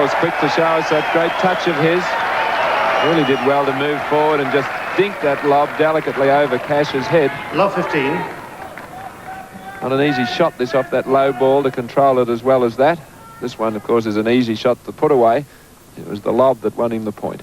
was quick to show us that great touch of his. Really did well to move forward and just dink that lob delicately over Cash's head. Love 15. Not an easy shot, this, off that low ball, to control it as well as that. This one, of course, is an easy shot to put away. It was the lob that won him the point.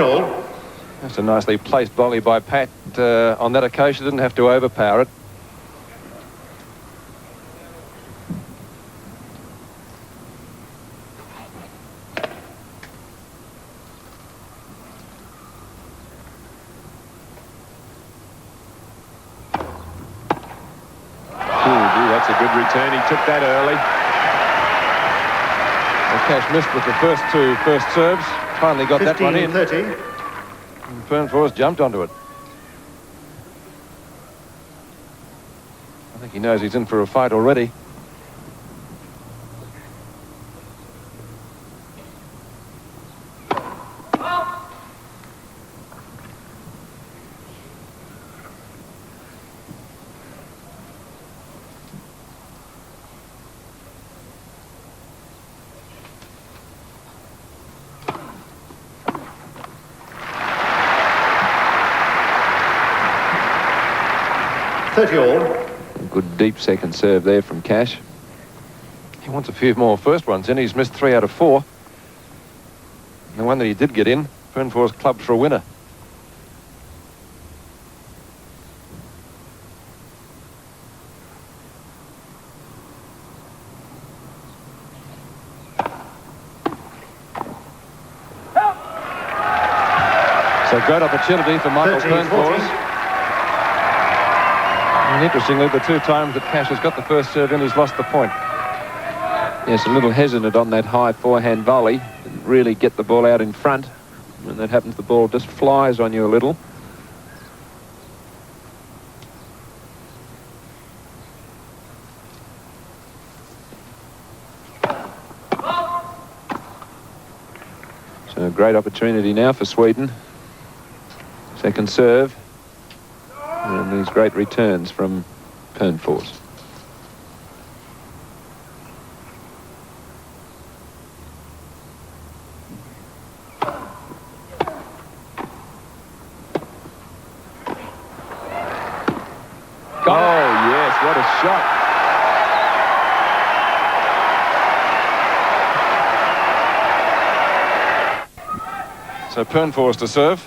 All. That's a nicely placed volley by Pat. On that occasion, didn't have to overpower it. That's a good return. He took that early. Well, Cash missed with the first two first serves. Finally got 15, that one in. 30. And Pernfors jumped onto it. I think he knows he's in for a fight already. All. Good deep second serve there from Cash. He wants a few more first ones in. He's missed 3 out of 4. And the one that he did get in, Pernfors clubbed for a winner. So great opportunity for Michael Pernfors. And interestingly, the 2 times that Cash has got the first serve in, he's lost the point. Yes, a little hesitant on that high forehand volley. Didn't really get the ball out in front. When that happens, the ball just flies on you a little. So a great opportunity now for Sweden. Second serve. And these great returns from Pernfors. Oh, yes, what a shot. So Pernfors to serve,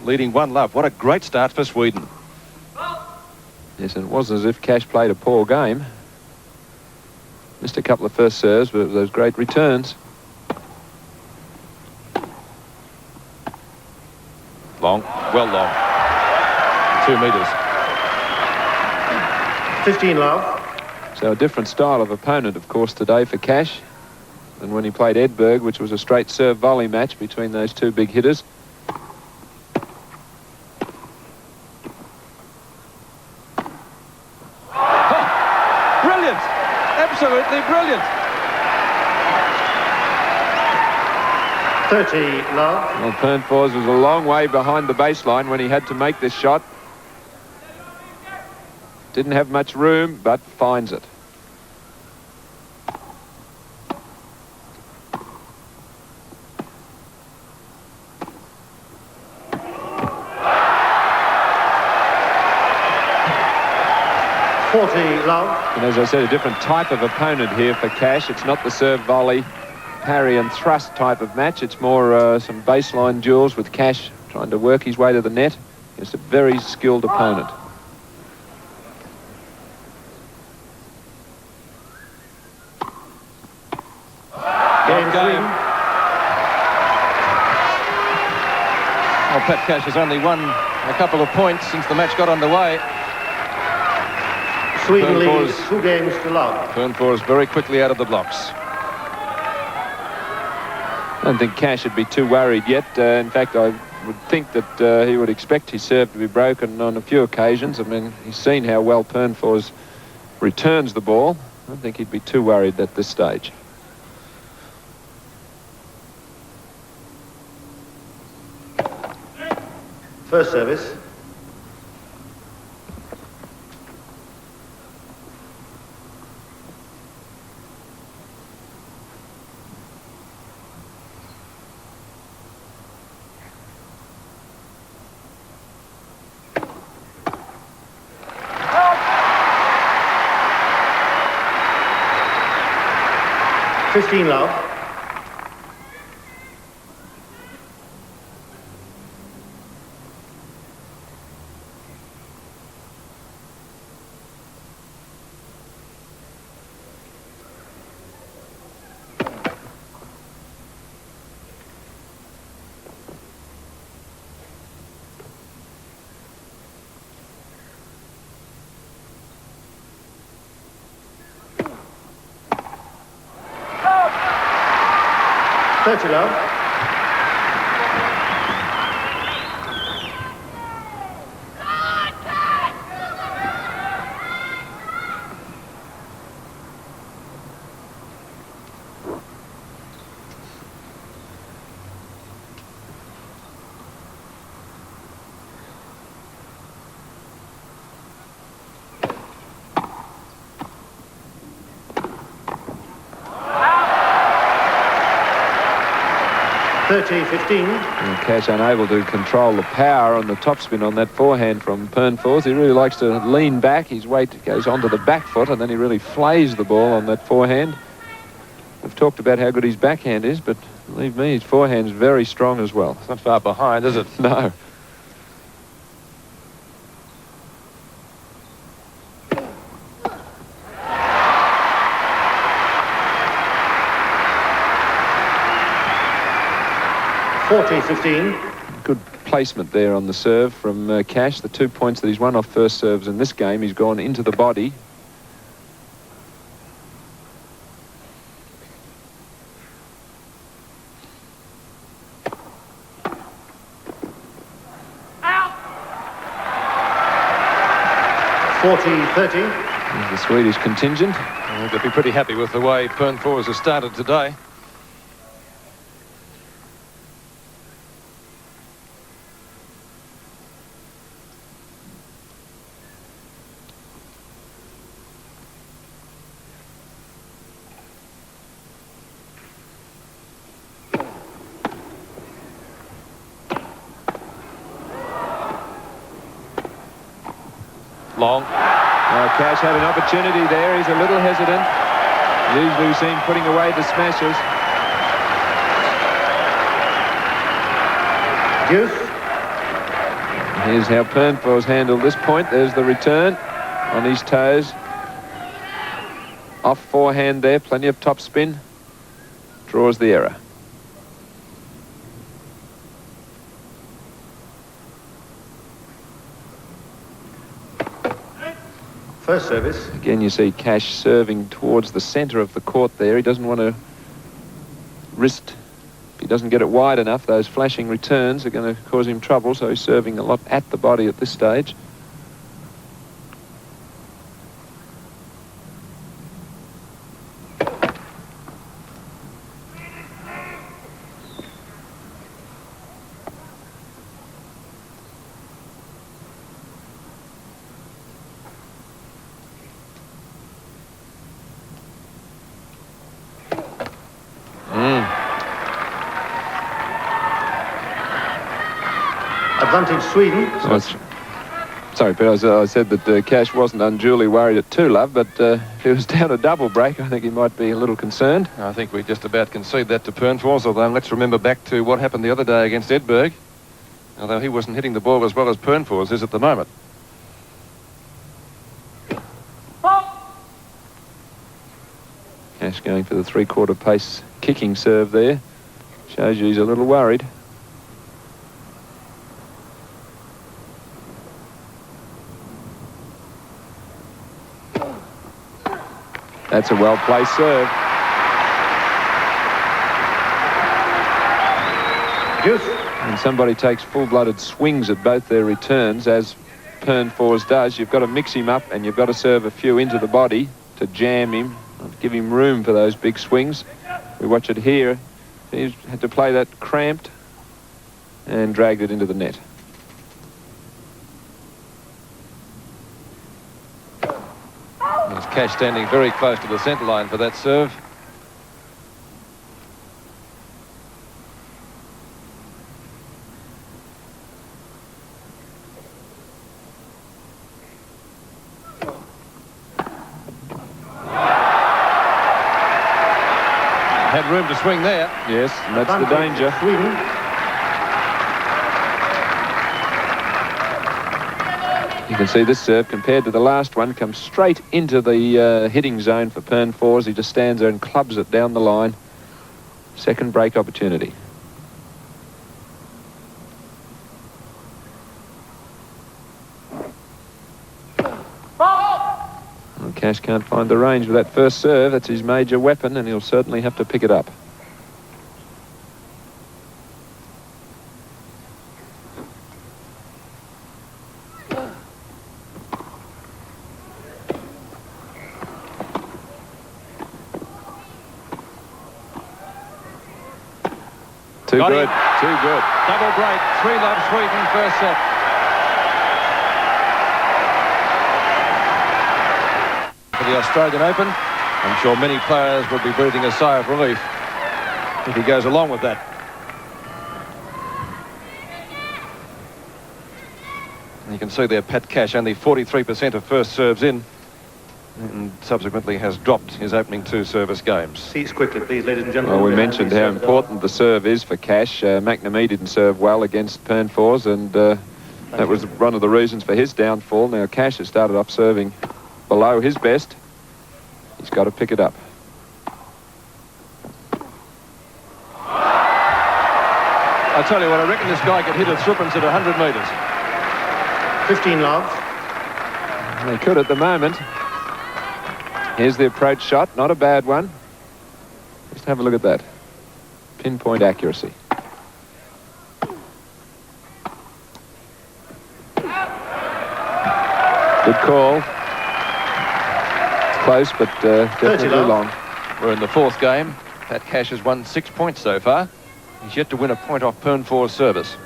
leading 1-love. What a great start for Sweden. Yes, and it wasn't as if Cash played a poor game. Missed a couple of first serves, but those great returns. Long, well long. 2 metres. 15 love. So a different style of opponent, of course, today for Cash than when he played Edberg, which was a straight serve volley match between those 2 big hitters. Absolutely brilliant. 30 love. Well, Pernfors was a long way behind the baseline when he had to make this shot. Didn't have much room, but finds it. Love. And as I said, a different type of opponent here for Cash. It's not the serve volley, parry and thrust type of match. It's more some baseline duels with Cash trying to work his way to the net. It's a very skilled opponent. Game. Well, Pat Cash has only won a couple of points since the match got underway. Sweden leads 2 games to love. Pernfors very quickly out of the blocks. don't think Cash would be too worried yet. In fact, I would think that he would expect his serve to be broken on a few occasions. I mean, he's seen how well Pernfors returns the ball. I don't think he'd be too worried at this stage. First service. Fifteen love. Thirty love. $30-15. Cash unable to control the power on the topspin on that forehand from Pernfors. He really likes to lean back. His weight goes onto the back foot, and then he really flays the ball on that forehand. We've talked about how good his backhand is, but believe me, his forehand's very strong as well. It's not far behind, is it? No. $40-15. Good placement there on the serve from Cash. The 2 points that he's won off first serves in this game, he's gone into the body. $40-30. There's the Swedish contingent. They'll be pretty happy with the way Pernfors has started today. Long. Cash had an opportunity there. He's a little hesitant. Usually we see him putting away the smashes. Deuce. Here's how Pernfors handled this point. There's the return on his toes. Off forehand there, plenty of top spin. Draws the error. First service. Again, you see Cash serving towards the centre of the court there. He doesn't want to risk, if he doesn't get it wide enough, those flashing returns are going to cause him trouble, so he's serving a lot at the body at this stage. Advantage Sweden. Sorry, but I said that Cash wasn't unduly worried at 2-love, but if he was down a double break, I think he might be a little concerned. I think we just about concede that to Pernfors, although let's remember back to what happened the other day against Edberg, although he wasn't hitting the ball as well as Pernfors is at the moment. Cash going for the 3/4 pace kicking serve there. Shows you he's a little worried. That's a well-placed serve. you. And somebody takes full-blooded swings at both their returns, as Pernfors does. You've got to mix him up, and you've got to serve a few into the body to jam him, give him room for those big swings. We watch it here. He's had to play that cramped and dragged it into the net. There's Cash standing very close to the centre line for that serve. Had room to swing there. Yes, and that's the danger. Sweden. You can see this serve, compared to the last one, comes straight into the hitting zone for Pernfors. He just stands there and clubs it down the line. Second break opportunity. Well, Cash can't find the range with that first serve. That's his major weapon, and he'll certainly have to pick it up. Too Got good, him. too good. Double break. 3-love Sweden, first set. For the Australian Open, I'm sure many players will be breathing a sigh of relief if he goes along with that. And you can see there Pat Cash only 43% of first serves in, and subsequently has dropped his opening 2 service games. Seats quickly, please, ladies and gentlemen. Well, we mentioned how important the serve is for Cash. McNamee didn't serve well against Pernfors, and that was one of the reasons for his downfall. Now, Cash has started off serving below his best. He's got to pick it up. I tell you what, I reckon this guy could hit a threepence at 100 metres. 15 love. They could at the moment. Here's the approach shot, not a bad one. Just have a look at that. Pinpoint accuracy. Good call. It's close, but definitely long. We're in the 4th game. Pat Cash has won 6 points so far. He's yet to win a point off Pernfors' service.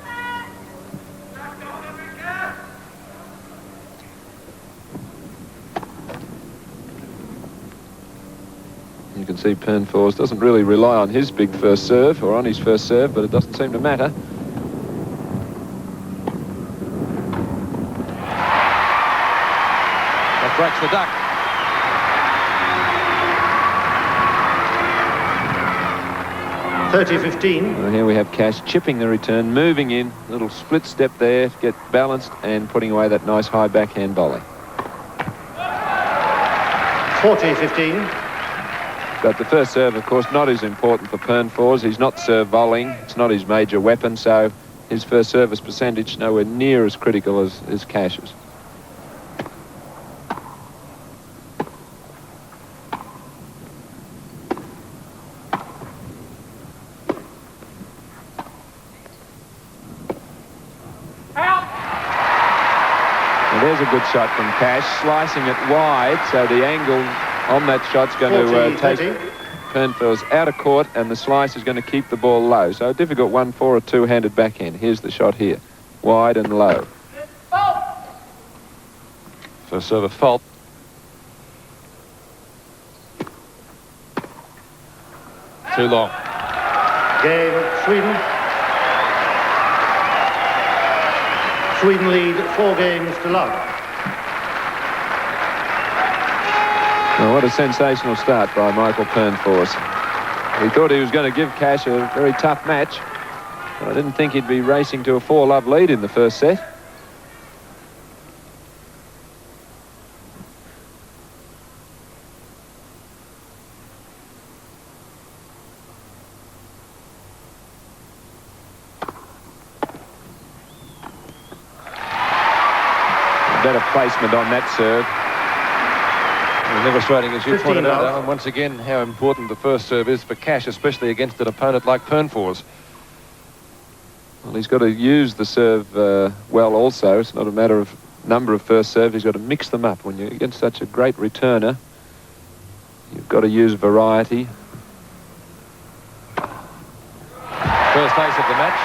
You can see Pernfors doesn't really rely on his big first serve, or on his first serve, but it doesn't seem to matter. That breaks the duck. Here we have Cash chipping the return, moving in, little split step there, get balanced and putting away that nice high backhand volley. 40-15. But the first serve, of course, not as important for Pernfors. He's not serve volleying. It's not his major weapon, so his first service percentage nowhere near as critical as Cash's. And there's a good shot from Cash, slicing it wide, so the angle on that shot's going to take Pernfors out of court, and the slice is going to keep the ball low. So a difficult one for a two-handed backhand. Here's the shot here, wide and low. First serve of fault. Too long. Game, Sweden. Sweden lead 4 games to love. Well, what a sensational start by Michael Pernfors. We thought he was going to give Cash a very tough match, but I didn't think he'd be racing to a 4-love lead in the first set. Better placement on that serve. And illustrating, as you 15 pointed out, love. Alan, once again how important the first serve is for Cash, especially against an opponent like Pernfors. Well, he's got to use the serve well also. It's not a matter of number of first serves. He's got to mix them up. When you're against such a great returner, you've got to use variety. First ace of the match.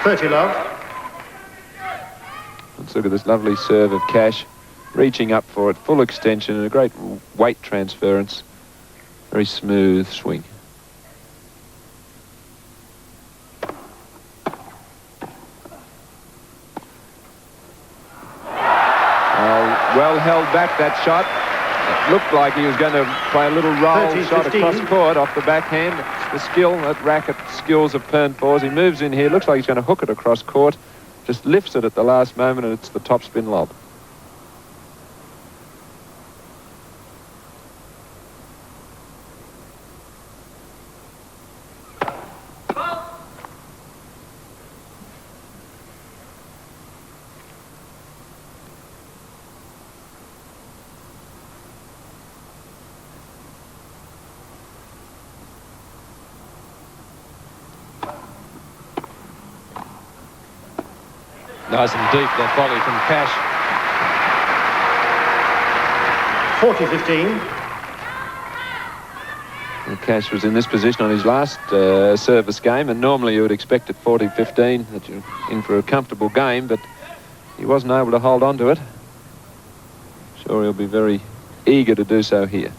$30 love. Let's look at this lovely serve of Cash, reaching up for it, full extension and a great weight transference. Very smooth swing. Well held back that shot. It looked like he was going to play a little roll 30, shot 15. across court off the backhand. It's the skill, that racket skills of Pernfors. He moves in here, looks like he's going to hook it across court. Just lifts it at the last moment and it's the top spin lob. Nice and deep, that volley from Cash. 40-15. Well, Cash was in this position on his last service game, and normally you would expect at 40-15 that you're in for a comfortable game, but he wasn't able to hold on to it. Sure, he'll be very eager to do so here.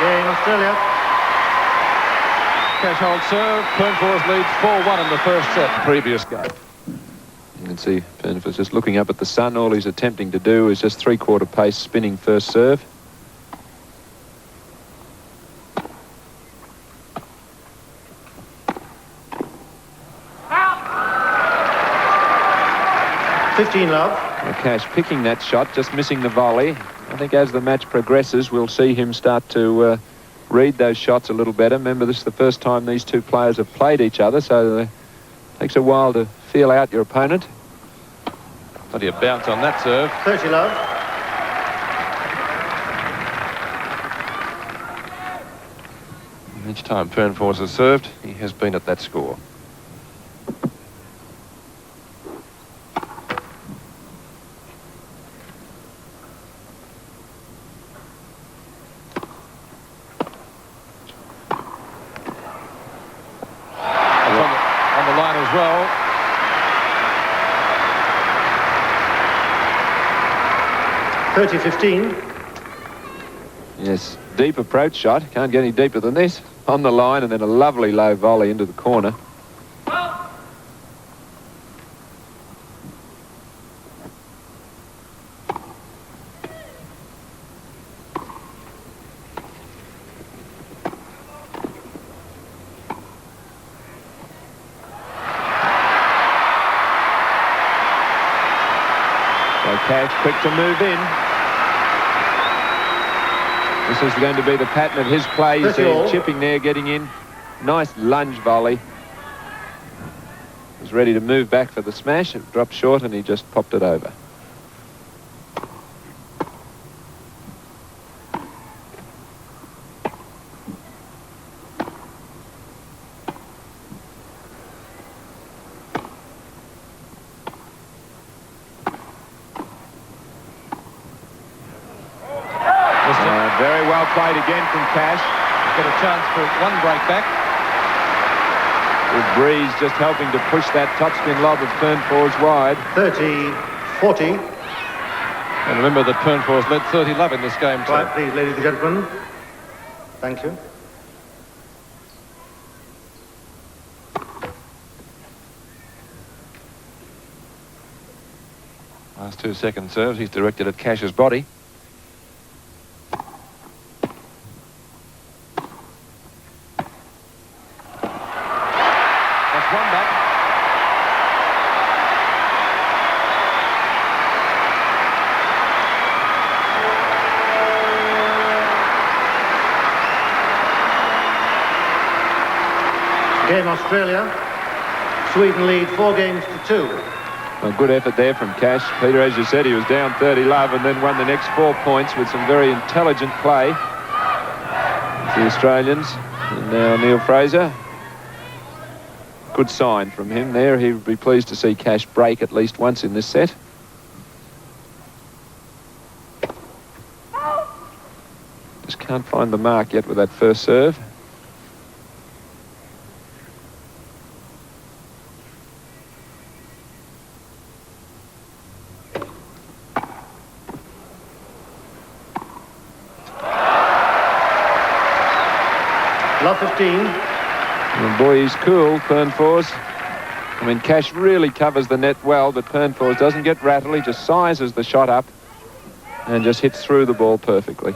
Game Australia. Cash holds serve. Pernfors leads 4-1 in the first set. Previous game. You can see Pernfors just looking up at the sun. All he's attempting to do is just three-quarter pace spinning first serve. $15 love. Well, Cash picking that shot, just missing the volley. I think as the match progresses, we'll see him start to read those shots a little better. Remember, this is the first time these two players have played each other, so it takes a while to feel out your opponent. Plenty of bounce on that serve. 30 love. Each time Pernfors has served, he has been at that score. On the line as well. $30-15. Yes, deep approach shot. Can't get any deeper than this. On the line and then a lovely low volley into the corner. Cash quick to move in. This is going to be the pattern of his play. You see him chipping there, getting in. Nice lunge volley. He's ready to move back for the smash. It dropped short and he just popped it over. Very well played again from Cash. Got a chance for one break back. With Breeze just helping to push that topspin lob of Pernfors wide. 30-40. And remember that Pernfors led 30 love in this game too. Right, please, ladies and gentlemen. Thank you. Last 2 second serves, he's directed at Cash's body. That's one back. Game Australia. Sweden lead 4 games to 2. A good effort there from Cash. Peter, as you said, he was down 30 love and then won the next 4 points with some very intelligent play. The Australians. And now Neil Fraser. Good sign from him there. He would be pleased to see Cash break at least once in this set. Just can't find the mark yet with that first serve. Love 15. And boy, he's cool, Pernfors. I mean, Cash really covers the net well, but Pernfors doesn't get rattled. He just sizes the shot up and just hits through the ball perfectly.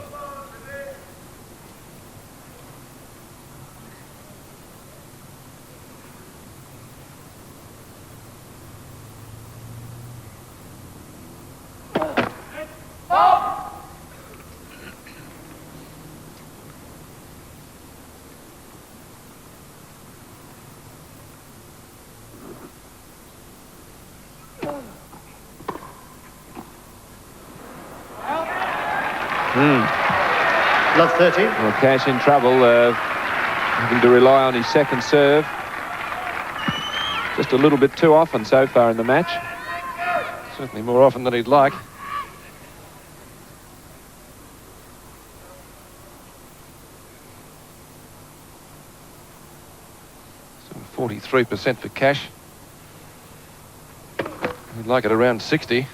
Love 30. Well, Cash in trouble, having to rely on his second serve. Just a little bit too often so far in the match. Certainly more often than he'd like. So 43% for Cash. He'd like it around 60.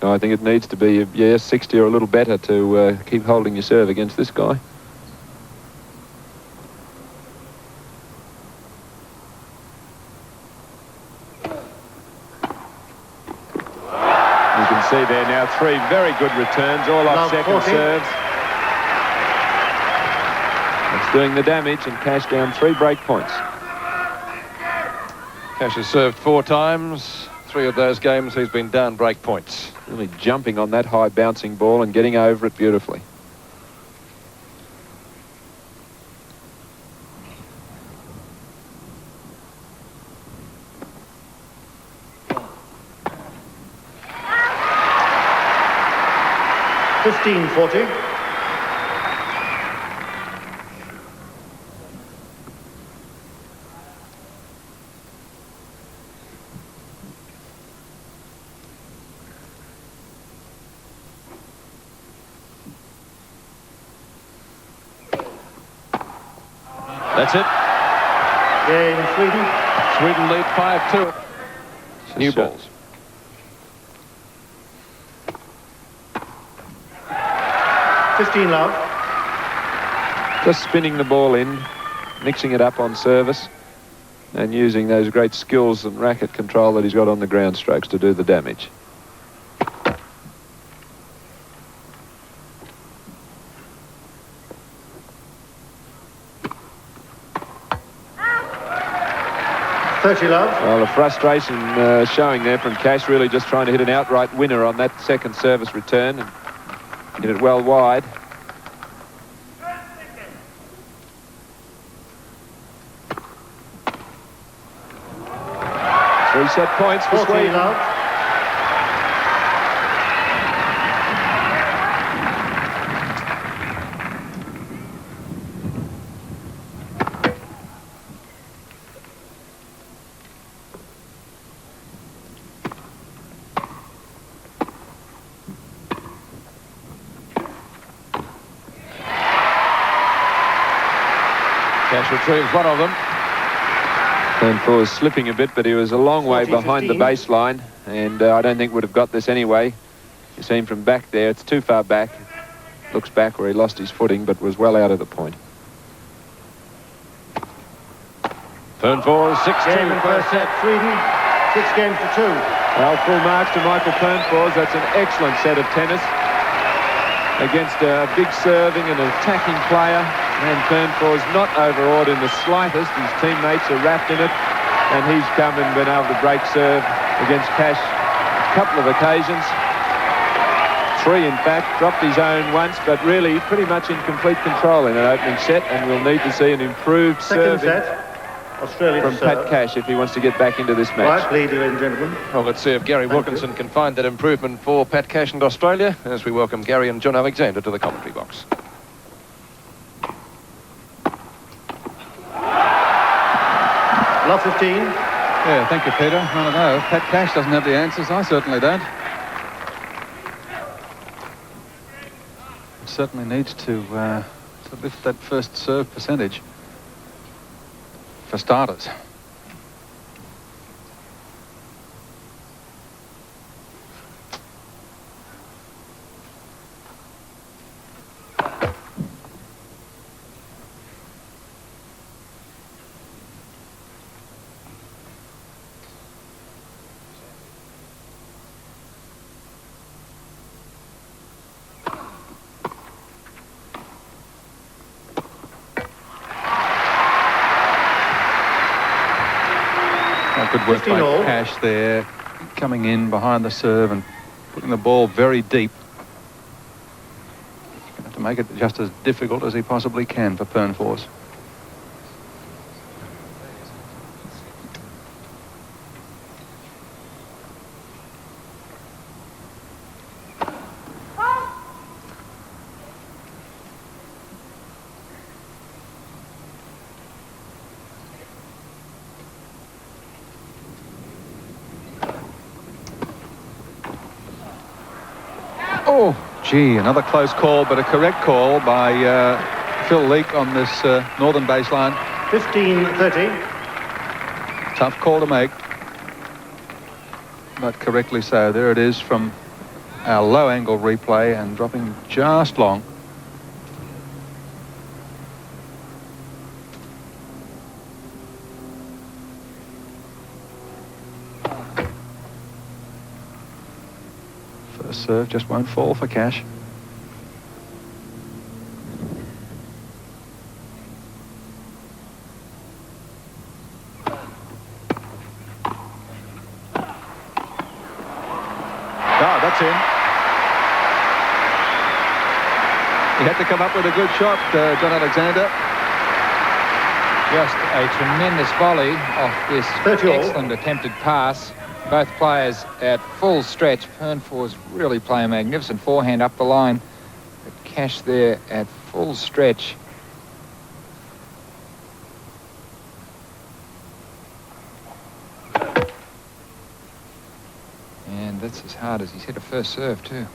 No, I think it needs to be, yeah, 60 or a little better to keep holding your serve against this guy. You can see there now 3 very good returns, all off second 40. serves. That's doing the damage, and Cash down 3 break points. Cash has served 4 times. 3 of those games he's been down break points. Really jumping on that high bouncing ball and getting over it beautifully. $15.40. That's it. Game Sweden. Sweden lead 5-2. New balls. $15 love. Just spinning the ball in, mixing it up on service, and using those great skills and racket control that he's got on the ground strokes to do the damage. $30 love. Well, the frustration showing there from Cash, really just trying to hit an outright winner on that second service return and hit it well wide. Three set points for 40 Sweden. love. Cash retrieves one of them. Pernfors slipping a bit, but he was a long way behind the baseline, and I don't think would have got this anyway. You see him from back there. It's too far back. Looks back where he lost his footing, but was well out of the point. Pernfors 6-2. Game in first set. Sweden 6 games to 2. Well, full marks to Michael Pernfors. That's an excellent set of tennis against a big serving and attacking player. And Pernfors not overawed in the slightest. His teammates are wrapped in it, and he's come and been able to break serve against Cash a couple of occasions. 3, in fact, dropped his own once, but really pretty much in complete control in an opening set, and we'll need to see an improved Second serving set. Australia from to Pat serve. Cash if he wants to get back into this match. Right, ladies and gentlemen. Well, let's see if Gary Wilkinson can find that improvement for Pat Cash and Australia as we welcome Gary and John Alexander to the commentary box. Love 15. Yeah, thank you, Peter. I don't know. If Pat Cash doesn't have the answers, I certainly don't. It certainly needs to lift that first serve percentage, for starters. Good work by 15-all. Cash there, coming in behind the serve and putting the ball very deep. Going to have to make it just as difficult as he possibly can for Pernfors. Oh, gee, another close call, but a correct call by Phil Leake on this northern baseline. 15-30. Tough call to make, but correctly so. There it is from our low angle replay and dropping just long. First serve just won't fall for Cash. Ah, that's in. He had to come up with a good shot, John Alexander. Just a tremendous volley off this 30-all. excellent attempted pass. Both players at full stretch. Pernfors really play a magnificent forehand up the line. But Cash there at full stretch. And that's as hard as he's hit a first serve too.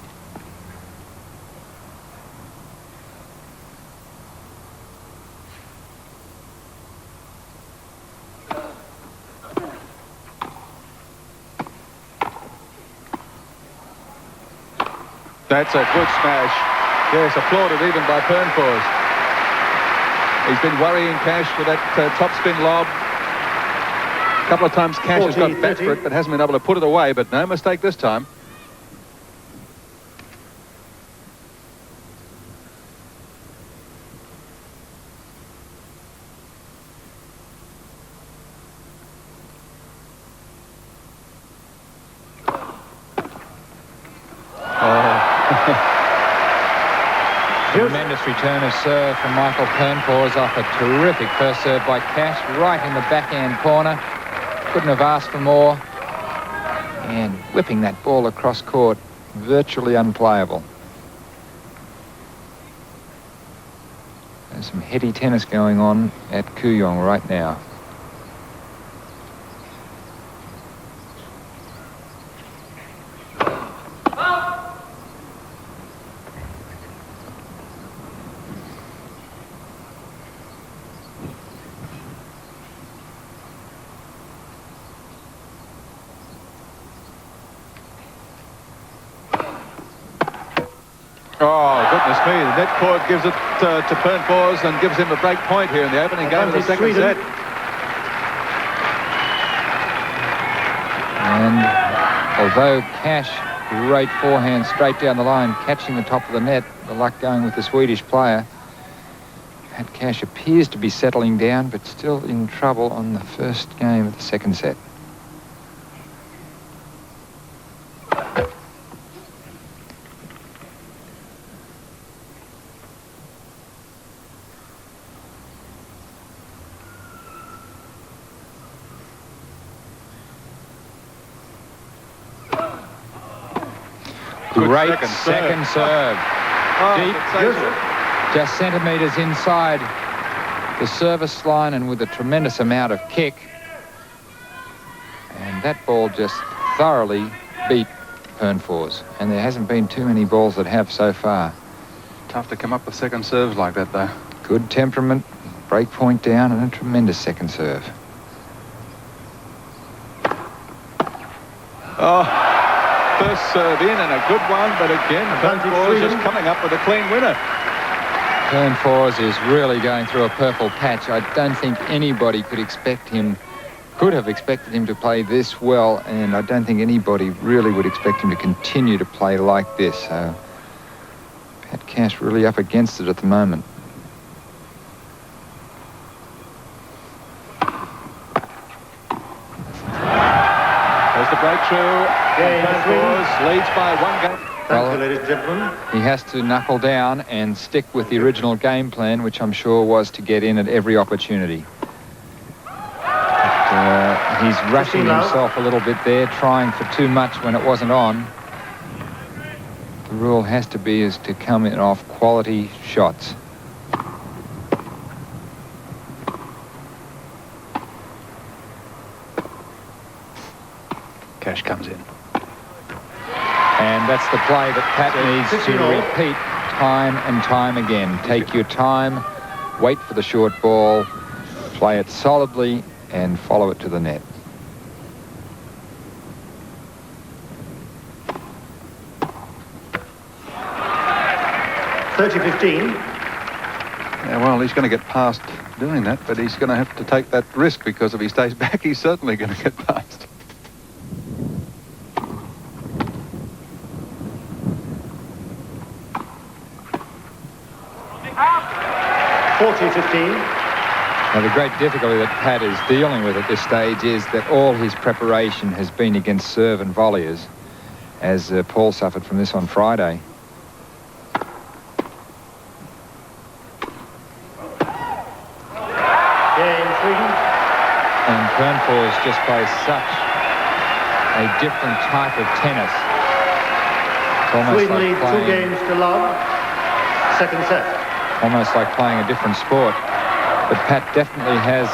That's a good smash. Yes, applauded even by Pernfors. He's been worrying Cash with that top spin lob. A couple of times Cash has got back for it, but hasn't been able to put it away, but no mistake this time. Tremendous return of serve from Michael Pernfors off a terrific first serve by Cash, right in the backhand corner. Couldn't have asked for more. And whipping that ball across court, virtually unplayable. There's some heady tennis going on at Kooyong right now. Oh, goodness me. The net court gives it to Pernfors and gives him a break point here in the opening game of the second set. And although Cash, great forehand straight down the line, catching the top of the net, the luck going with the Swedish player. Pat Cash appears to be settling down, but still in trouble on the first game of the second set. Great second serve. Oh, Deep, sensational. just centimetres inside the service line and with a tremendous amount of kick. And that ball just thoroughly beat Pernfors. And there hasn't been too many balls that have so far. Tough to come up with second serves like that, though. Good temperament, break point down, and a tremendous second serve. Oh, first serve in and a good one, but again, Pernfors just coming up with a clean winner. Pernfors is really going through a purple patch. I don't think anybody could have expected him to play this well, and I don't think anybody really would expect him to continue to play like this. So Pat Cash really up against it at the moment. There's the breakthrough. Pernfors leads by 1 game. Thank you, ladies and gentlemen. He has to knuckle down and stick with the original game plan, which I'm sure was to get in at every opportunity. But, he's rushing himself a little bit there, trying for too much when it wasn't on. The rule has to be is to come in off quality shots. Cash comes in. And that's the play that Pat needs to repeat time and time again. Take your time, wait for the short ball, play it solidly, and follow it to the net. Yeah, well, he's going to get past doing that, but he's going to have to take that risk because if he stays back, he's certainly going to get past. Now, the great difficulty that Pat is dealing with at this stage is that all his preparation has been against serve and volleys, as Paul suffered from this on Friday. And Pernfors just plays such a different type of tennis. It's almost Sweden like lead playing, 2 games to love. Second set. almost like playing a different sport. But Pat definitely has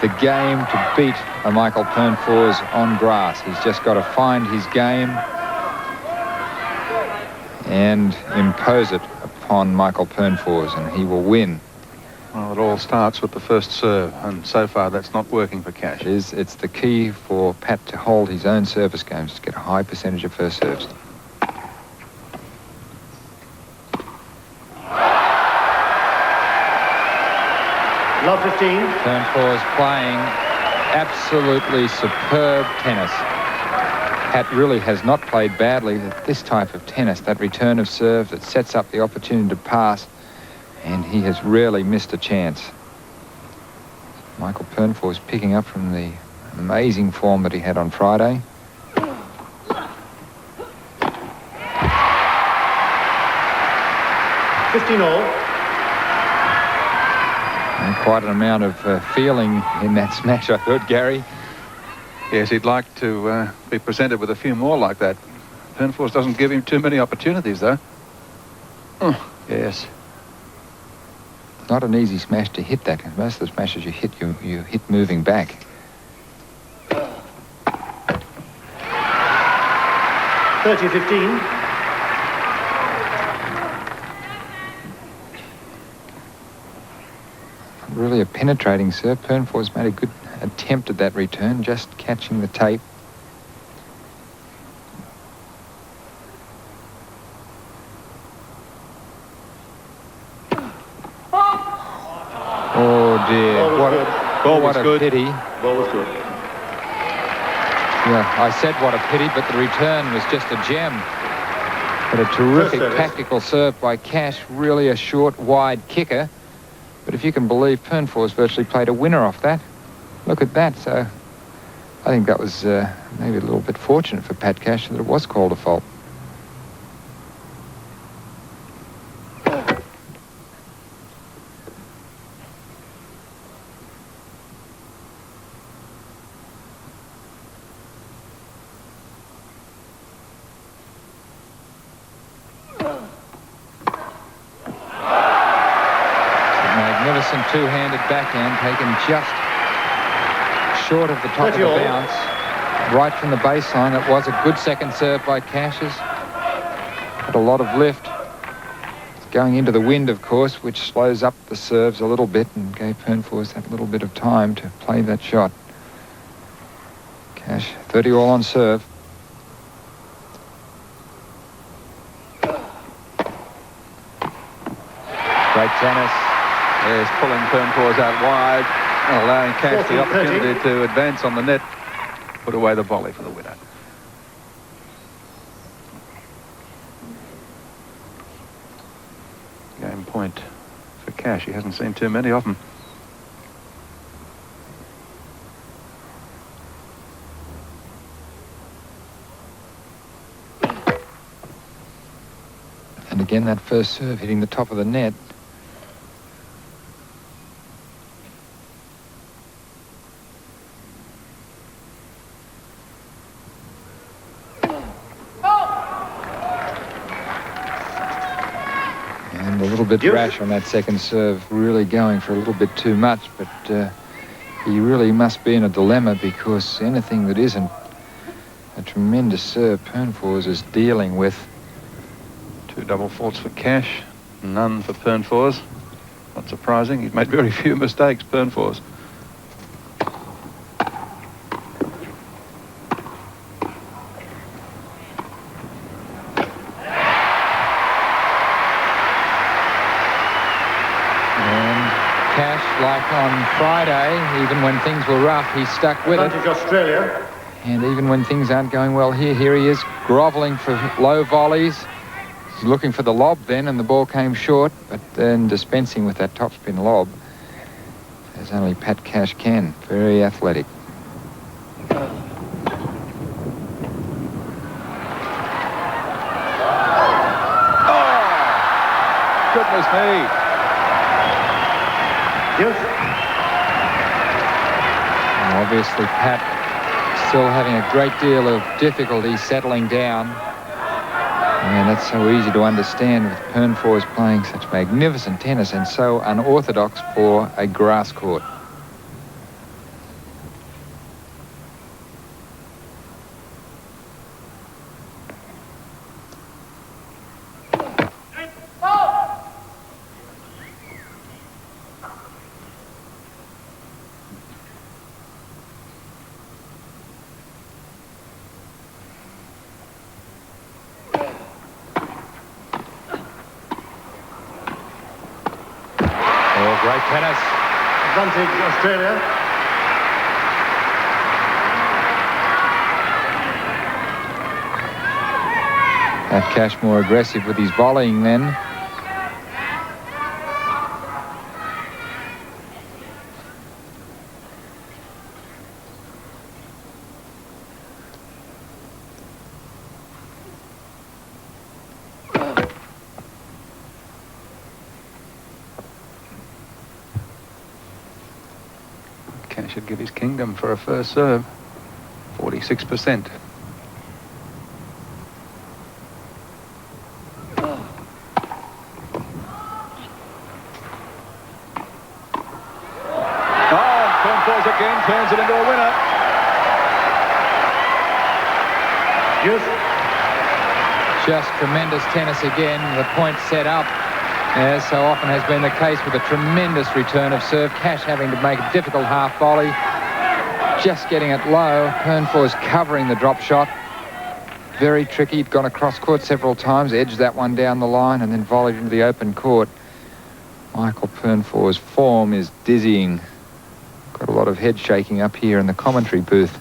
the game to beat a Michael Pernfors on grass. He's just got to find his game and impose it upon Michael Pernfors, and he will win. Well, it all starts with the first serve, and so far that's not working for Cash. It's the key for Pat to hold his own service games, to get a high percentage of first serves. Love 15. Pernfors playing absolutely superb tennis. Pat really has not played badly at this type of tennis, that return of serve that sets up the opportunity to pass, and he has rarely missed a chance. Michael Pernfors picking up from the amazing form that he had on Friday. And quite an amount of feeling in that smash, I thought, Gary. Yes, he'd like to be presented with a few more like that. Pernfors doesn't give him too many opportunities, though. Oh, yes. Not an easy smash to hit that. Most of the smashes you hit moving back. 30-15. Really a penetrating serve. Pernfors made a good attempt at that return, just catching the tape. Oh dear, what a pity. Ball was good. Yeah, I said what a pity, but the return was just a gem. But a terrific tactical serve by Cash, really a short, wide kicker. But if you can believe, Pernfors virtually played a winner off that. Look at that. So I think that was maybe a little bit fortunate for Pat Cash that it was called a fault. two-handed backhand, taken just short of the top of the bounce, right from the baseline. It was a good second serve by Cash's. Had a lot of lift. It's going into the wind, of course, which slows up the serves a little bit and gave Pernfors that little bit of time to play that shot. Cash, 30 all on serve. Great tennis. There's pulling Pernfors out wide and allowing Cash the opportunity to advance on the net. Put away the volley for the winner. Game point for Cash. He hasn't seen too many of them. And again, that first serve hitting the top of the net. And a little bit rash on that second serve, really going for a little bit too much, but he really must be in a dilemma, because anything that isn't a tremendous serve, Pernfors is dealing with. 2 double faults for Cash, none for Pernfors. Not surprising. He's made very few mistakes, Pernfors. And Cash, like on Friday, even when things were rough, he stuck with it. Advantage Australia. And even when things aren't going well here he is grovelling for low volleys. He's looking for the lob then, and the ball came short, but then dispensing with that topspin lob, as only Pat Cash can. Very athletic. Oh, goodness me. Yes. And obviously Pat still having a great deal of difficulty settling down. And that's so easy to understand with Pernfors playing such magnificent tennis and so unorthodox for a grass court. Great tennis. Advantage Australia. That Cash more aggressive with his volleying then. Cash should give his kingdom for a first serve. 46%. Pernfors again turns it into a winner. Yes. Just tremendous tennis again. The point set up, as so often has been the case, with a tremendous return of serve. Cash having to make a difficult half volley. Just getting it low. Pernfors covering the drop shot. Very tricky. He'd gone across court several times, edged that one down the line, and then volleyed into the open court. Michael Pernfors' form is dizzying. Got a lot of head shaking up here in the commentary booth.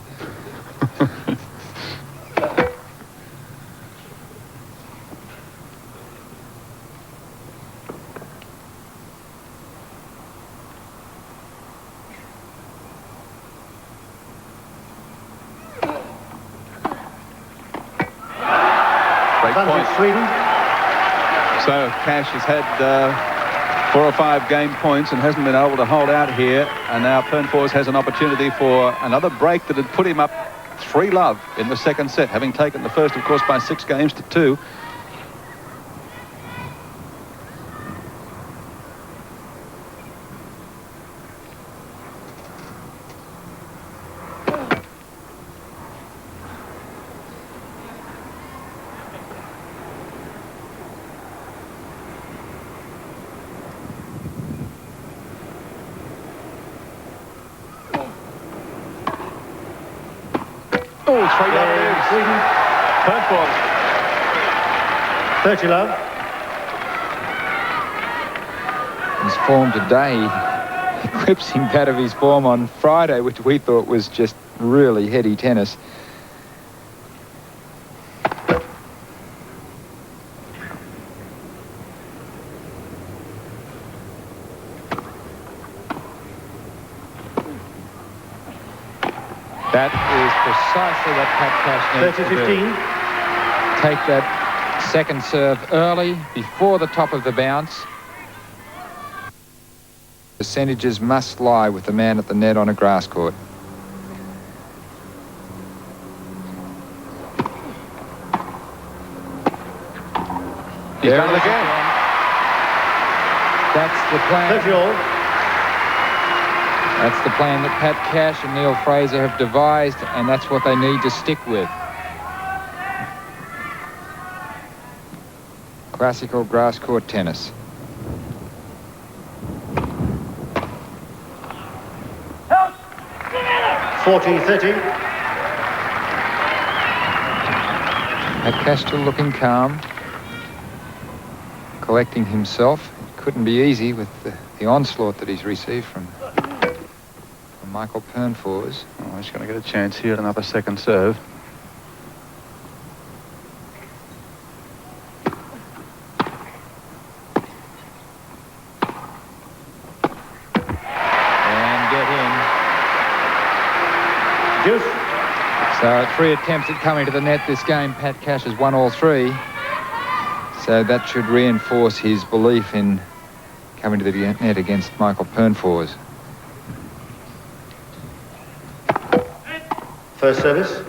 Advantage Sweden. So Cash has had 4 or 5 game points and hasn't been able to hold out here. And now Pernfors has an opportunity for another break that had put him up 3-love in the second set, having taken the first, of course, by 6 games to 2. Oh, 3-love it is. Sweden. Pernfors. 30 love. His form today eclipsing that of his form on Friday, which we thought was just really heady tennis. That is precisely what Pat Cash needs to do. 30-15. Take that second serve early, before the top of the bounce. Percentages must lie with the man at the net on a grass court. He's done it again. That's the plan. 30 all. That's the plan that Pat Cash and Neil Fraser have devised, and that's what they need to stick with. Classical grass court tennis. Pat Cash still looking calm, collecting himself. It couldn't be easy with the onslaught that he's received from Michael Pernfors. Oh, he's going to get a chance here, another second serve. And get in. Deuce. So 3 attempts at coming to the net this game. Pat Cash has won all 3. So that should reinforce his belief in coming to the net against Michael Pernfors. First service.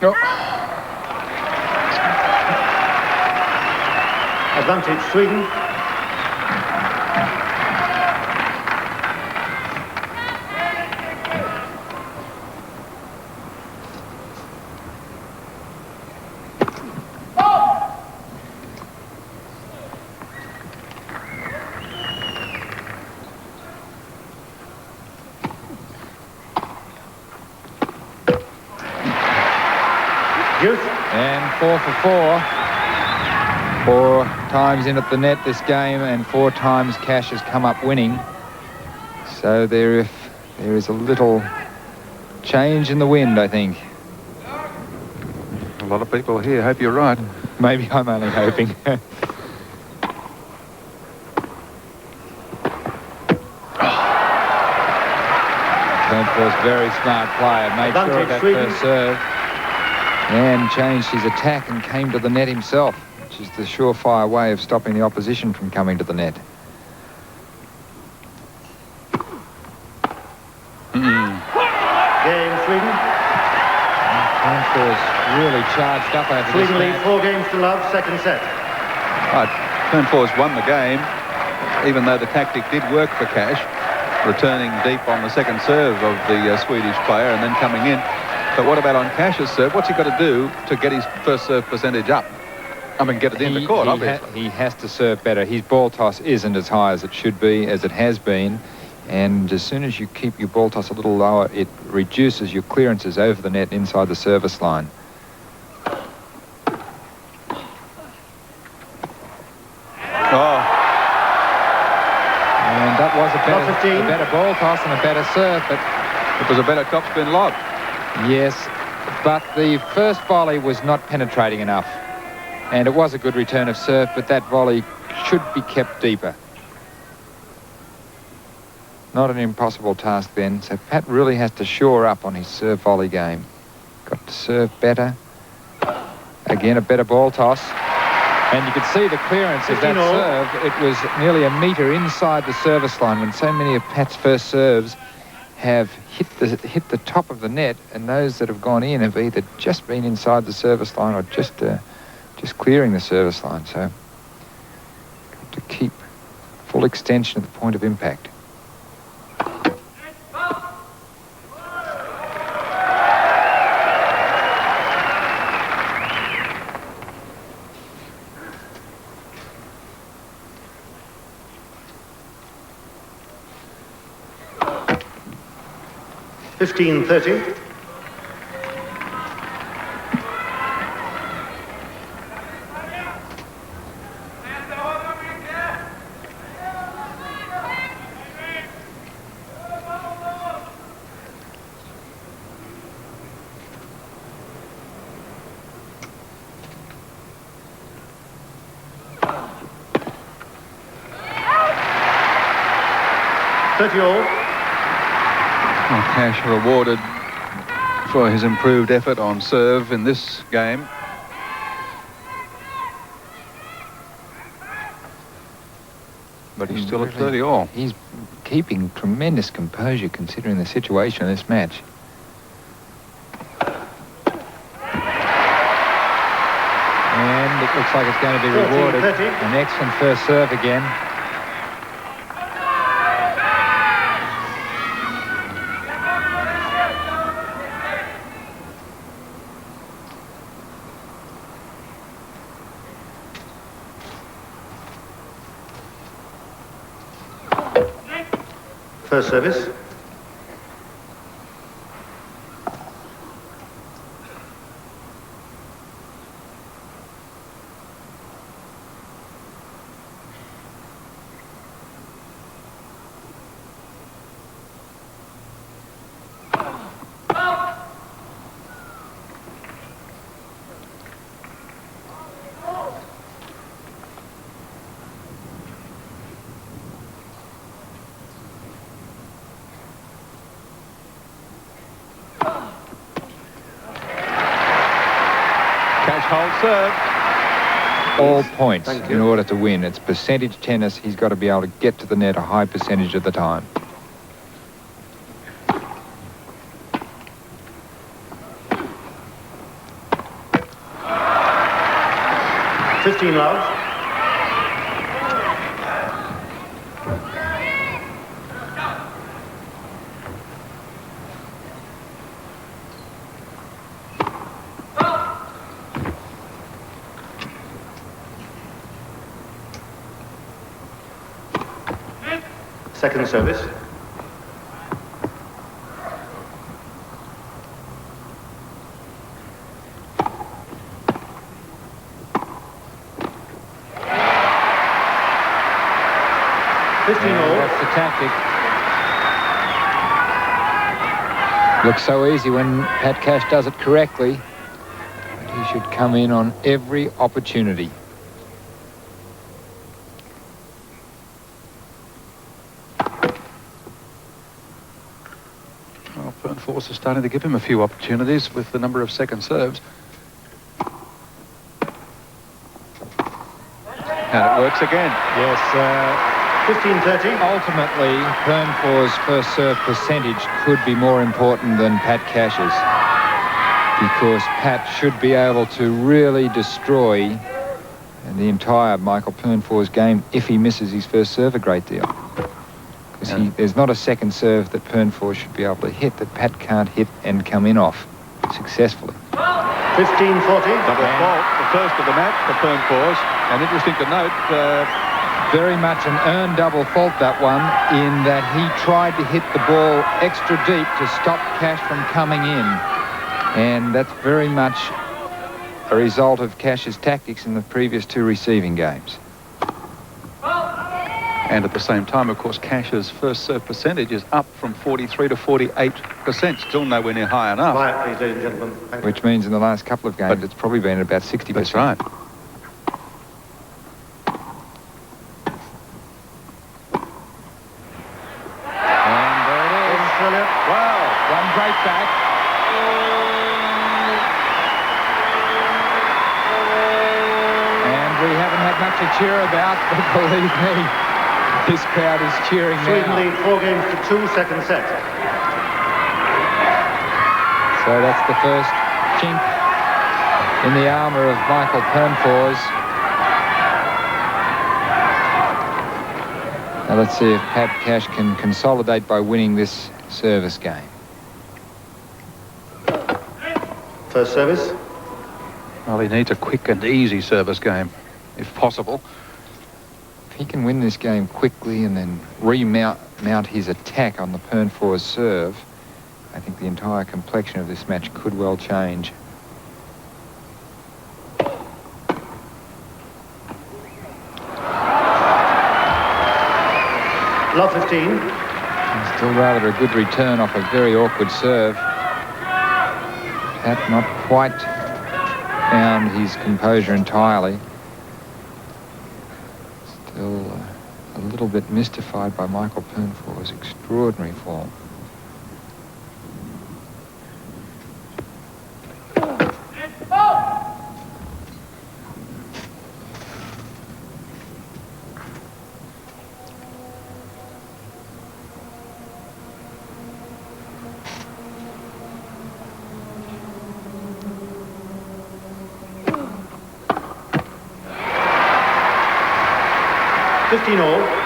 Oh. Advantage Sweden. Deuce. And 4 for 4. 4 times in at the net this game, and 4 times Cash has come up winning. So there is a little change in the wind, I think. A lot of people here hope you're right. Maybe I'm only hoping. Pernfors, very smart player, made sure of that first serve and changed his attack and came to the net himself, which is the surefire way of stopping the opposition from coming to the net. Game Sweden. Pernfors really charged up over this Sweden lead match. 4 games to love, second set. Right, Pernfors won the game, even though the tactic did work for Cash, returning deep on the second serve of the Swedish player and then coming in. But what about on Cash's serve? What's he got to do to get his first serve percentage up? I mean, get it in the court, obviously. He has to serve better. His ball toss isn't as high as it should be, as it has been. And as soon as you keep your ball toss a little lower, it reduces your clearances over the net inside the service line. Oh, And that was a better ball toss and a better serve, but it was a better topspin lob. yes, but the first volley was not penetrating enough. And it was a good return of serve, but that volley should be kept deeper. Not an impossible task then, so Pat really has to shore up on his serve volley game. Got to serve better. Again, a better ball toss. And you could see the clearance of that 15 all. serve. It was nearly a metre inside the service line, when so many of Pat's first serves have hit the top of the net, and those that have gone in have either just been inside the service line or just clearing the service line. So got to keep full extension of the point of impact. 15-30. Well, Cash rewarded for his improved effort on serve in this game. But he's still at 30 all. He's keeping tremendous composure considering the situation in this match. And it looks like it's going to be rewarded. An excellent first serve again. First service. Serve. All points in order to win. It's percentage tennis. He's got to be able to get to the net a high percentage of the time. $15. Second service. That's the tactic. Looks so easy when Pat Cash does it correctly. But he should come in on every opportunity. Pernfors is starting to give him a few opportunities with the number of second serves. And it works again. Yes. 15-30. Ultimately, Pernfors' first serve percentage could be more important than Pat Cash's, because Pat should be able to really destroy the entire Michael Pernfors game if he misses his first serve a great deal. Because there's not a second serve that Pernfors should be able to hit that Pat can't hit and come in off successfully. 15-40. Double fault, the first of the match for Pernfors. And interesting to note, very much an earned double fault, that one, in that he tried to hit the ball extra deep to stop Cash from coming in. And that's very much a result of Cash's tactics in the previous two receiving games. And at the same time, of course, Cash's first serve percentage is up from 43 to 48%. Still nowhere near high enough. Quiet, please, ladies and gentlemen. Thank you. Which means in the last couple of games, it's probably been about 60%. That's right. And there it is. Wow. One break back. And we haven't had much to cheer about, but believe me, this crowd is cheering Sweden now. lead 4 games to 2, second set. So that's the first chink in the armour of Michael Pernfors. Now let's see if Pat Cash can consolidate by winning this service game. First service. Well, he needs a quick and easy service game, if possible. If he can win this game quickly and then remount his attack on the Pernfors serve, I think the entire complexion of this match could well change. Love 15. And still rather a good return off a very awkward serve. Pat not quite found his composure entirely. Still a little bit mystified by Michael Pernfors' extraordinary form. All.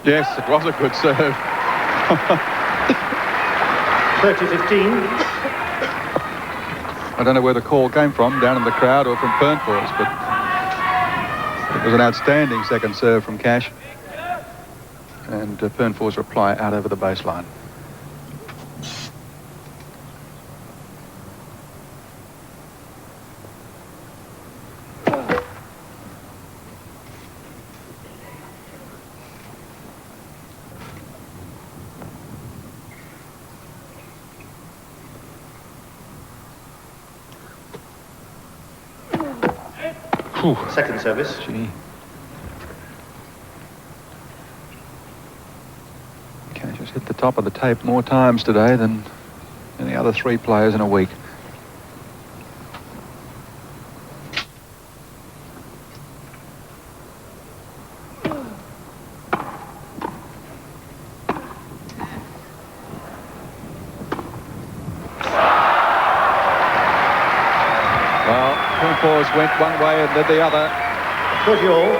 Yes, it was a good serve. 30-15. I don't know where the call came from, down in the crowd or from Pernfors, but it was an outstanding second serve from Cash. And Pernfors' reply out over the baseline. Second service. Gee. Cash has hit the top of the tape more times today than any other 3 players in a week. Pernfors went one way and then the other. 40 all.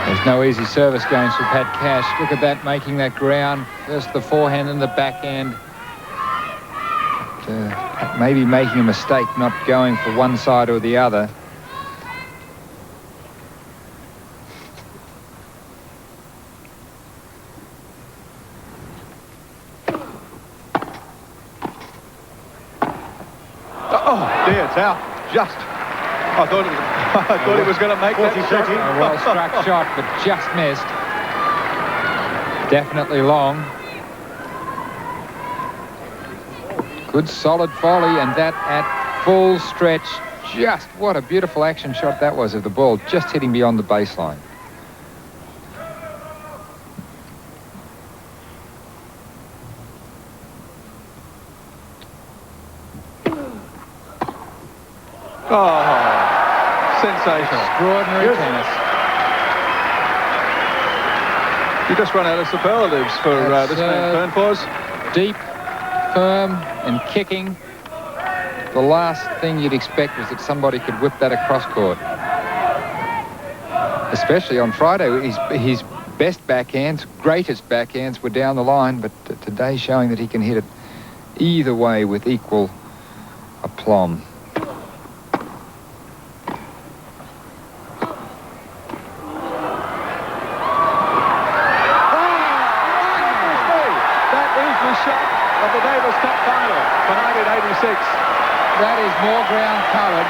There's no easy service games for Pat Cash. Look at that, making that ground. First the forehand and the backhand. Maybe making a mistake not going for one side or the other. It's out. Just. I thought he was going to make that shot. A well-struck shot, but just missed. Definitely long. Good solid volley, and that at full stretch. Just what a beautiful action shot that was of the ball, just hitting beyond the baseline. Oh, sensational. Extraordinary tennis. You just run out of superlatives for this man, Pernfors. Deep, firm, and kicking. The last thing you'd expect was that somebody could whip that across court. Especially on Friday, his best backhands, greatest backhands were down the line, but today showing that he can hit it either way with equal aplomb. That is more ground covered.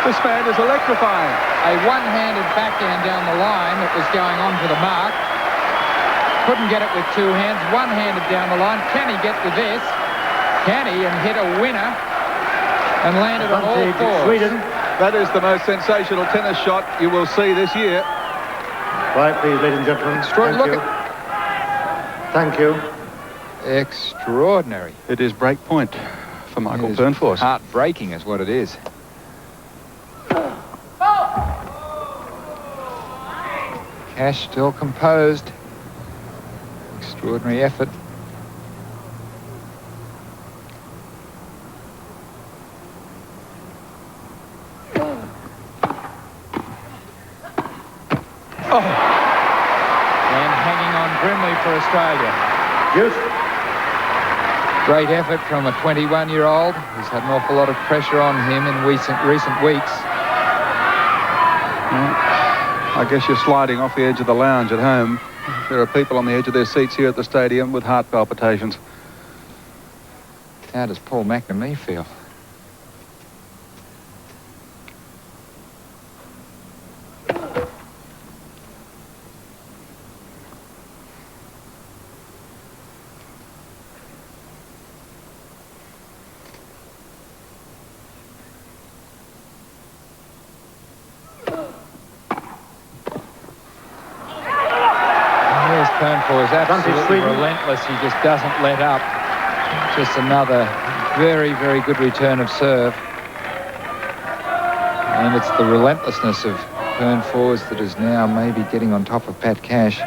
This man is electrifying. A one-handed backhand down the line that was going on to the mark. Couldn't get it with 2 hands. One-handed down the line. Can he get to this? Can he? And hit a winner and landed on all fours. Sweden. That is the most sensational tennis shot you will see this year. Right, please, ladies and gentlemen. Thank you. Thank you. Extraordinary. It is break point for Michael It is Pernfors. heartbreaking is what it is. Cash still composed. Extraordinary effort. And hanging on grimly for Australia. Yes. Great effort from a 21-year-old. He's had an awful lot of pressure on him in recent weeks. I guess you're sliding off the edge of the lounge at home. There are people on the edge of their seats here at the stadium with heart palpitations. How does Paul McNamee feel? Pernfors absolutely relentless. He just doesn't let up. Just another very, very good return of serve. And it's the relentlessness of Pernfors that is now maybe getting on top of Pat Cash.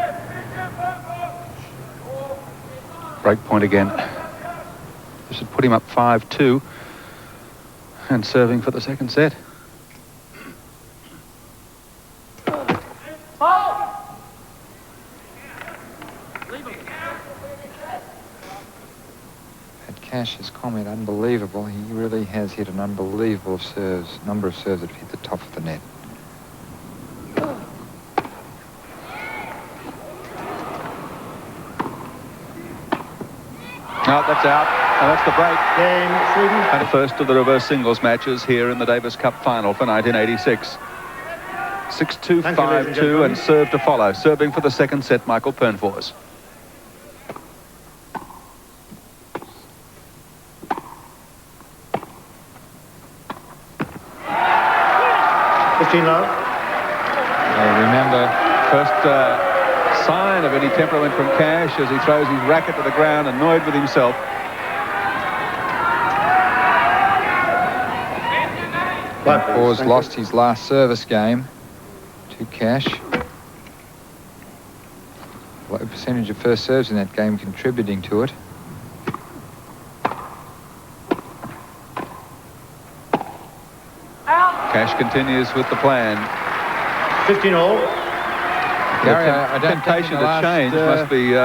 Break point again. This should put him up 5-2 and serving for the second set. Cash's comment, unbelievable. He really has hit an unbelievable number of serves that hit the top of the net. No, that's out. And that's the break. Game, Sweden. And the first of the reverse singles matches here in the Davis Cup final for 1986. 6-2, 5-2, and serve to follow. Serving for the second set, Michael Pernfors. Love. Remember, first sign of any temperament from Cash as he throws his racket to the ground, annoyed with himself. Pernfors lost his last service game to Cash. Low percentage of first serves in that game contributing to it. Cash continues with the plan. 15-all. Gary, I don't temptation to change must be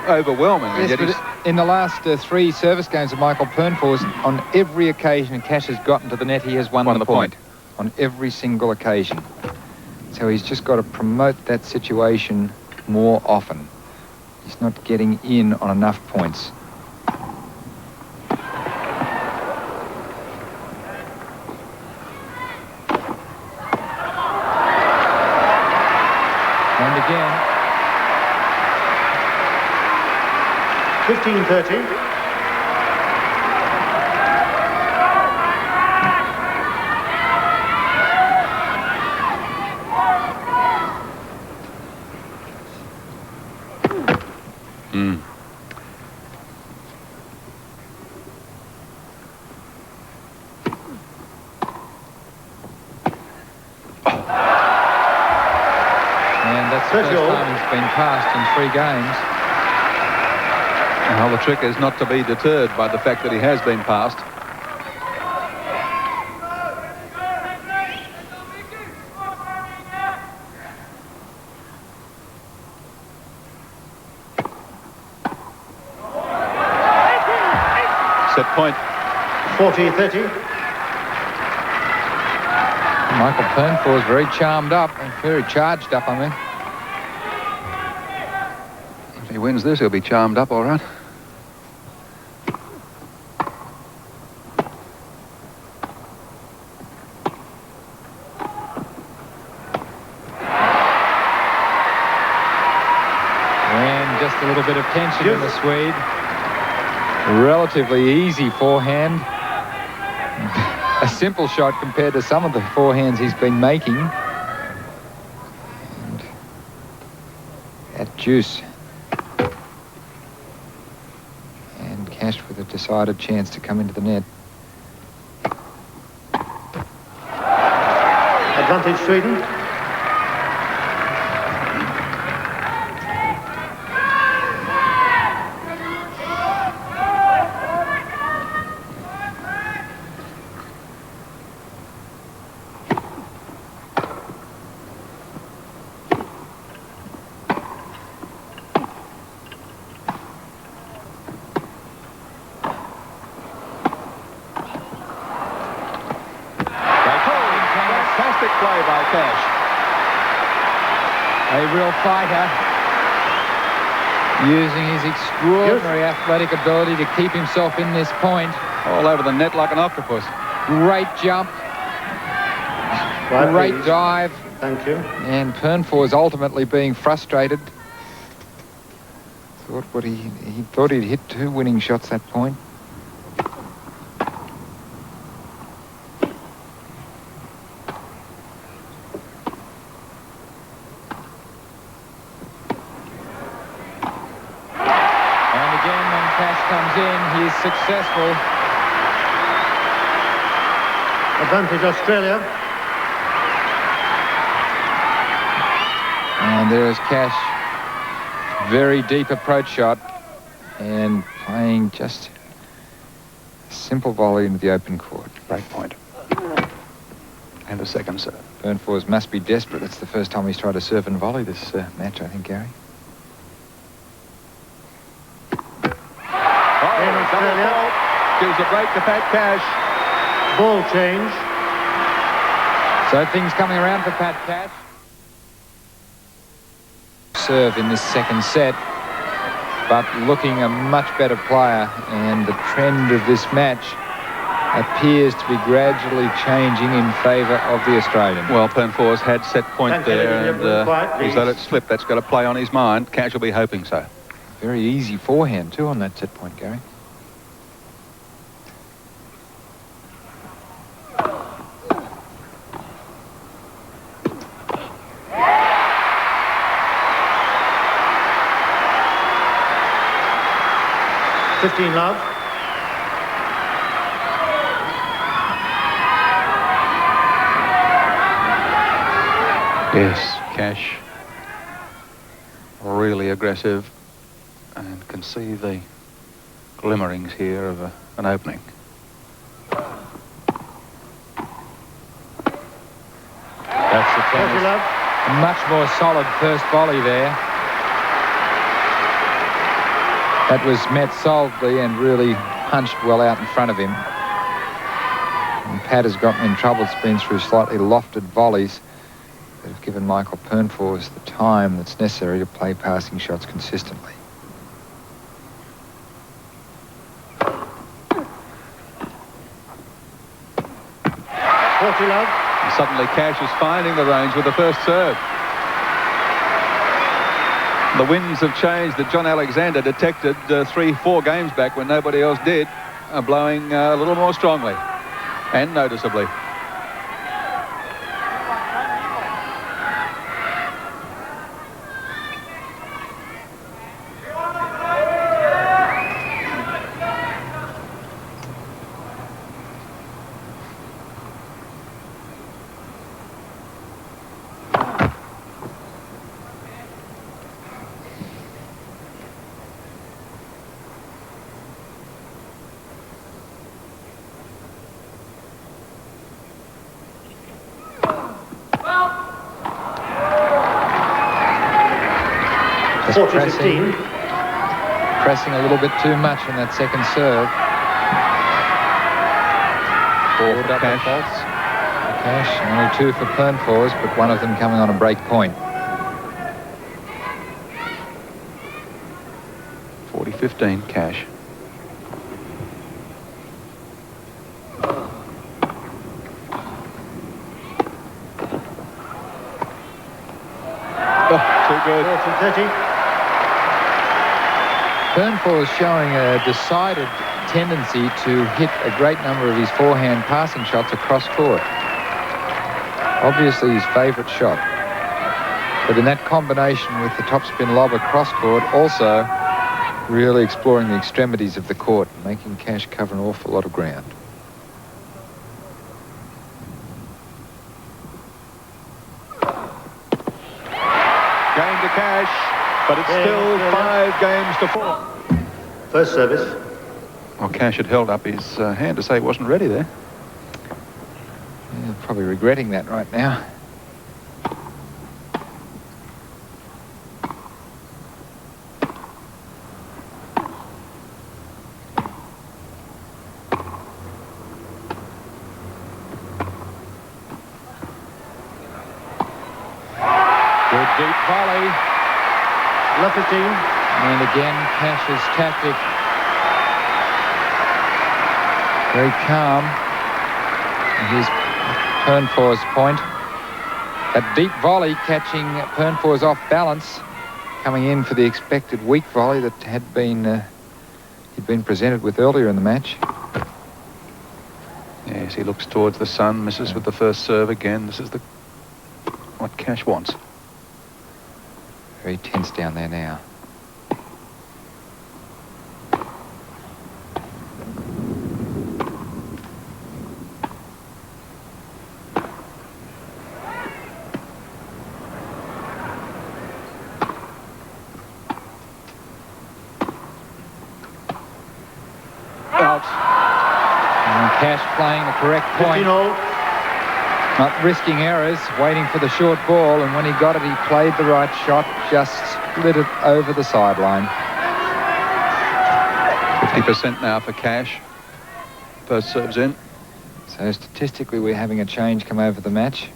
overwhelming. Yes, but in the last 3 service games of Michael Pernfors, on every occasion Cash has gotten to the net, he has won the point. On every single occasion. So he's just got to promote that situation more often. He's not getting in on enough points. And again. 15-30. First time he's been passed in 3 games. Well, the trick is not to be deterred by the fact that he has been passed. Set point. 40-30. Michael Pernfors very charmed up, and very charged up, I mean. If he wins this, he'll be charmed up, all right. And just a little bit of tension in the Swede. Relatively easy forehand. A simple shot compared to some of the forehands he's been making. And that juice. Cash with a decided chance to come into the net. Advantage Sweden. Fantastic play by Cash. A real fighter, using his extraordinary athletic ability to keep himself in this point. All over the net like an octopus. Great jump, Right, great please. dive, Thank you. and Pernfors ultimately being frustrated. He thought he'd hit 2 winning shots that point. Comes in, he's successful. Advantage Australia. And there is Cash. Very deep approach shot and playing just a simple volley into the open court. Break point. And a second serve. Pernfors must be desperate. That's the first time he's tried to serve and volley this match, I think, Gary. Australia. Gives a break to Pat Cash. Ball change. So things coming around for Pat Cash. Serve in this second set, but looking a much better player, and the trend of this match appears to be gradually changing in favour of the Australian. Well, Pernfors had set point Thank you, there, ladies and gentlemen. and he's let it slip. That's got to play on his mind. Cash will be hoping so. Very easy forehand too on that set point, Gary. Love. Yes, Cash. Really aggressive, and can see the glimmerings here of an opening. That's the tennis. Love. A much more solid first volley there. That was met solidly and really punched well out in front of him. And Pat has gotten in trouble. It's been through slightly lofted volleys that have given Michael Pernfors the time that's necessary to play passing shots consistently. Love. And suddenly Cash is finding the range with the first serve. The winds have changed that John Alexander detected 3-4 games back when nobody else did, blowing a little more strongly and noticeably. Pressing a little bit too much on that second serve. Four double faults for Cash, only 2 for Pernfors, but one of them coming on a break point. 40-15 Cash. Oh, too good. 40-30. Pernfors showing a decided tendency to hit a great number of his forehand passing shots across court. Obviously his favourite shot. But in that combination with the topspin lob across court, also Really exploring the extremities of the court, making Cash cover an awful lot of ground. Game to Cash, but it's still 5 games to 4. First service. Well, Cash had held up his hand to say he wasn't ready there. Yeah, probably regretting that right now. Good deep volley. Love 15. And again, Cash's tactic. Very calm. Here's Pernfors' point. A deep volley catching Pernfors off balance, coming in for the expected weak volley that had been he'd been presented with earlier in the match. Yes, he looks towards the sun, misses with the first serve again. This is what Cash wants. Very tense down there now. Out. And Cash playing the correct point. 15-all. Not risking errors, waiting for the short ball, and when he got it, he played the right shot, just slid it over the sideline. 50% now for Cash. First serve's in. So statistically, we're having a change come over the match.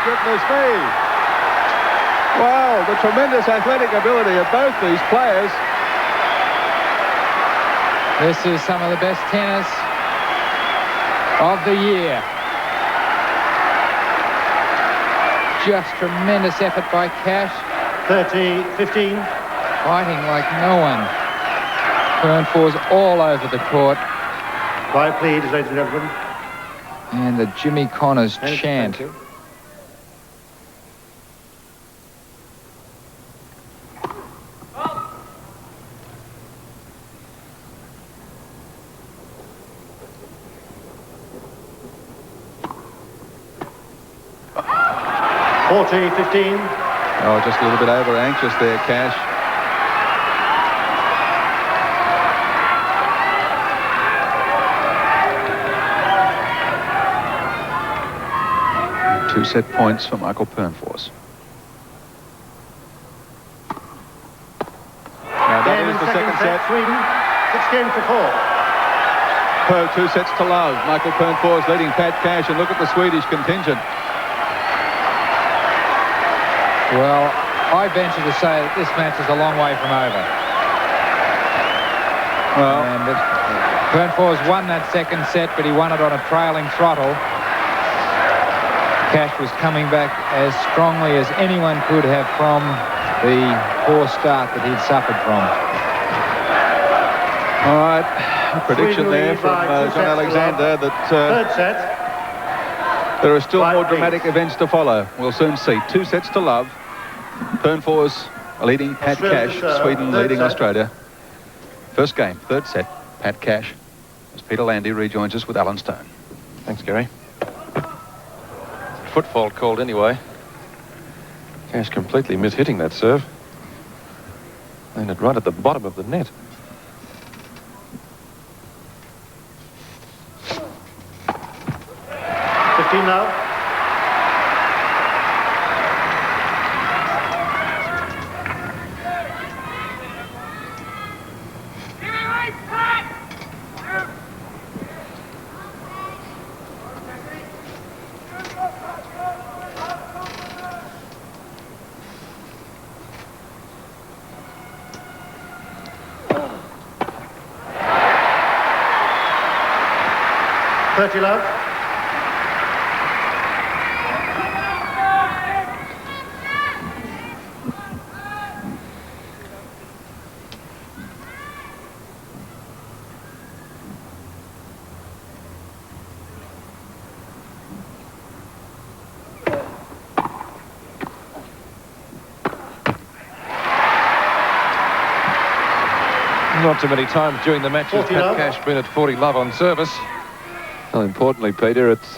Goodness me. Wow, the tremendous athletic ability of both these players. This is some of the best tennis of the year. Just tremendous effort by Cash. 30-15. Fighting like no one. Pernfors all over the court. 5 please, ladies and gentlemen. And the Jimmy Connors Thank you, chant. thank you. $40-15. Oh, just a little bit over anxious there, Cash. And 2 set points for Michael Pernfors. Now that Game is in the second set. Sweden. 6 games to 4. 2 sets to love. Michael Pernfors leading Pat Cash, and look at the Swedish contingent. Well, I venture to say that this match is a long way from over. Well, And Pernfors won that second set, but he won it on a trailing throttle. Cash was coming back as strongly as anyone could have from the poor start that he'd suffered from. all right. A prediction there from John Alexander that Third set. there are still more 5-8. dramatic events to follow. We'll soon see. 2 sets to love. Pernfors leading Pat Australia Cash. to serve. Sweden Third leading set. Australia. First game, third set. Pat Cash. As Peter Landy rejoins us with Alan Stone. Thanks, Gary. Foot fault called anyway. Cash completely mishitting that serve. And it right at the bottom of the net. 15 now. 30 love. Not too many times during the match has 40 Pat love. Cash been at 40 love on service. Well, importantly, Peter, it's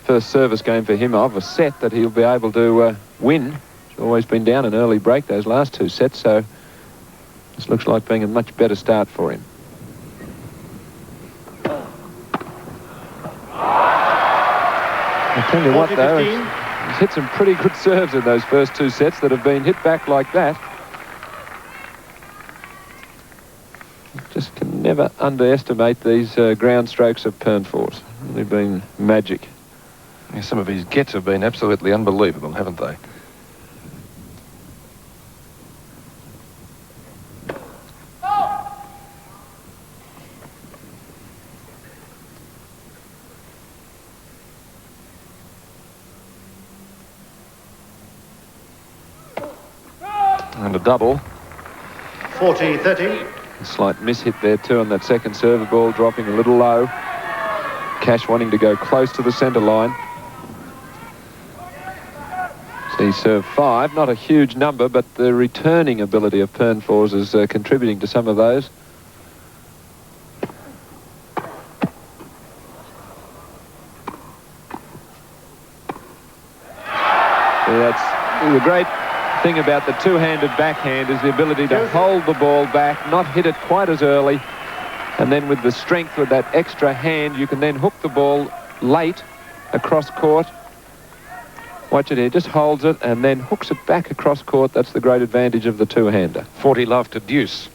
first service game for him of a set that he'll be able to win. He's always been down an early break those last 2 sets, so this looks like being a much better start for him. I tell you what, though, 40-15. he's hit some pretty good serves in those first 2 sets that have been hit back like that. Just can never underestimate these ground strokes of Pernfors. They've been magic. Yeah, some of his gets have been absolutely unbelievable, haven't they? And a double. 40-30. A slight miss hit there too on that second serve, ball dropping a little low. Cash wanting to go close to the centre line. See, serve 5, not a huge number, but the returning ability of Pernfors is contributing to some of those. So that's the great thing about the two-handed backhand is the ability to hold the ball back, not hit it quite as early, and then with the strength with that extra hand, you can then hook the ball late across court. Watch it here, just holds it and then hooks it back across court. That's the great advantage of the two-hander. 40 love to deuce.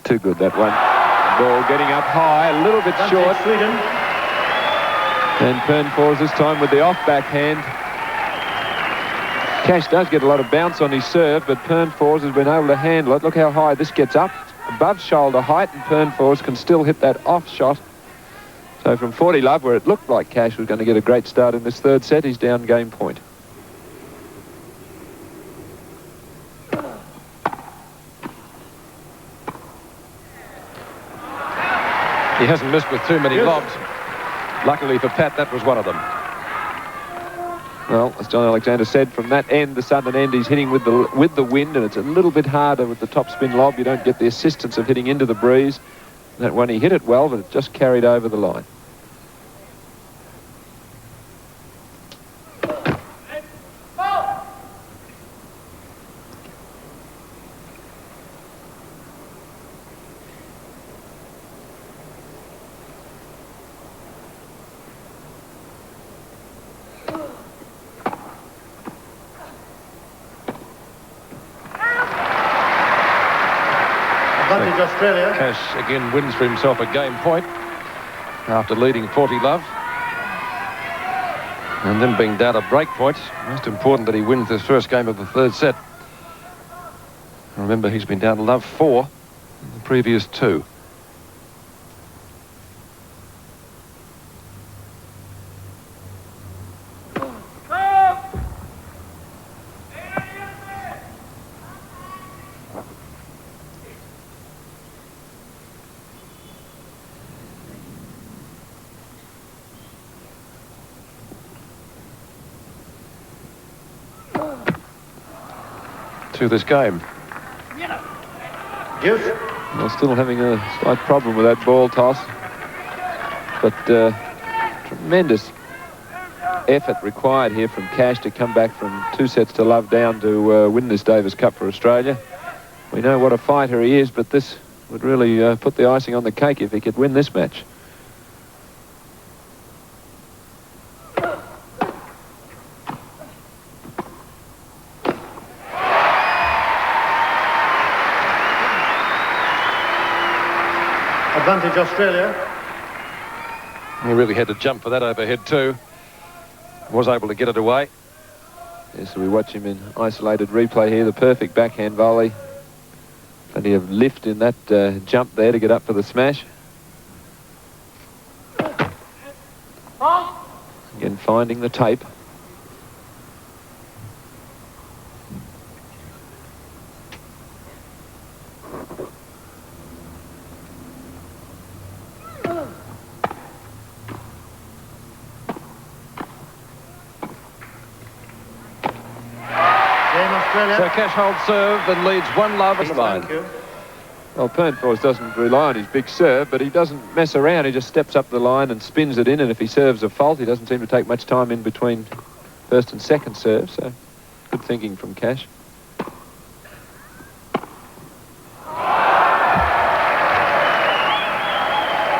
Too good, that one. Ball getting up high, a little bit short. Sweden. And Pernfors this time with the off backhand. Cash does get a lot of bounce on his serve, but Pernfors has been able to handle it. Look how high this gets up. Above shoulder height, and Pernfors can still hit that off shot. So from 40 love, where it looked like Cash was going to get a great start in this third set, he's down game point. He hasn't missed with too many lobs. Luckily for Pat, that was one of them. Well, as John Alexander said, from that end, the southern end, he's hitting with the wind, and it's a little bit harder with the top spin lob. You don't get the assistance of hitting into the breeze. That one, he hit it well, but it just carried over the line. Advantage Australia. Cash again wins for himself a game point after leading 40 love. And then being down a break point. Most important that he wins this first game of the third set. Remember, he's been down love 4 in the previous 2. To this game. Deuce. Well, still having a slight problem with that ball toss. But tremendous effort required here from Cash to come back from 2 sets to love down to win this Davis Cup for Australia. We know what a fighter he is, but this would really put the icing on the cake if he could win this match. Advantage Australia. He really had to jump for that overhead too. Was able to get it away. Yes, so we watch him in isolated replay here. The perfect backhand volley. Plenty of lift in that jump there to get up for the smash. Again, finding the tape. So Cash holds serve and leads 1-love at the line. Thank you. Well, Pernfors doesn't rely on his big serve, but he doesn't mess around. He just steps up the line and spins it in, and if he serves a fault, he doesn't seem to take much time in between first and second serve, so good thinking from Cash.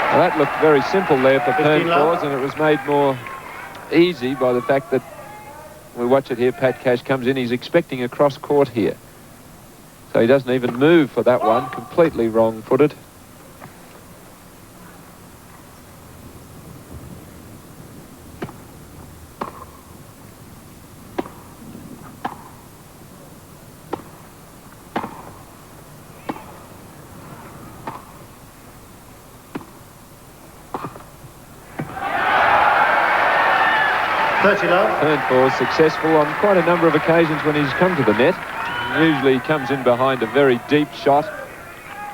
Well, that looked very simple there for Pernfors, and it was made more easy by the fact that we watch it here. Pat Cash comes in. He's expecting a cross court here. So he doesn't even move for that one. Completely wrong-footed. Pernfors successful on quite a number of occasions when he's come to the net. Usually he comes in behind a very deep shot,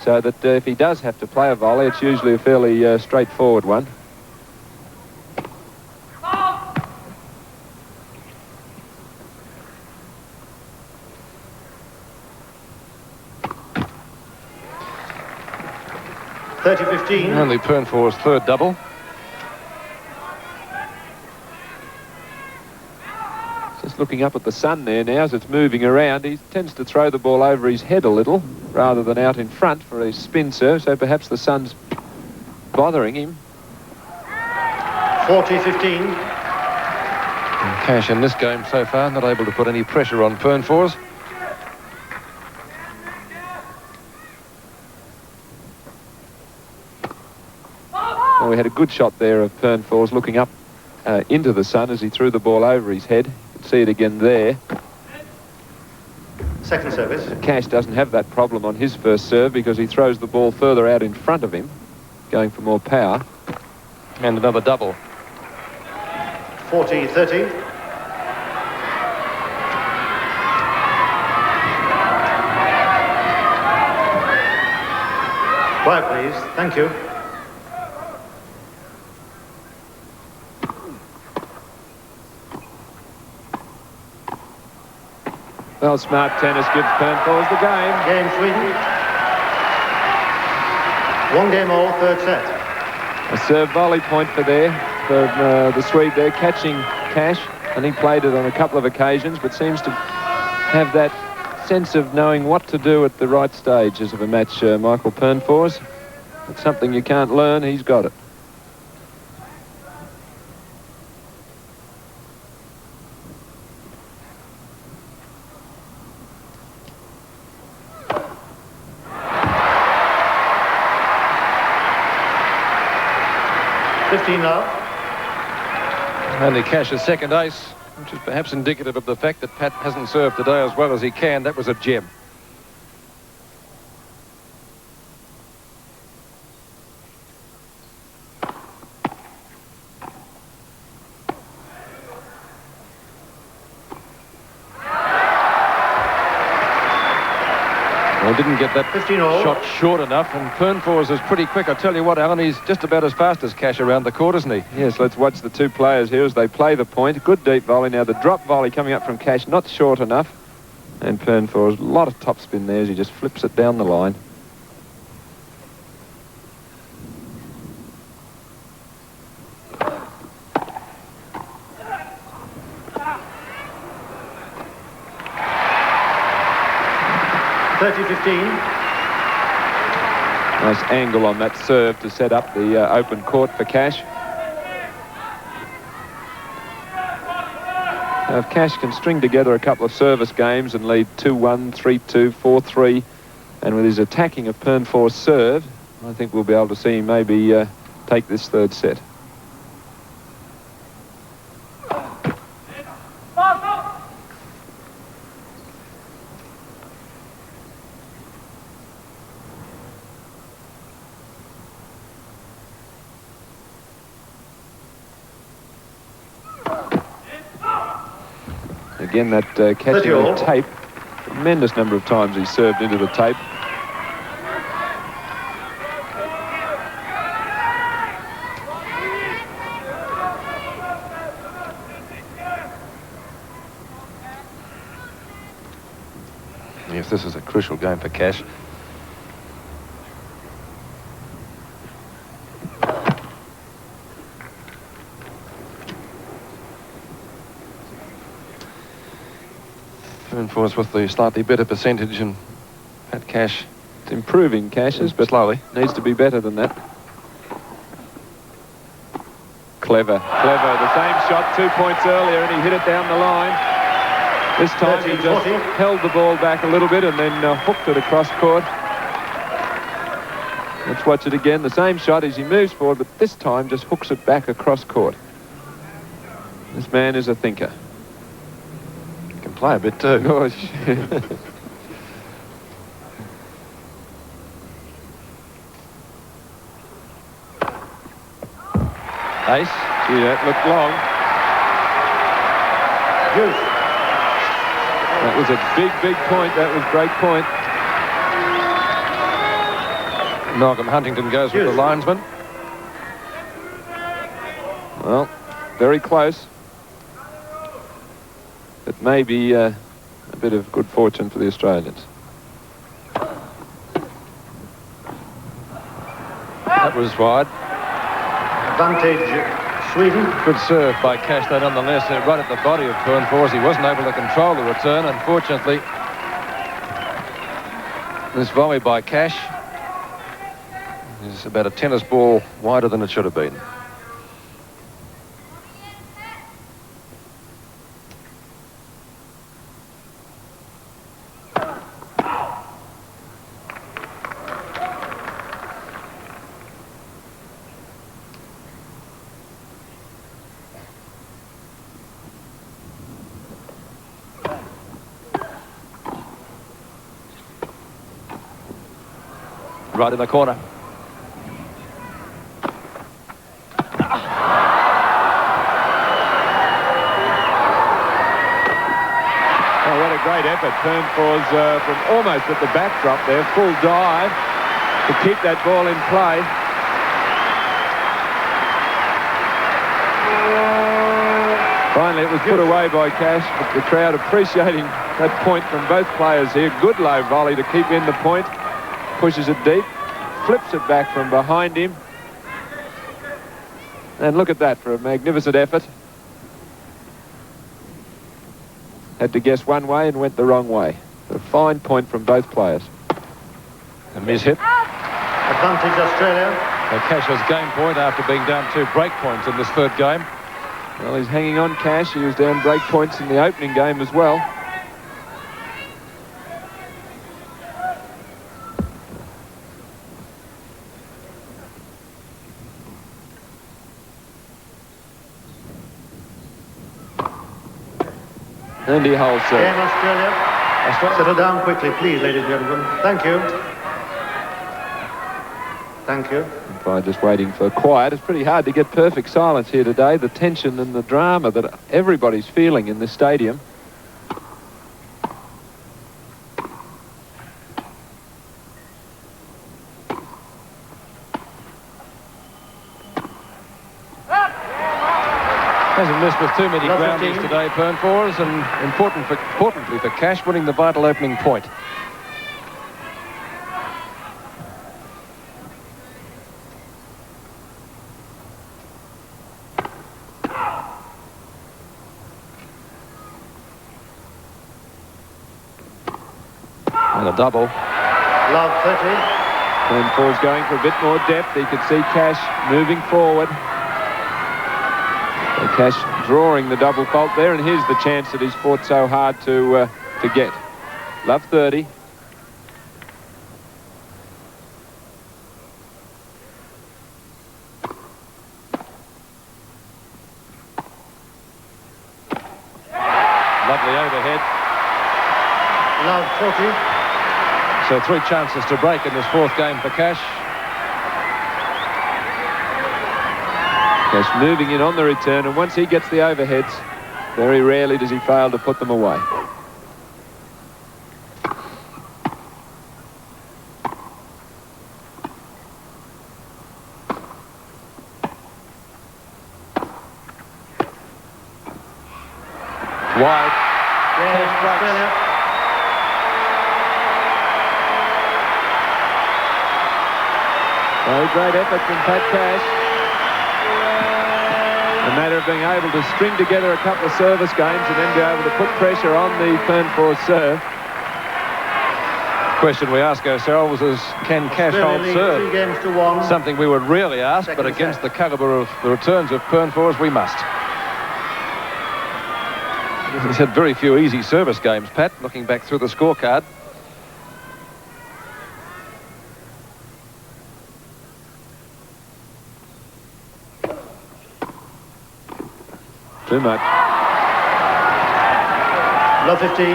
so that if he does have to play a volley, it's usually a fairly straightforward one. Only Pernfors' third double. Just looking up at the sun there now as it's moving around. He tends to throw the ball over his head a little rather than out in front for his spin serve, so perhaps the sun's bothering him. 40-15. Cash in this game so far not able to put any pressure on Pernfors. Well, we had a good shot there of Pernfors looking up into the sun as he threw the ball over his head. See it again there. Second service. Cash doesn't have that problem on his first serve because he throws the ball further out in front of him, going for more power. And another double. 40-30. Quiet, please. Thank you. Well, smart tennis gives Pernfors the game. Game Sweden. 1 game all, third set. A serve volley point for the Swede there, catching Cash, and he played it on a couple of occasions, but seems to have that sense of knowing what to do at the right stages of a match, Michael Pernfors. It's something you can't learn. He's got it. Only Cash's second ace, which is perhaps indicative of the fact that Pat hasn't served today as well as he can. That was a gem. Well, didn't get that shot short enough, and Pernfors is pretty quick. I tell you what, Alan, he's just about as fast as Cash around the court, isn't he? Yes, let's watch the two players here as they play the point. Good deep volley. Now the drop volley coming up from Cash, not short enough. And Pernfors, a lot of topspin there as he just flips it down the line. Nice angle on that serve to set up the open court for Cash. Now, if Cash can string together a couple of service games and lead 2-1, 3-2, 4-3, and with his attacking of Pernfors' serve, I think we'll be able to see him maybe take this third set. Again, that catching the tape. Tremendous number of times he served into the tape. Yes, this is a crucial game for Cash. Pernfors with the slightly better percentage, and Pat Cash, it's improving, Cash's, but slowly needs to be better than that. Clever, clever. The same shot 2 points earlier, and he hit it down the line. This time he just held the ball back a little bit and then hooked it across court. Let's watch it again. The same shot as he moves forward, but this time just hooks it back across court. This man is a thinker. Can play a bit too. Oh, shit. Ace. Gee, that looked long. Deuce. That was a big, big point. That was break point. Malcolm Huntington goes with the linesman. Well, very close. It may be a bit of good fortune for the Australians. That was wide. Advantage Sweden. Good serve by Cash, though, nonetheless. Right at the body of Pernfors. He wasn't able to control the return, unfortunately. This volley by Cash is about a tennis ball wider than it should have been. Right in the corner. Oh, what a great effort. Pernfors from almost at the backdrop there. Full dive to keep that ball in play. Finally, it was put away by Cash, but the crowd appreciating that point from both players here. Good low volley to keep in the point. Pushes it deep, flips it back from behind him. And look at that for a magnificent effort. Had to guess one way and went the wrong way. A fine point from both players. A miss hit. Advantage Australia. So Cash's game point after being down 2 break points in this third game. Well, he's hanging on, Cash. He was down break points in the opening game as well. And he holds it. Game Australia. Settle down quickly, please, ladies and gentlemen. Thank you. Thank you. By just waiting for quiet. It's pretty hard to get perfect silence here today. The tension and the drama that everybody's feeling in this stadium. Hasn't missed with too many groundies today, Pernfors, and importantly for Cash, winning the vital opening point. And a double. Love 30. Pernfors going for a bit more depth. He could see Cash moving forward. So Cash drawing the double fault there, and here's the chance that he's fought so hard to get. Love 30. Love 40. So 3 chances to break in this 4th game for Cash. Cash moving in on the return, and once he gets the overheads, very rarely does he fail to put them away. Wide. Yeah, Australia. Very great effort from Pat Cash. A matter of being able to string together a couple of service games and then be able to put pressure on the Pernfors serve. Question we ask ourselves is, can Cash hold serve? 3 games to 1. Something we would rarely ask, but Second against set. the calibre of the returns of Pernfors, we must. He's had very few easy service games, Pat, looking back through the scorecard. Too much. Love 15.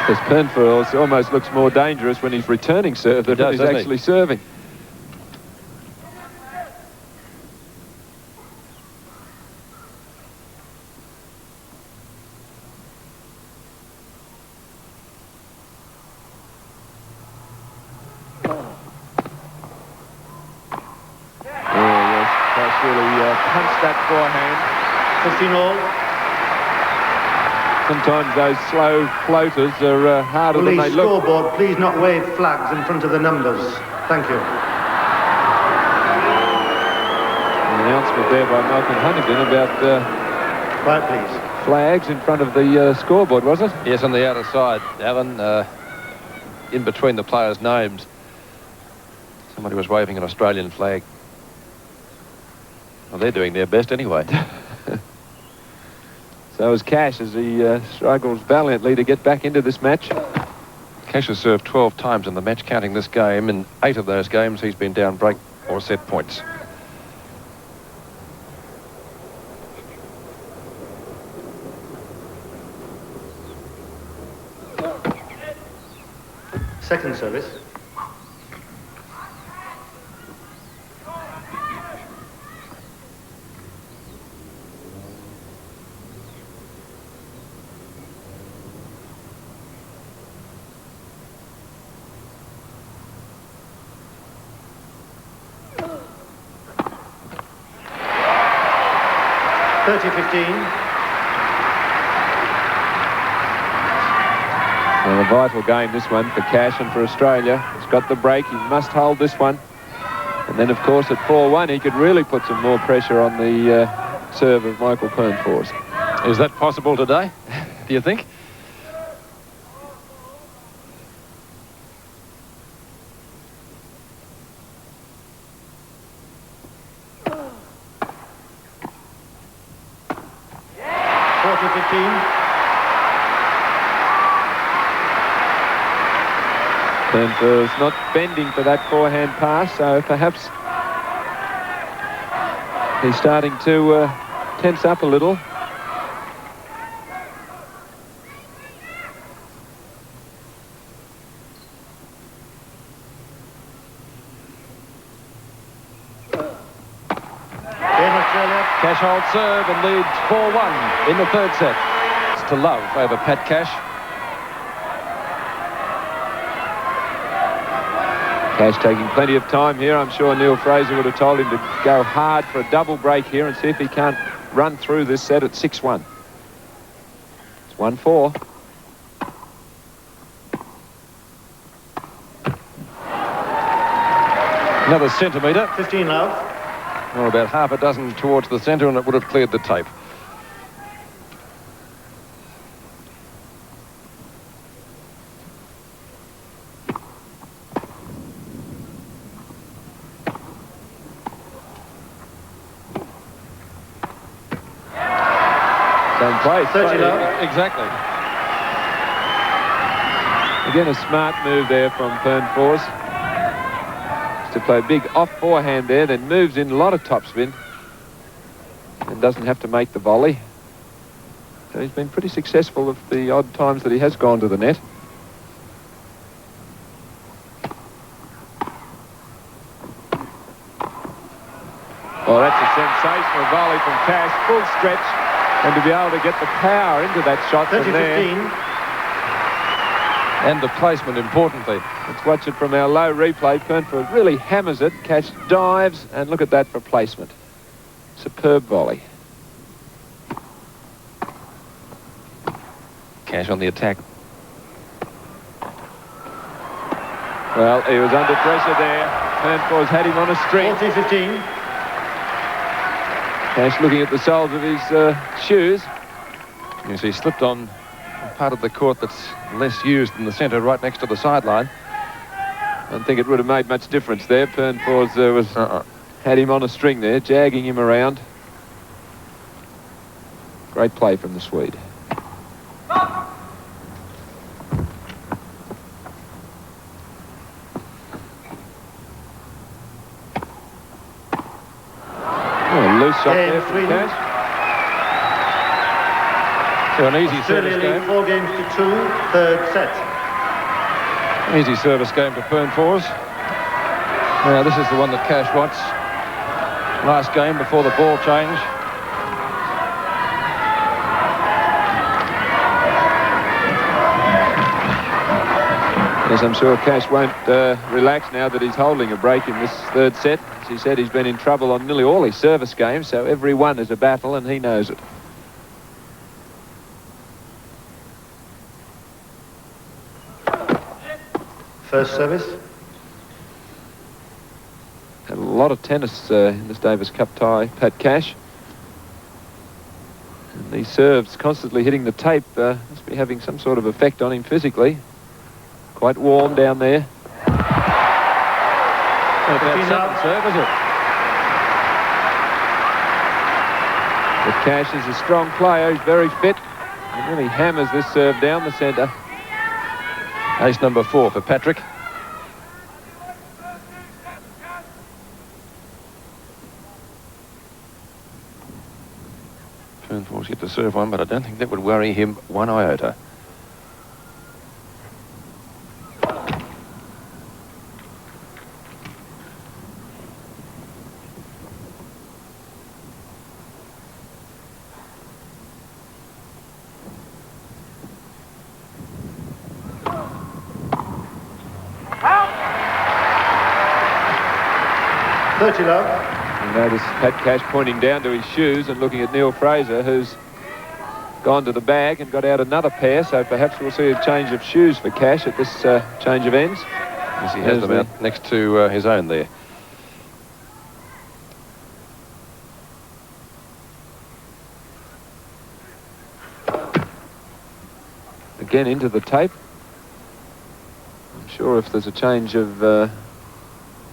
Because Pernfors almost looks more dangerous when he's returning serve than when he's doesn't he? actually serving. Punched that forehand. 15 all. Sometimes those slow floaters are harder than they Police look. scoreboard, please not wave flags in front of the numbers. Thank you. An announcement there by Malcolm Huntington about Quiet, please. flags in front of the scoreboard, was it? Yes, on the outer side, Alan, in between the players' names. Somebody was waving an Australian flag. Well, they're doing their best anyway. So is Cash as he struggles valiantly to get back into this match. Cash has served 12 times in the match, counting this game. In 8 of those games, he's been down break or set points. Second service. Well, a vital game, this one, for Cash and for Australia. He's got the break. He must hold this one. And then, of course, at 4-1, he could really put some more pressure on the serve of Michael Pernfors. Is that possible today, do you think? Pernfors not bending for that forehand pass, so perhaps he's starting to tense up a little. Cash holds serve and leads 4-1 in the 3rd set. It's to Love over Pat Cash. Cash taking plenty of time here. I'm sure Neil Fraser would have told him to go hard for a double break here and see if he can't run through this set at 6-1. It's 1-4. Another centimetre. 15 love. Or about half a dozen towards the centre, and it would have cleared the tape. Same place. 30 love. Exactly. Again, a smart move there from Pernfors. To play a big off forehand there, then moves in a lot of topspin and doesn't have to make the volley. So he's been pretty successful of the odd times that he has gone to the net. Oh, that's a sensational volley from Cash, full stretch, and to be able to get the power into that shot from there. 30-15. And the placement, importantly. Let's watch it from our low replay. Pernfors really hammers it. Cash dives, and look at that for placement. Superb volley. Cash on the attack. Well, he was under pressure there. Pernfors had him on a string. 40-15. Cash looking at the soles of his shoes. Yes, he slipped on a part of the court that's less used in the centre, right next to the sideline. I don't think it would have made much difference there. Pernfors had him on a string there, jagging him around. Great play from the Swede. Oh, loose shot there from Sweden. Cash. So an easy Australia service lead game. 4 games to 2, third set. Easy service game for Pernfors. Now this is the one that Cash wants. Last game before the ball change. Yes, I'm sure Cash won't relax now that he's holding a break in this third set. As he said, he's been in trouble on nearly all his service games, so every one is a battle, and he knows it. First service. Had a lot of tennis in this Davis Cup tie, Pat Cash. And these serves constantly hitting the tape must be having some sort of effect on him physically. Quite warm down there. Not a bad second serve, is it? But Cash is a strong player. He's very fit. He really hammers this serve down the centre. Ace number 4 for Patrick. Pernfors yet to serve one, but I don't think that would worry him one iota. Love. You notice Pat Cash pointing down to his shoes and looking at Neil Fraser, who's gone to the bag and got out another pair, so perhaps we'll see a change of shoes for Cash at this change of ends. Yes, he has them out next to his own there. Again into the tape. I'm sure if there's a change of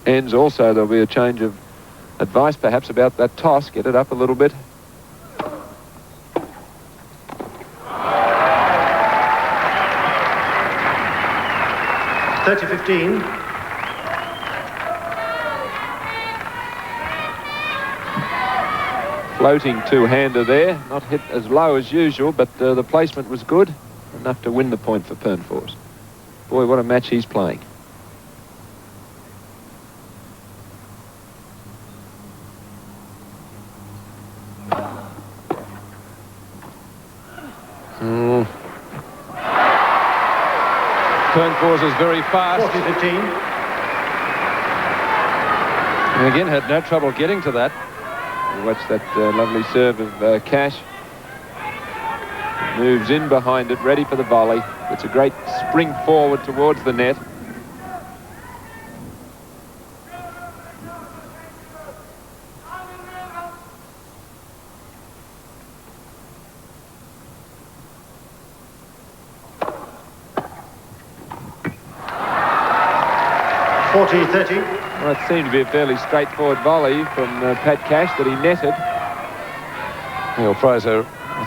ends also, there'll be a change of advice perhaps about that toss. Get it up a little bit. (30-15). Floating two-hander there, not hit as low as usual, but the placement was good, enough to win the point for Pernfors. Boy, what a match he's playing. Pernfors is very fast. 40-15. And again, had no trouble getting to that. You watch that lovely serve of Cash. Moves in behind it, ready for the volley. It's a great spring forward towards the net. Well, it seemed to be a fairly straightforward volley from Pat Cash that he netted. Neil Fraser with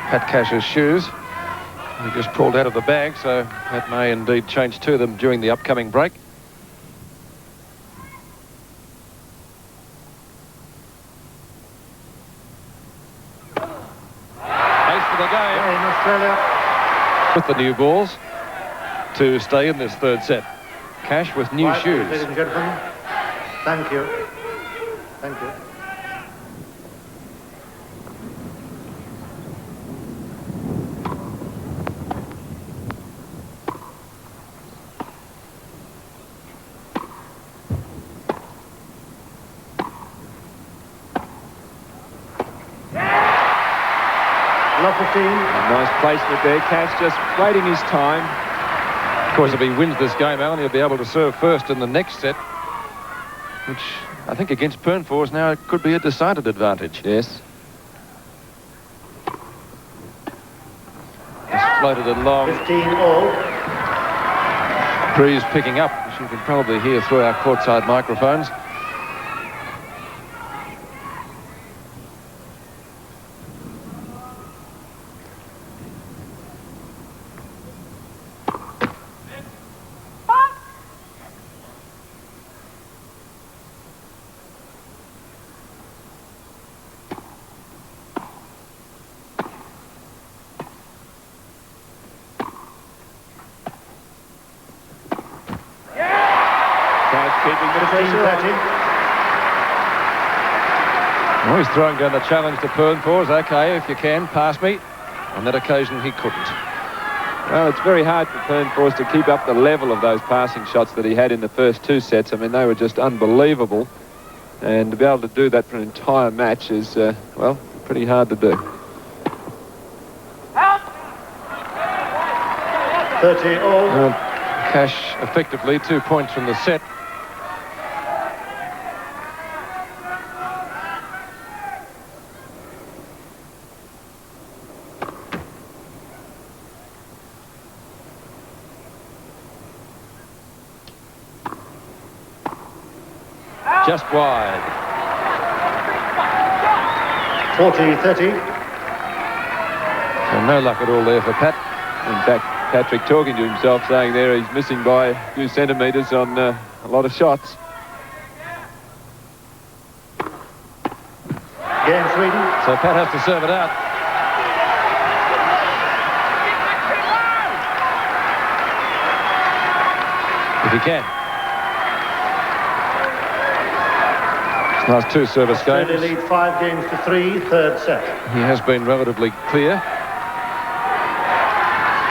Pat Cash's shoes. He just pulled out of the bag, so that may indeed change to them during the upcoming break. Ace for the game. In with the new balls to stay in this third set. Cash with new Right, shoes. ladies and gentlemen. Thank you. Thank you. Love 15. A nice placement there. Cash just waiting his time. Of course, if he wins this game, Alan, he'll be able to serve first in the next set, which I think against Pernfors now it could be a decided advantage. Yes. It's floated along. 15 all. Breeze picking up, which you can probably hear through our courtside microphones. Keeping the pressure on. 15-30. Oh, he's throwing down the challenge to Pernfors. Okay, if you can, pass me. On that occasion, he couldn't. Well, it's very hard for Pernfors to keep up the level of those passing shots that he had in the first two sets. I mean, they were just unbelievable. And to be able to do that for an entire match is, well, pretty hard to do. 30 all. Cash effectively 2 points from the set. Just wide. 40-30. So no luck at all there for Pat. In fact, Patrick talking to himself, saying there he's missing by a few centimetres on a lot of shots. Game Sweden. So Pat has to serve it out. If he can. Last two service games. Australia lead 5 games to 3, third set. He has been relatively clear.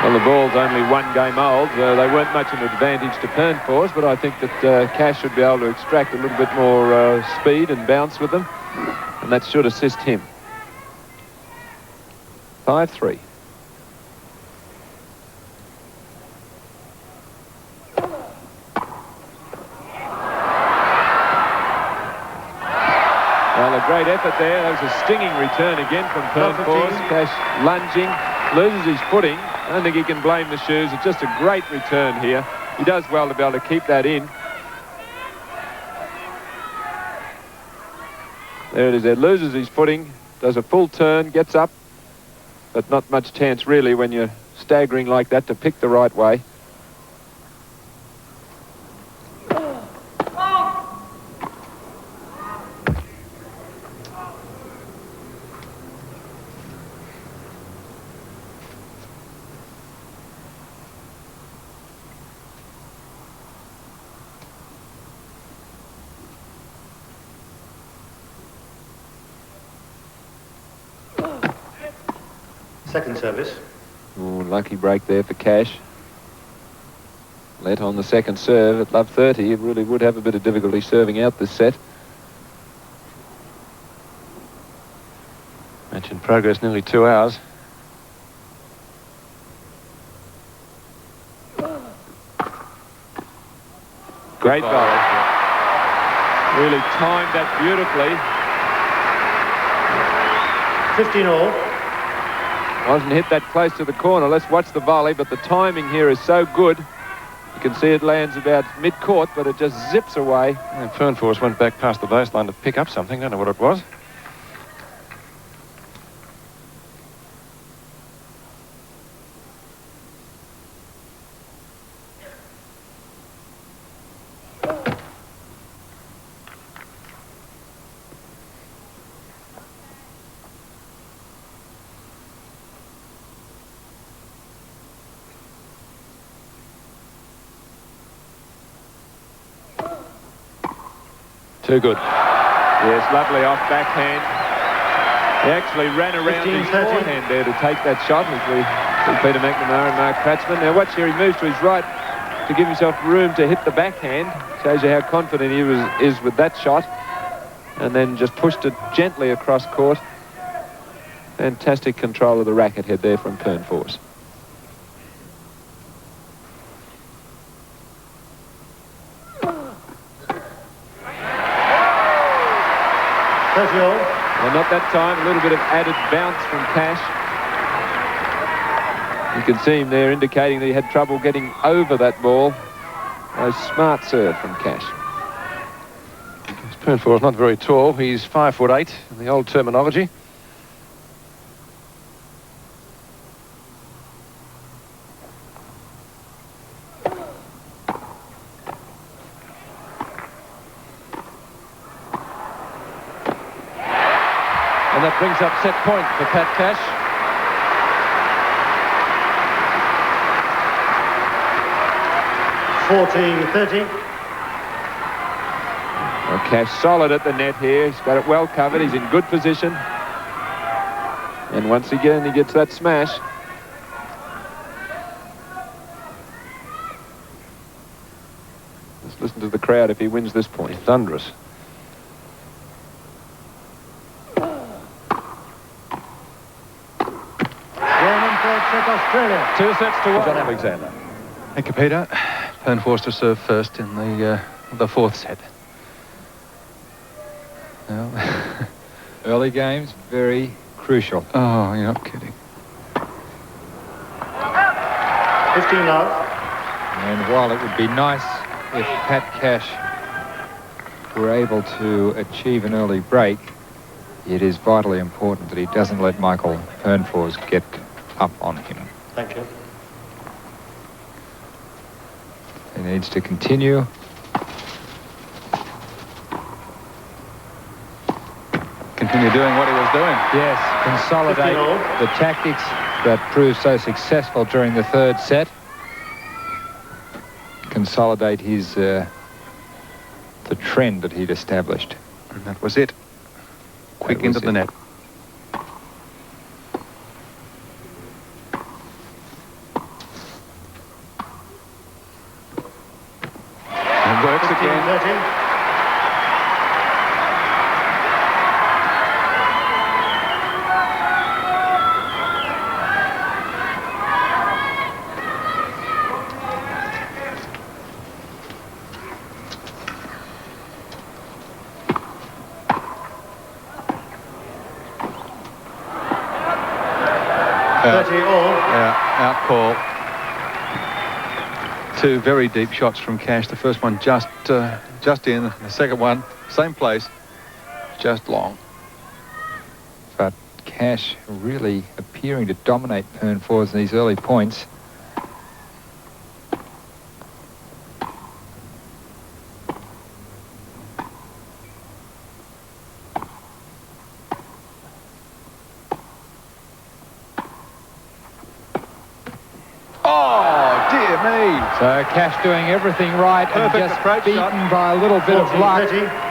Well, the ball's only 1 game old. They weren't much an advantage to Pernfors, but I think that Cash should be able to extract a little bit more speed and bounce with them, and that should assist him. 5-3. Well, a great effort there. That was a stinging return again from Pernfors. Cash lunging, loses his footing. I don't think he can blame the shoes. It's just a great return here. He does well to be able to keep that in. There it is there. Loses his footing, does a full turn, gets up, but not much chance really when you're staggering like that to pick the right way. Second service. Oh, lucky break there for Cash. Let on the second serve at love 30. It really would have a bit of difficulty serving out this set. Match in progress, nearly 2 hours. Great volley. Really timed that beautifully. 15 all. Wasn't hit that close to the corner. Let's watch the volley, but the timing here is so good. You can see it lands about mid-court, but it just zips away. And Pernfors went back past the baseline to pick up something. Don't know what it was. Too good. Yes, lovely off backhand. He actually ran around his 15-13. forehand there to take that shot as we see Peter McNamara and Mark Kratzmann. Now watch here, he moves to his right to give himself room to hit the backhand. Shows you how confident he is with that shot. And then just pushed it gently across court. Fantastic control of the racket head there from Pernfors. Well, not that time. A little bit of added bounce from Cash. You can see him there indicating that he had trouble getting over that ball. A smart serve from Cash. Pernfors not very tall. He's 5'8" in the old terminology. And that brings up set point for Pat Cash. Well, Cash solid at the net here. He's got it well covered. He's in good position. And once again, he gets that smash. Let's listen to the crowd if he wins this point. Thunderous. Australia. 2 sets to 1. John Alexander. Thank you, Peter. Pernfors to serve first in the fourth set. Well, Early games, very crucial. oh, you're not kidding. 15 love. And while it would be nice if Pat Cash were able to achieve an early break, it is vitally important that he doesn't let Michael Pernfors get up on him. Thank you. He needs to continue. Continue doing what he was doing. Yes, consolidate 15-all. the tactics that proved so successful during the third set. Consolidate his the trend that he'd established. And that was it. Quick That was into the it. net. And works again. 13. Out call. Two very deep shots from Cash. The first one just in. The second one, same place, just long. But Cash really appearing to dominate Pernfors in these early points. Oh, dear me. So Cash doing everything right Perfect and just approach beaten shot. by a little bit of 14, luck. 30. Cash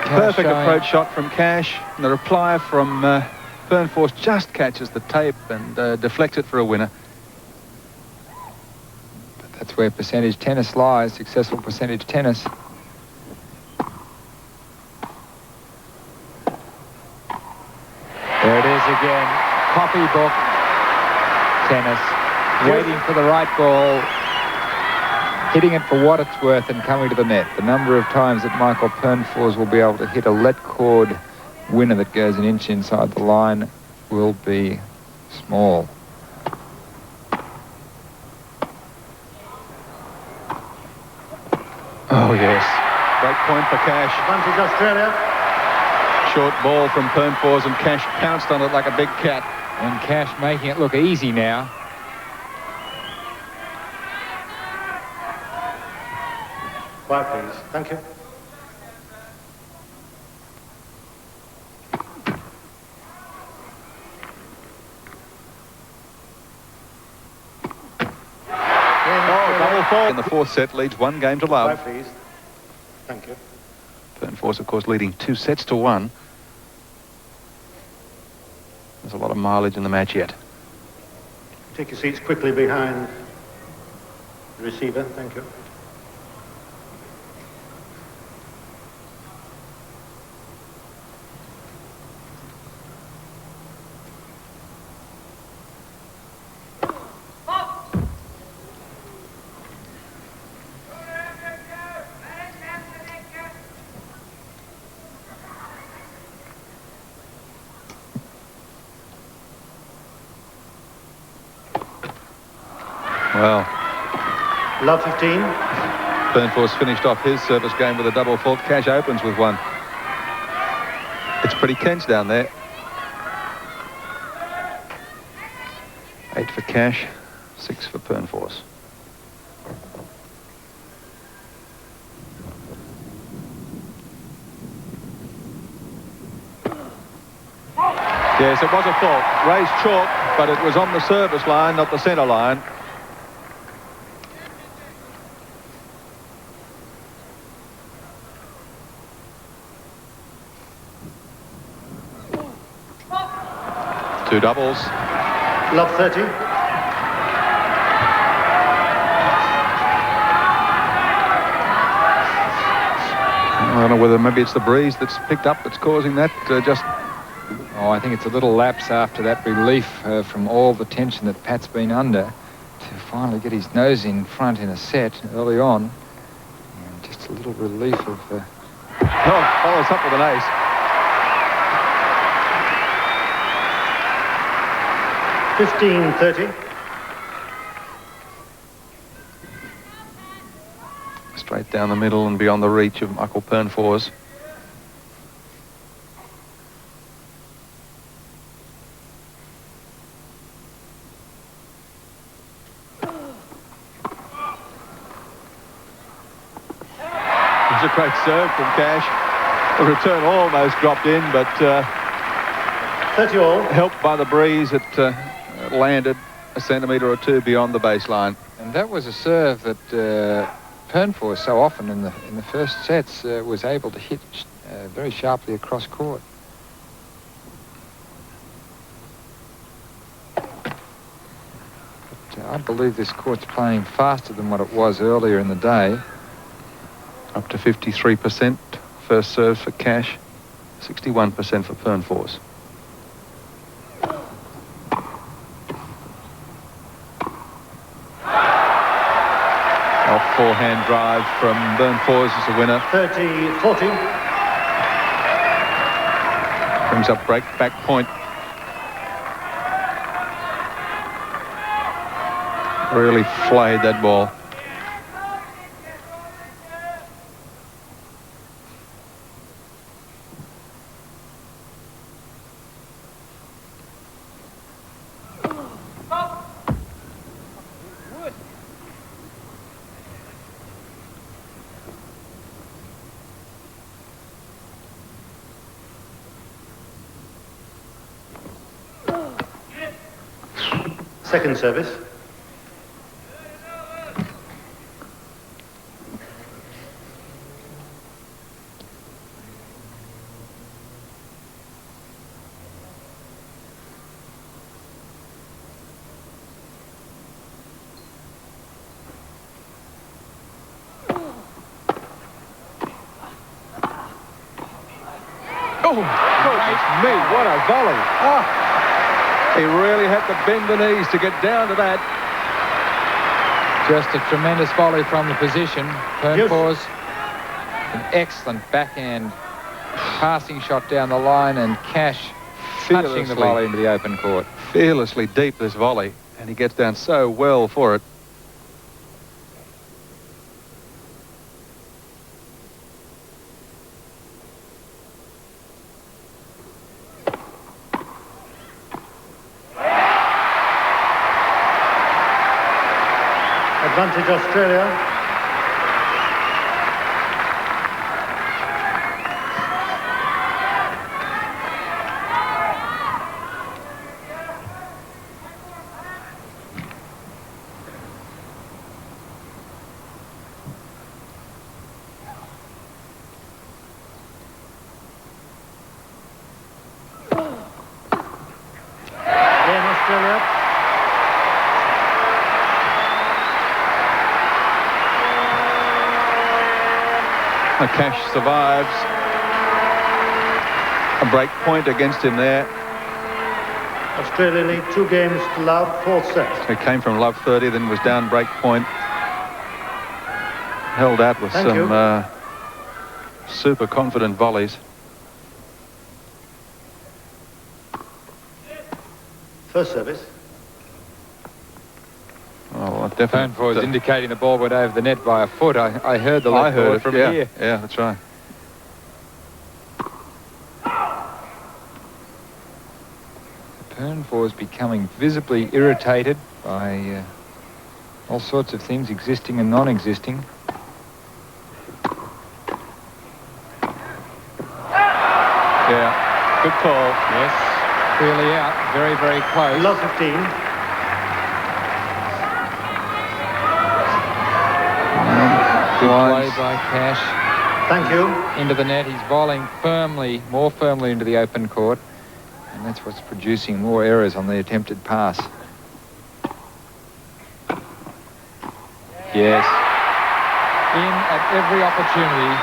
Perfect showing- approach shot from Cash. And the reply from Pernfors just catches the tape and deflects it for a winner. But that's where percentage tennis lies, successful percentage tennis. There it is again, copybook tennis, waiting for the right ball, hitting it for what it's worth and coming to the net. The number of times that Michael Pernfors will be able to hit a let cord winner that goes an inch inside the line will be small. Oh, yes. Great point for Cash. Advantage Australia. Short ball from Pernfors and Cash pounced on it like a big cat. And Cash making it look easy now. Quiet, please. Thank you. Oh, double fault. In the fourth set leads 1 game to love. Quiet, please. Thank you. Pernfors, of course, leading 2-1. There's a lot of mileage in the match yet. Take your seats quickly behind the receiver. Thank you. Well, Love 15. Pernfors finished off his service game with a double fault. Cash opens with one. It's pretty tense down there. 8 for Cash, 6 for Pernfors. Yes, it was a fault. Raised chalk, but it was on the service line, not the centre line. Two doubles. Love 30. I don't know whether maybe it's the breeze that's picked up that's causing that. Oh, I think it's a little lapse after that relief from all the tension that Pat's been under to finally get his nose in front in a set early on. And just a little relief of... follows up with an ace. $15.30. Straight down the middle and beyond the reach of Michael Pernfors. It's a great serve from Cash. The return almost dropped in, but 30 all. helped by the breeze, it landed a centimetre or two beyond the baseline. And that was a serve that Pernfors so often in the first sets was able to hit very sharply across court. But I believe this court's playing faster than what it was earlier in the day. Up to 53%. First serve for Cash, 61% for Pernfors. Off forehand drive from Pernfors is the winner. 30-40. Brings up back point. Really flayed that ball. Second service. Oh, goodness me, what a volley. Oh, he really had to bend the knees to get down to that. Just a tremendous volley from the position. Pernfors, an excellent backhand passing shot down the line, and Cash touching the volley into the open court. Fearlessly deep, this volley, and he gets down so well for it. Advantage Australia. Cash survives. A break point against him there. Australia lead 2 games to love, 4th set. He came from love 30, then was down break point. Held out with some super confident volleys. First service. Oh, well, definitely. Pernfors indicating the ball went over the net by a foot. I heard the left ball from here. Yeah, that's right. Pernfors becoming visibly irritated by all sorts of things, existing and non-existing. Yeah, good call. Yes, clearly out. Very, very close. Love 15. Good play by Cash. Thank you. Into the net. He's volleying firmly, more firmly into the open court. And that's what's producing more errors on the attempted pass. Yes. In at every opportunity.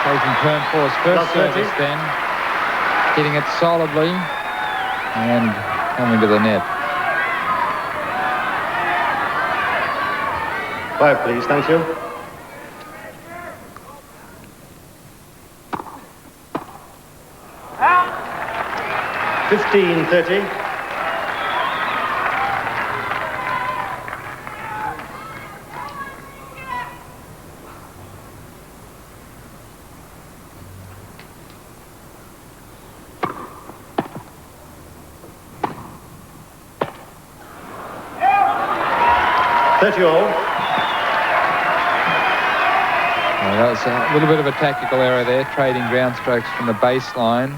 Taking Pernfors' first service then. Hitting it solidly. And coming to the net. 5, please. Thank you. Out. 15-30. That was a little bit of a tactical error there, trading ground strokes from the baseline.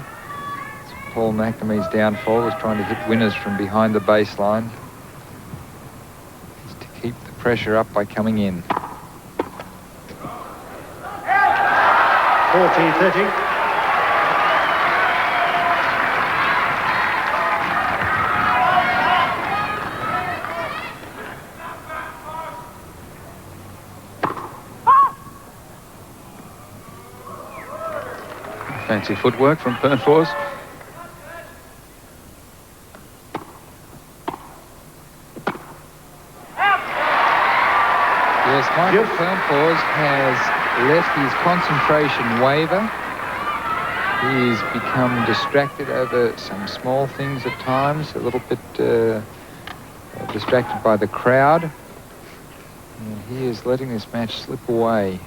Paul McNamee's downfall was trying to hit winners from behind the baseline. Just to keep the pressure up by coming in. 40-30. Fancy footwork from Pernfors. Yes, Michael Pernfors has let his concentration waver. He's become distracted over some small things at times, a little bit distracted by the crowd. And he is letting this match slip away.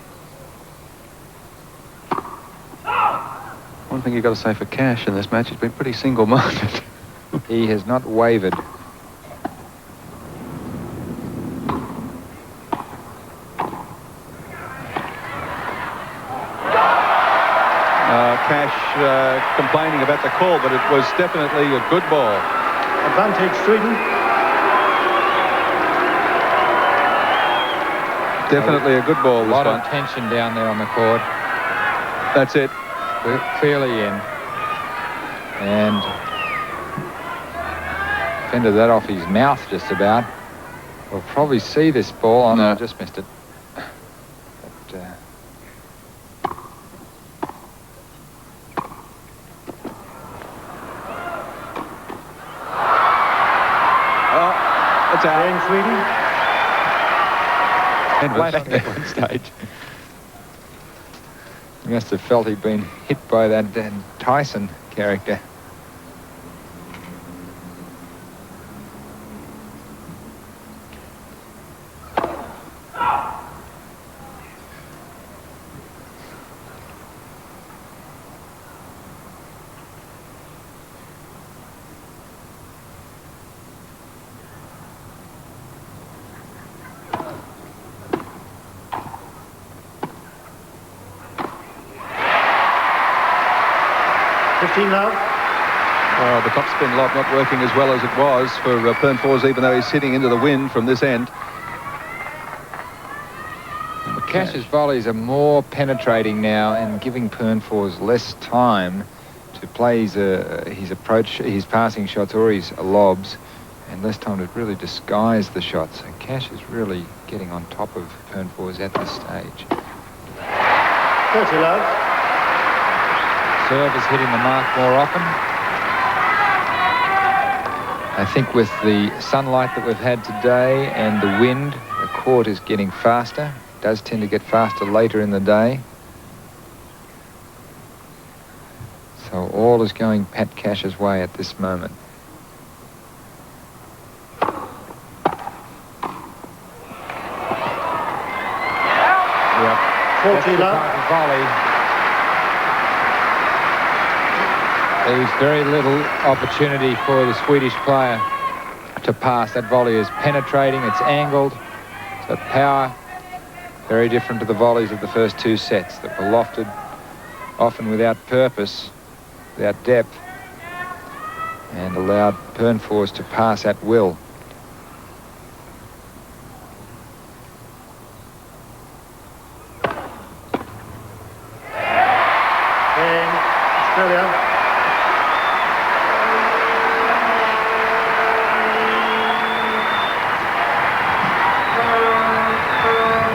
One thing you've got to say for Cash in this match, he's been pretty single-minded. He has not wavered. Cash complaining about the call, but it was definitely a good ball. Advantage Sweden. Definitely a good ball. A lot of tension down there on the court. That's it. Clearly in. And fended that off his mouth just about. We'll probably see this ball. Oh, no, I just missed it. But, it's out. In Sweden. and flat on at one stage. He must have felt he'd been hit by that Tyson character. Love. Oh, the topspin lob not working as well as it was for Pernfors, even though he's hitting into the wind from this end. Cash's volleys are more penetrating now and giving Pernfors less time to play his approach, his passing shots or his lobs, and less time to really disguise the shots. And Cash is really getting on top of Pernfors at this stage. 30 love. Serve is hitting the mark more often. I think with the sunlight that we've had today and the wind, the court is getting faster. It does tend to get faster later in the day. So all is going Pat Cash's way at this moment. Yep. 40 love. Volley. There's very little opportunity for the Swedish player to pass. That volley is penetrating, it's angled, so power, very different to the volleys of the first two sets that were lofted, often without purpose, without depth, and allowed Pernfors to pass at will. Australia.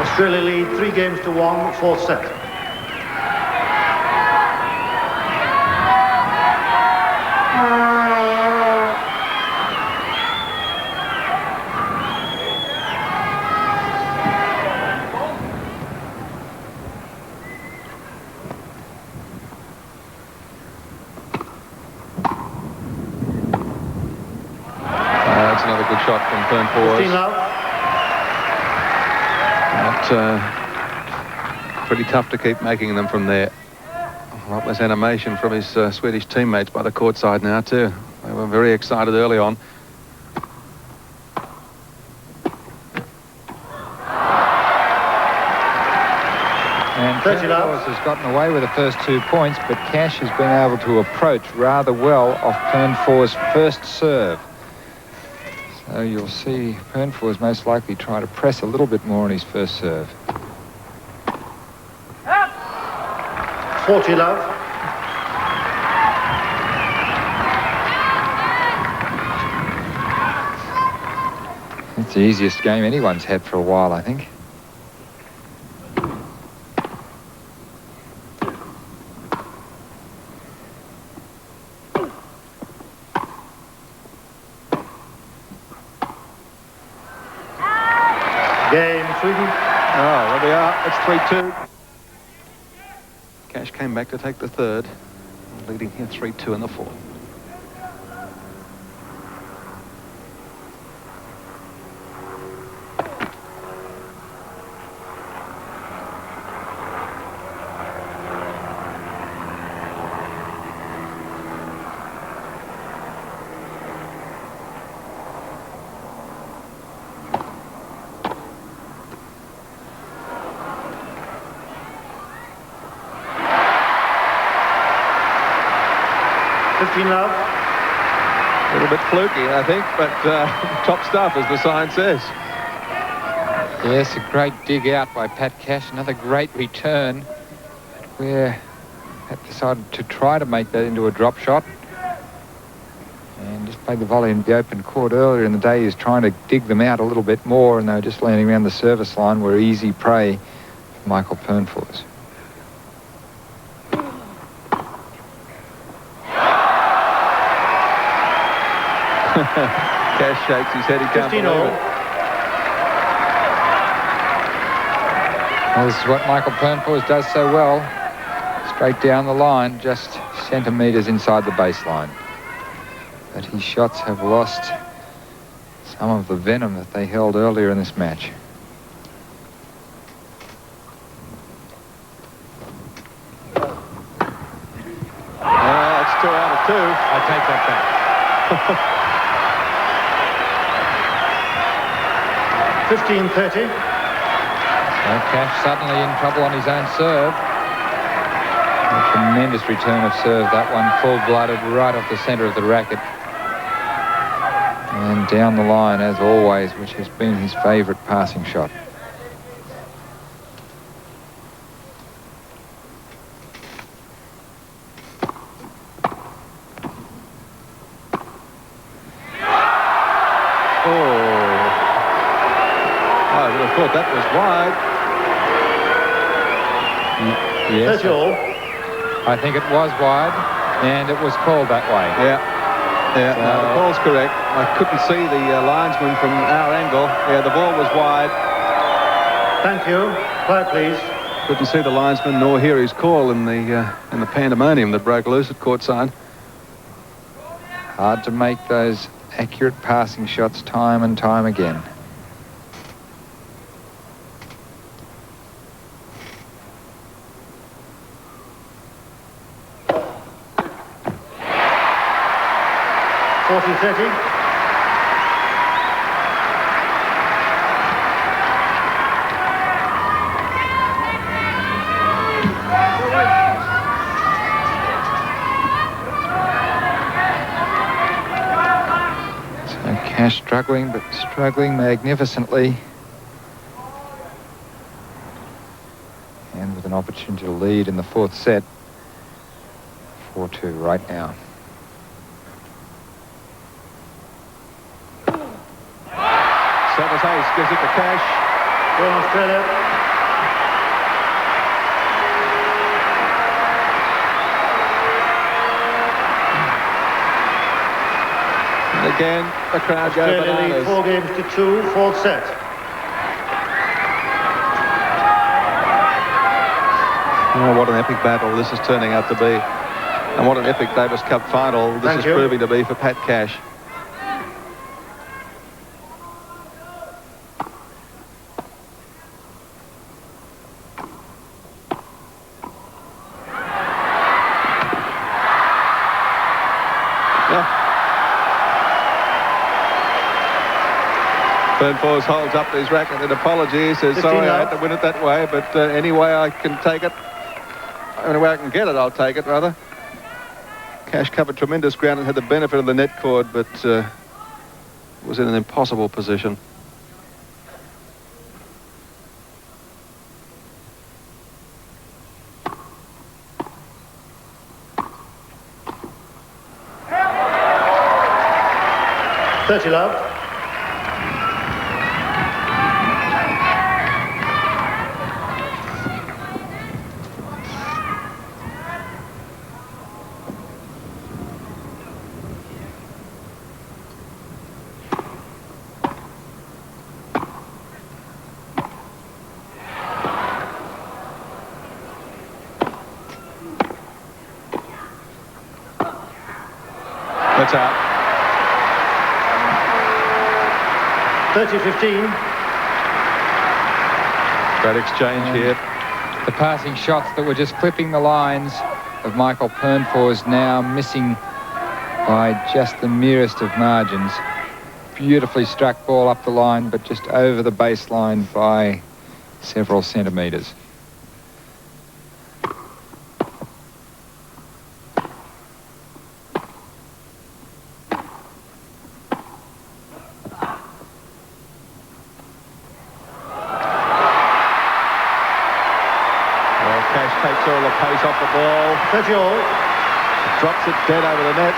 Australia lead 3-1, fourth set. That's another good shot from Pernfors. 15 love. Pretty tough to keep making them from there. A lot less animation from his Swedish teammates by the courtside now too. They were very excited early on. And Pernfors has gotten away with the first 2 points, but Cash has been able to approach rather well off Pernfors' first serve. So you'll see Pernfors most likely try to press a little bit more on his first serve. 40 love. It's the easiest game anyone's had for a while, I think. Game, Sweden. Oh, there we are. It's 3-2. Cash came back to take the third, leading here 3-2 in the fourth. Love. A little bit fluky, I think, but top stuff, as the sign says. Yes, a great dig out by Pat Cash. Another great return where Pat decided to try to make that into a drop shot. And just played the volley in the open court earlier in the day. He was trying to dig them out a little bit more, and they were just landing around the service line, were easy prey for Michael Pernfors. Cash shakes his head. He can't believe it. Well, this is what Michael Pernfors does so well. Straight down the line, just centimetres inside the baseline. But his shots have lost some of the venom that they held earlier in this match. It's 2 out of 2. I take that back. 15-30. Cash suddenly in trouble on his own serve. A tremendous return of serve, that one, full-blooded right off the centre of the racket. And down the line, as always, which has been his favourite passing shot. I thought that was wide. Yes. 30 all. I think it was wide, and it was called that way. Yeah. Yeah, no, the call's correct. I couldn't see the linesman from our angle. Yeah, the ball was wide. Thank you. Quiet, please. Couldn't see the linesman nor hear his call in the pandemonium that broke loose at courtside. Hard to make those accurate passing shots time and time again. Cash struggling, but struggling magnificently. And with an opportunity to lead in the fourth set. 4-2 right now. Service ace gives it to Cash. Go on, Australia. And again, the crowd go Australia bananas. lead 4-2, fourth set. Oh, what an epic battle this is turning out to be. And what an epic Davis Cup final this is proving to be for Pat Cash. Pernfors holds up his racket in apology. He says, sorry, I had to win it that way, but any way I can take it, any way I can get it, I'll take it, rather. Cash covered tremendous ground and had the benefit of the net cord, but was in an impossible position. Thirty love. That's out. 30-15. Great exchange here. The passing shots that were just clipping the lines of Michael Pernfors now missing by just the merest of margins. Beautifully struck ball up the line, but just over the baseline by several centimetres. Takes all the pace off the ball. 30 all. Drops it dead over the net.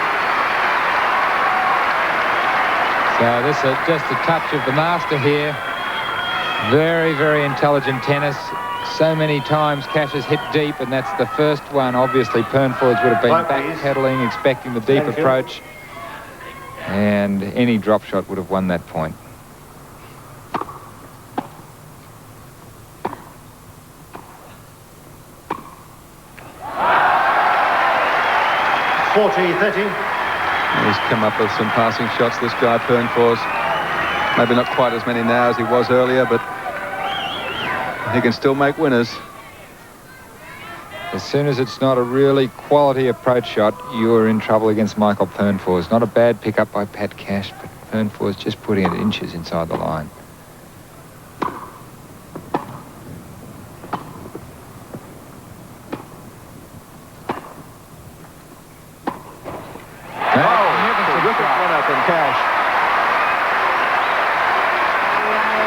So this is just a touch of the master here. Very, very intelligent tennis. So many times Cash has hit deep, and that's the first one. Obviously, Pernfors would have been backpedaling, expecting the deep approach. And any drop shot would have won that point. 40-30. He's come up with some passing shots, this guy, Pernfors. Maybe not quite as many now as he was earlier, but he can still make winners. As soon as it's not a really quality approach shot, you are in trouble against Michael Pernfors. Not a bad pickup by Pat Cash, but Pernfors just putting it inches inside the line.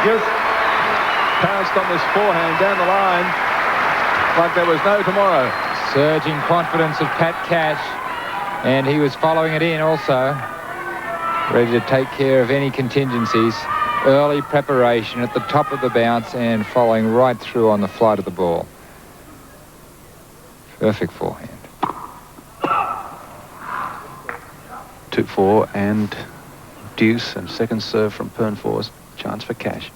Just pounced on this forehand down the line like there was no tomorrow. Surging confidence of Pat Cash, and he was following it in also, ready to take care of any contingencies. Early preparation at the top of the bounce and following right through on the flight of the ball. Perfect forehand. 2-4 and deuce, and second serve from Pernfors. Chance for cash.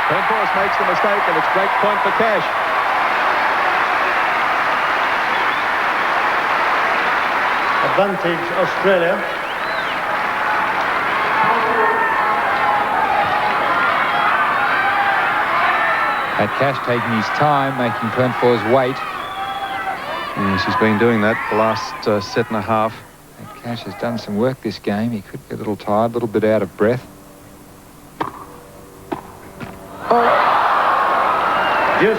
Pernfors makes the mistake, and it's break point for cash. Advantage Australia. Had Cash taking his time, making Pernfors wait. Yes, he's been doing that the last set and a half. And Cash has done some work this game. He could be a little tired, a little bit out of breath. Yes.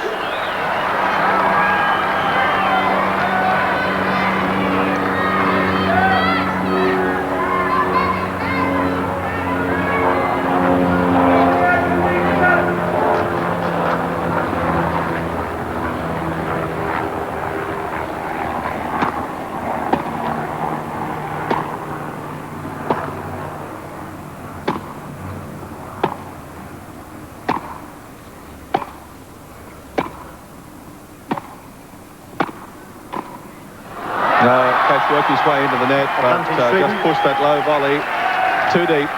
Cash worked his way into the net, but just pushed that low volley too deep.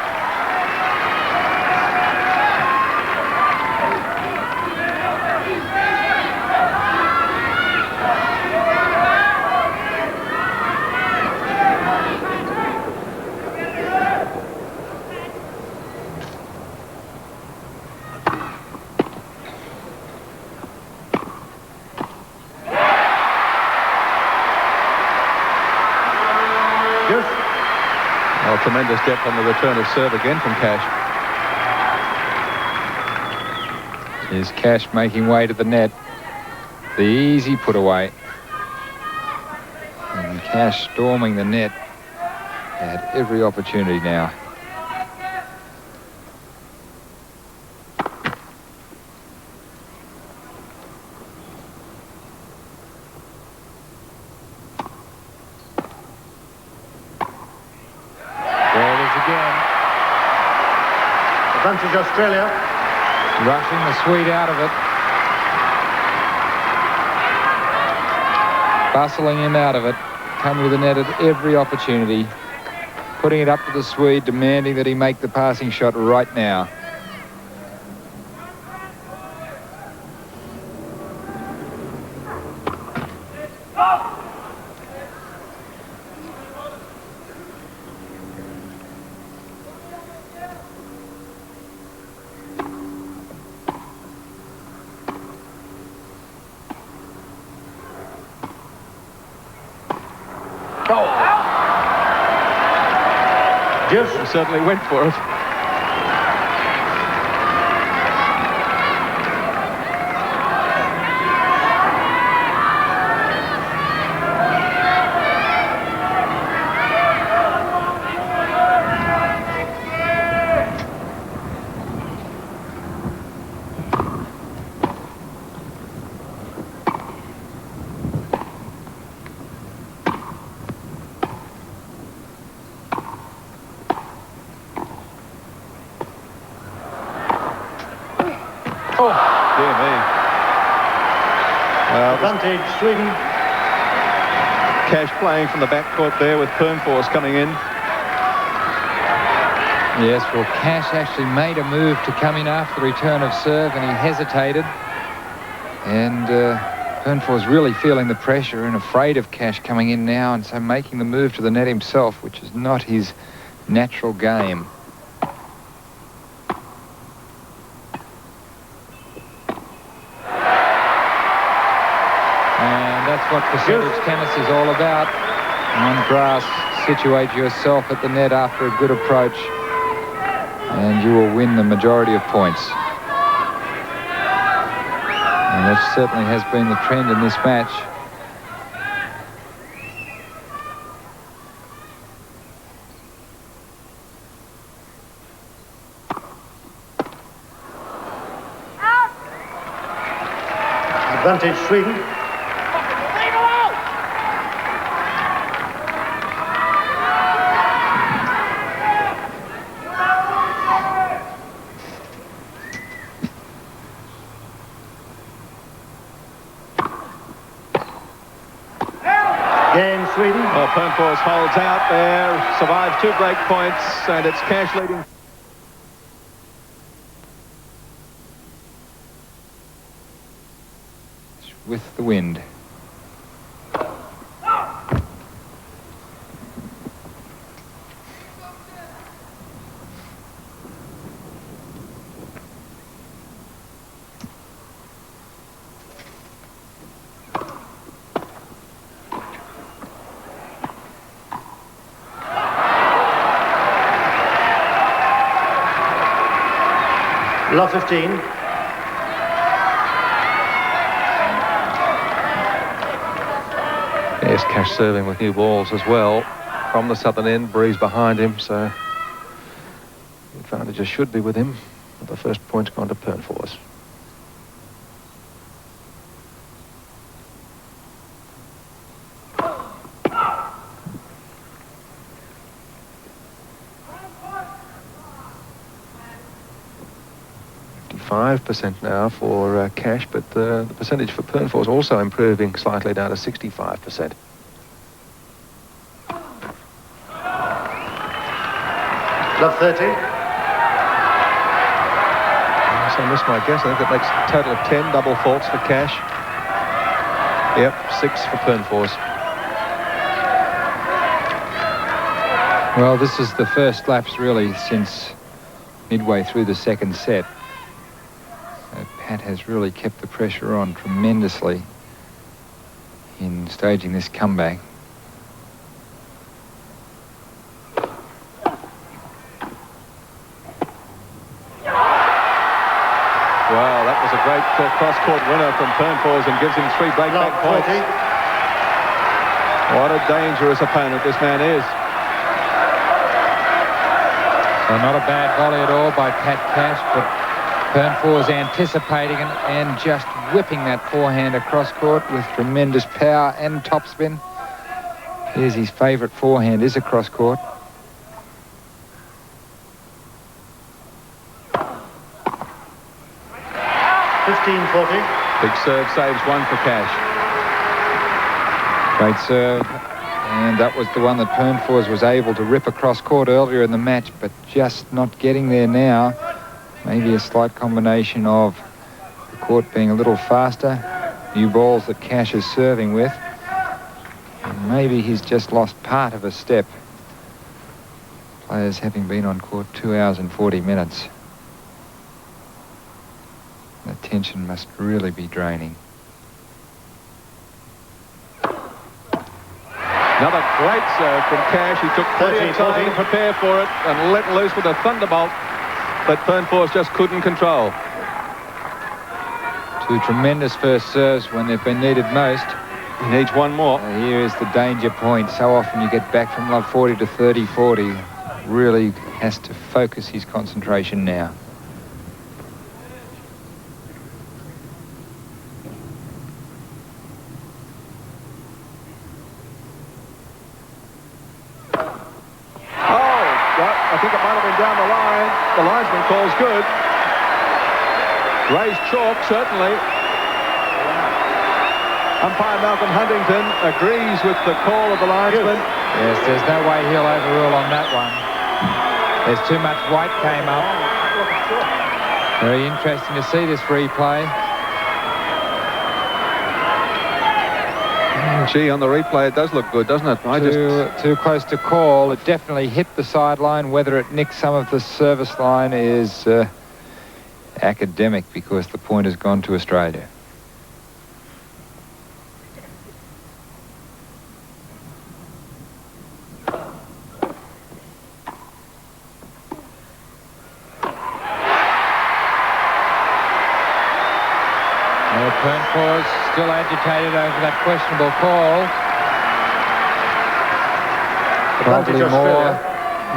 Oh, tremendous depth on the return of serve again from Cash. Here's Cash making way to the net. The easy put away. And Cash storming the net. Had every opportunity now. Advantage Australia. Rushing the sweet out of it. Bustling him out of it. Coming to the net at every opportunity. Putting it up to the Swede, demanding that he make the passing shot right now. He certainly went for it. Dear me. Advantage Sweden. Cash playing from the backcourt there with Pernfors coming in. Yes, well, Cash actually made a move to come in after the return of serve, and he hesitated. And Pernfors really feeling the pressure and afraid of Cash coming in now, and so making the move to the net himself, which is not his natural game. And that's what percentage tennis is all about. On grass, situate yourself at the net after a good approach, and you will win the majority of points. And that certainly has been the trend in this match. Advantage Sweden. Sweden. Well, Pernfors holds out there, survives 2 break points, and it's Cash leading. With the wind. Love 15. Yes, Cash serving with new balls as well. From the southern end, breeze behind him, so the advantages should be with him. But the first point's gone to Pernfors. %5 now for Cash, but the percentage for Pernfors also improving slightly down to 65%. Love 30. So I missed my guess. I think that makes a total of 10 double faults for Cash. Yep, 6 for Pernfors. Well, this is the first lapse really since midway through the second set. So Pat has really kept the pressure on tremendously in staging this comeback. Wow, that was a great cross-court winner from Pernfors and gives him 3 breakback Love points. 40. What a dangerous opponent this man is. So not a bad volley at all by Pat Cash, but Pernfors anticipating and just whipping that forehand across court with tremendous power and topspin. Here's his favourite forehand, is across court. Big serve saves 1 for Cash. Great serve, and that was the one that Pernfors was able to rip across court earlier in the match, but just not getting there now. Maybe a slight combination of the court being a little faster, new balls that Cash is serving with, and maybe he's just lost part of a step. Players having been on court 2 hours and 40 minutes. The tension must really be draining. Another great serve from Cash. He took plenty of time to prepare for it and let loose with a thunderbolt that Pernfors just couldn't control. 2 tremendous first serves when they've been needed most. He needs 1 more. Here is the danger point. So often you get back from love 40 to 30-40. Really has to focus his concentration now. I think it might have been down the line. The linesman calls good. Raised chalk, certainly. Umpire Malcolm Huntington agrees with the call of the linesman. Yes, there's no way he'll overrule on that one. There's too much white came up. Very interesting to see this replay. Gee, on the replay it does look good, doesn't it? Too close to call. It definitely hit the sideline. Whether it nicked some of the service line is academic, because the point has gone to Australia. Pernfors still agitated over that questionable call. Probably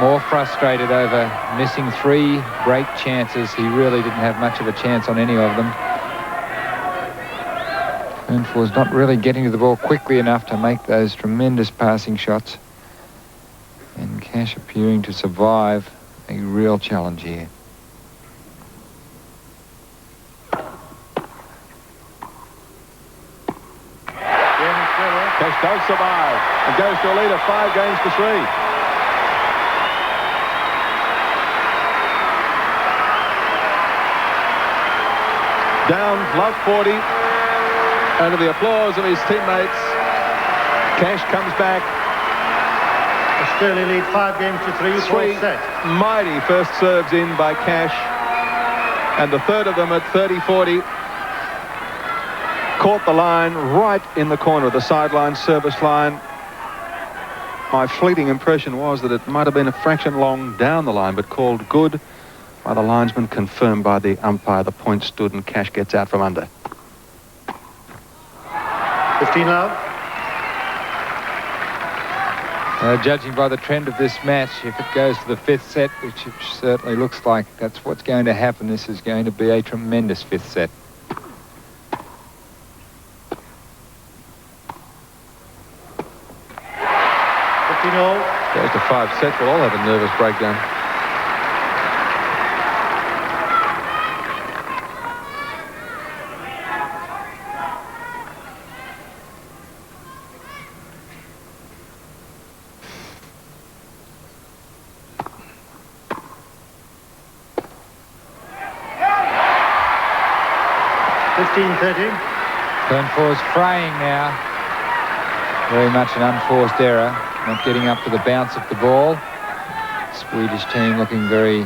more frustrated over missing 3 break chances. He really didn't have much of a chance on any of them. Pernfors not really getting to the ball quickly enough to make those tremendous passing shots. And Cash appearing to survive a real challenge here. Cash does survive and goes to a lead of 5 games to 3. Down, love 40. Under the applause of his teammates, Cash comes back. Australia lead 5 games to 3, fourth set. Mighty first serves in by Cash. And the third of them at 30-40. Caught the line right in the corner of the sideline service line. My fleeting impression was that it might have been a fraction long down the line, but called good by the linesman, confirmed by the umpire. The point stood and Cash gets out from under. 15 love. Judging by the trend of this match, if it goes to the 5th set, which it certainly looks like that's what's going to happen, this is going to be a tremendous 5th set. Goes to 5 sets. We'll all have a nervous breakdown. Pernfors fraying now. Very much an unforced error. Not getting up to the bounce of the ball. Swedish team looking very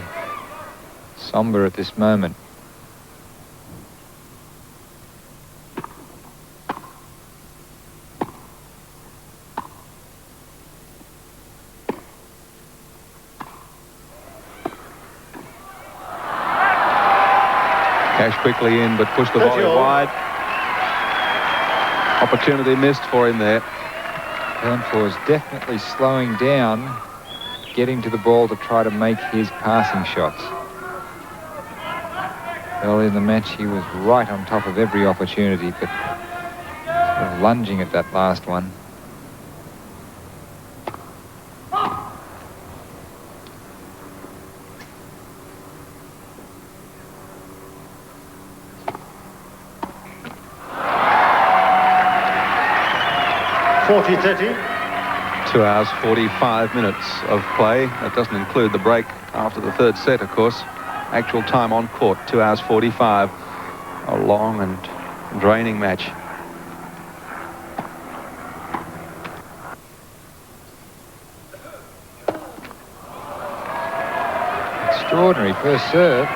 somber at this moment. Cash quickly in, but pushed the volley wide. Opportunity missed for him there. Pernfors definitely slowing down, getting to the ball to try to make his passing shots. Early in the match, he was right on top of every opportunity, but sort of lunging at that last one. .40-30. 2 hours, 45 minutes of play. That doesn't include the break after the 3rd set, of course. Actual time on court, 2 hours, 45. A long and draining match. Extraordinary first serve.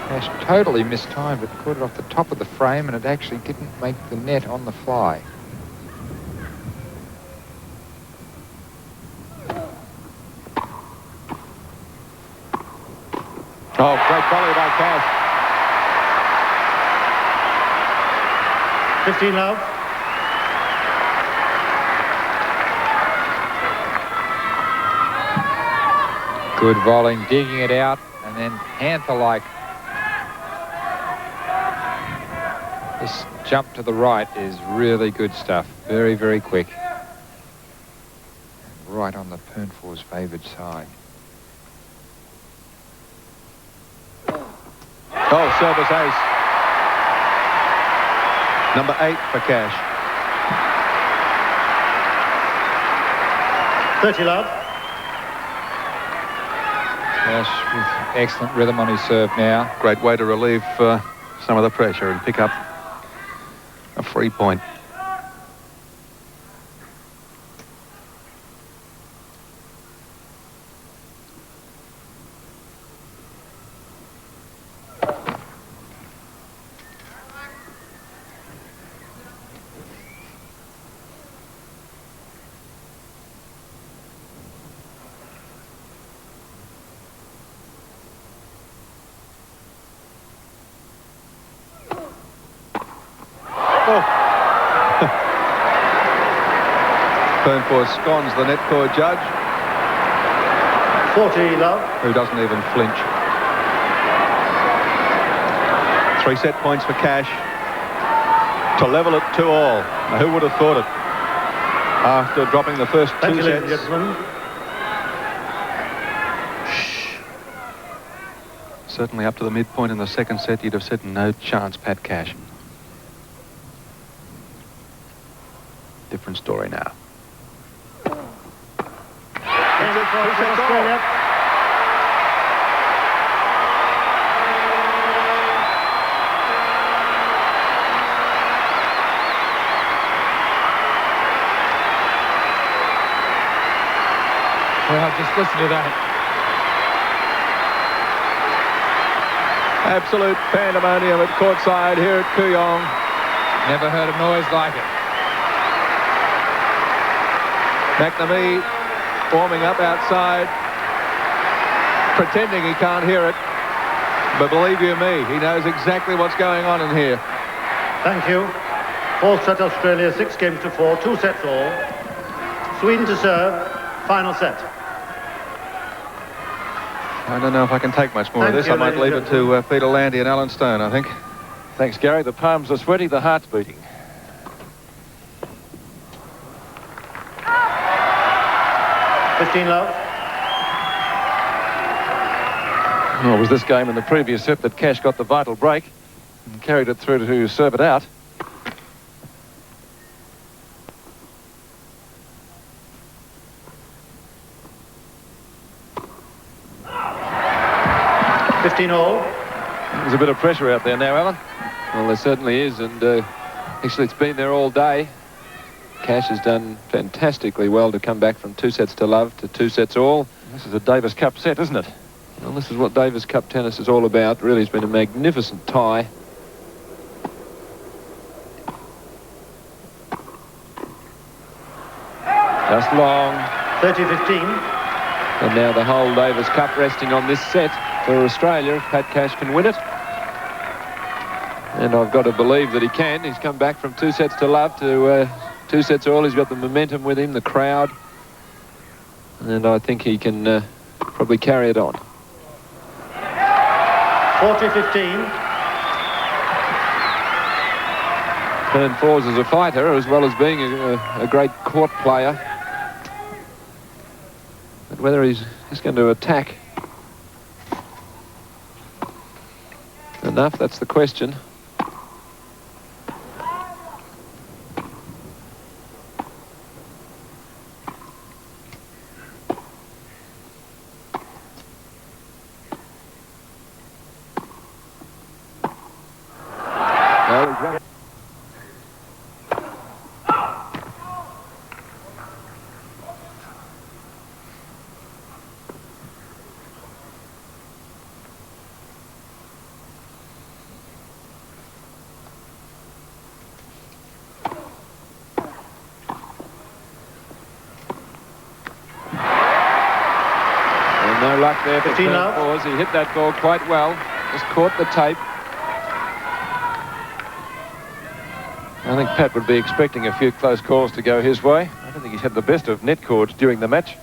Cash totally mistimed it, caught it off the top of the frame, and it actually didn't make the net on the fly. Oh, great volley by Cash. 15 love. Good volleying, digging it out, and then panther-like. This jump to the right is really good stuff. Very, very quick. Right on the Pernfors' favoured side. Oh, service ace. Number 8 for Cash. 30 love. Cash with excellent rhythm on his serve now. Great way to relieve some of the pressure and pick up a free point. Pernfors scones the net court judge. 40 love. Who doesn't even flinch. 3 set points for Cash to level it 2-all. Now, who would have thought it? After dropping the first 2 sets. Gentlemen. Certainly up to the midpoint in the 2nd set, you'd have said no chance, Pat Cash. different story now. Australia. Well, just listen to that. Absolute pandemonium at courtside here at Kooyong. Never heard a noise like it. McNamee warming up outside, pretending he can't hear it. But believe you me, he knows exactly what's going on in here. Thank you. Fourth set Australia, 6 games to 4, 2 sets all. Sweden to serve, final set. I don't know if I can take much more of this. I might leave it to Peter Landy and Alan Stone, I think. Thanks, Gary. The palms are sweaty, the heart's beating. Love. Well, it was this game in the previous set that Cash got the vital break and carried it through to serve it out. All. There's a bit of pressure out there now, Alan. Well, there certainly is, and actually it's been there all day. Cash has done fantastically well to come back from 2 sets to love to 2 sets all. This is a Davis Cup set, isn't it? Well, this is what Davis Cup tennis is all about. Really, it's been a magnificent tie. Just long. 30-15. And now the whole Davis Cup resting on this set for Australia if Pat Cash can win it. And I've got to believe that he can. He's come back from 2 sets to love to 2 sets all. He's got the momentum with him, the crowd. And I think he can probably carry it on. 40-15. Pernfors is a fighter as well as being a great court player. But whether he's going to attack enough, that's the question. No luck there for Pernfors. He hit that ball quite well. Just caught the tape. I think Pat would be expecting a few close calls to go his way. I don't think he's had the best of net cords during the match.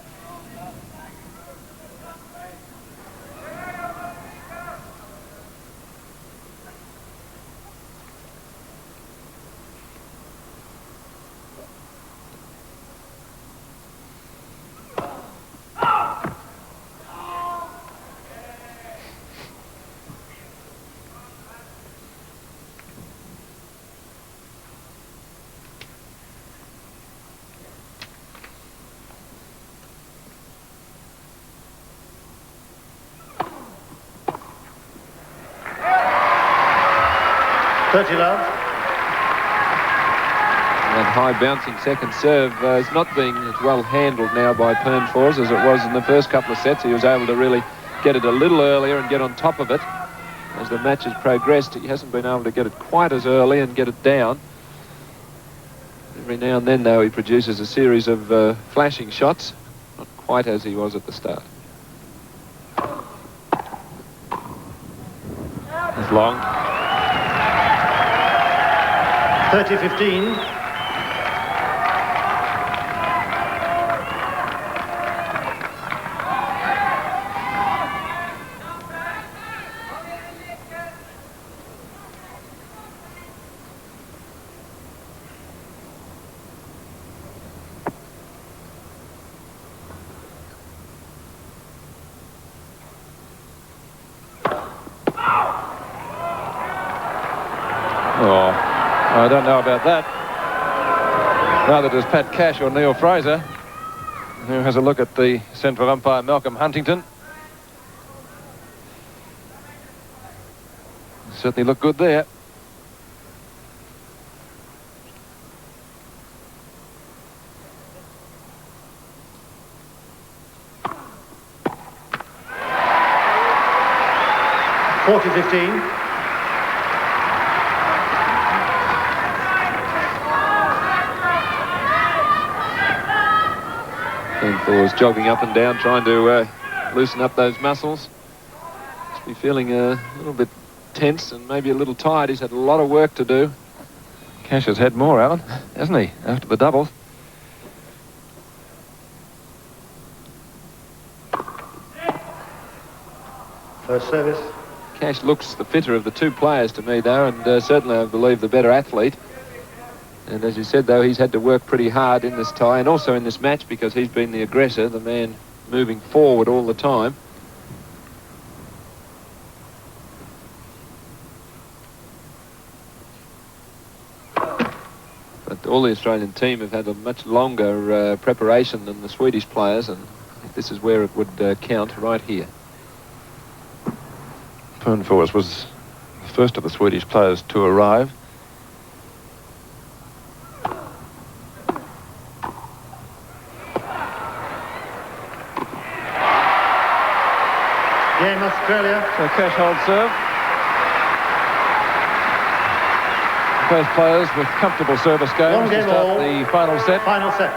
That high bouncing second serve is not being as well handled now by Pernfors as it was in the first couple of sets. He was able to really get it a little earlier and get on top of it. As the match has progressed, he hasn't been able to get it quite as early and get it down. Every now and then, though, he produces a series of flashing shots, not quite as he was at the start. It's long. 30-15. Oh, I don't know about that. Rather does Pat Cash or Neil Fraser, who has a look at the central umpire Malcolm Huntington. Certainly look good there. (40-15). Pernfors jogging up and down, trying to loosen up those muscles. Must be feeling a little bit tense and maybe a little tired. He's had a lot of work to do. Cash has had more, Alan, hasn't he, after the double? First service. Cash looks the fitter of the two players to me, though, and certainly, I believe, the better athlete. And as you said, though, he's had to work pretty hard in this tie and also in this match because he's been the aggressor, the man moving forward all the time. But all the Australian team have had a much longer preparation than the Swedish players, and I think this is where it would count, right here. Pernfors was the first of the Swedish players to arrive. Game Australia. So Cash holds serve. Both players with comfortable service games One to game start all. the final set. Final set.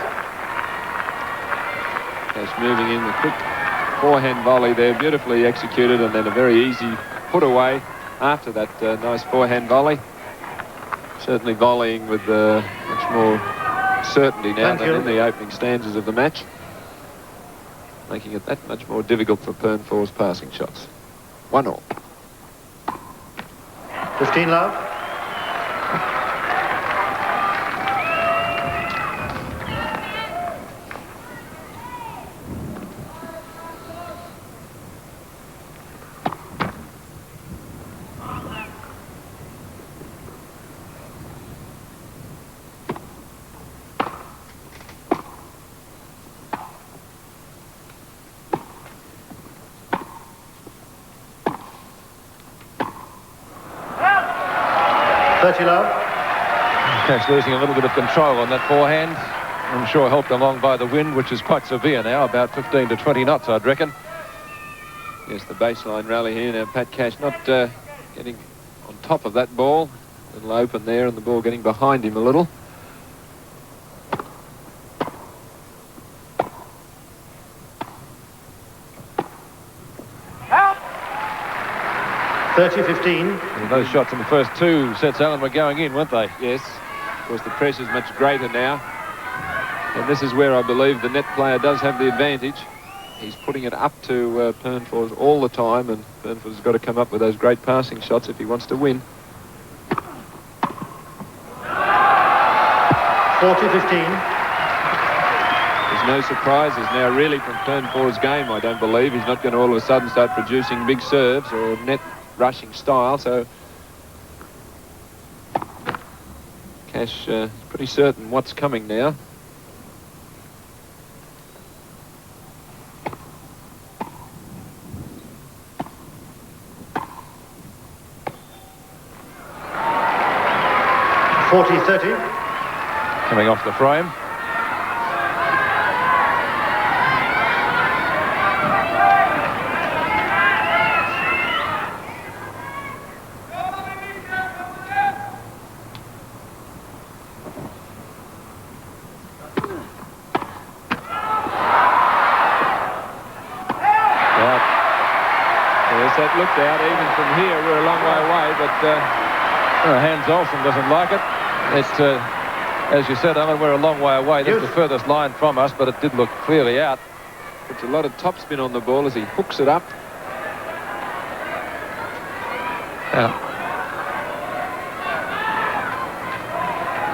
Cash moving in the quick forehand volley there, beautifully executed, and then a very easy put away after that nice forehand volley. Certainly volleying with much more certainty now than in the opening stanzas of the match, making it that much more difficult for Pernfors' passing shots. 1-all. 15 love. Cash losing a little bit of control on that forehand. I'm sure helped along by the wind, which is quite severe now, about 15 to 20 knots, I'd reckon. Yes, the baseline rally here now. Pat Cash not getting on top of that ball. A little open there, and the ball getting behind him a little. Help! 30-15. And those shots in the first two sets, Alan, were going in, weren't they? Yes. Of course, the pressure's much greater now. And this is where I believe the net player does have the advantage. He's putting it up to Pernfors all the time, and Pernfors has got to come up with those great passing shots if he wants to win. 40-15. There's no surprises now really from Pernfors' game, I don't believe. He's not going to all of a sudden start producing big serves or net rushing style, so Cash is pretty certain what's coming now. (40-30). Coming off the frame. That looked out. Even from here, we're a long way away, but Hans Olsen doesn't like it. It's, as you said, Alan, we're a long way away. That's the furthest line from us, but it did look clearly out. Puts a lot of topspin on the ball as he hooks it up.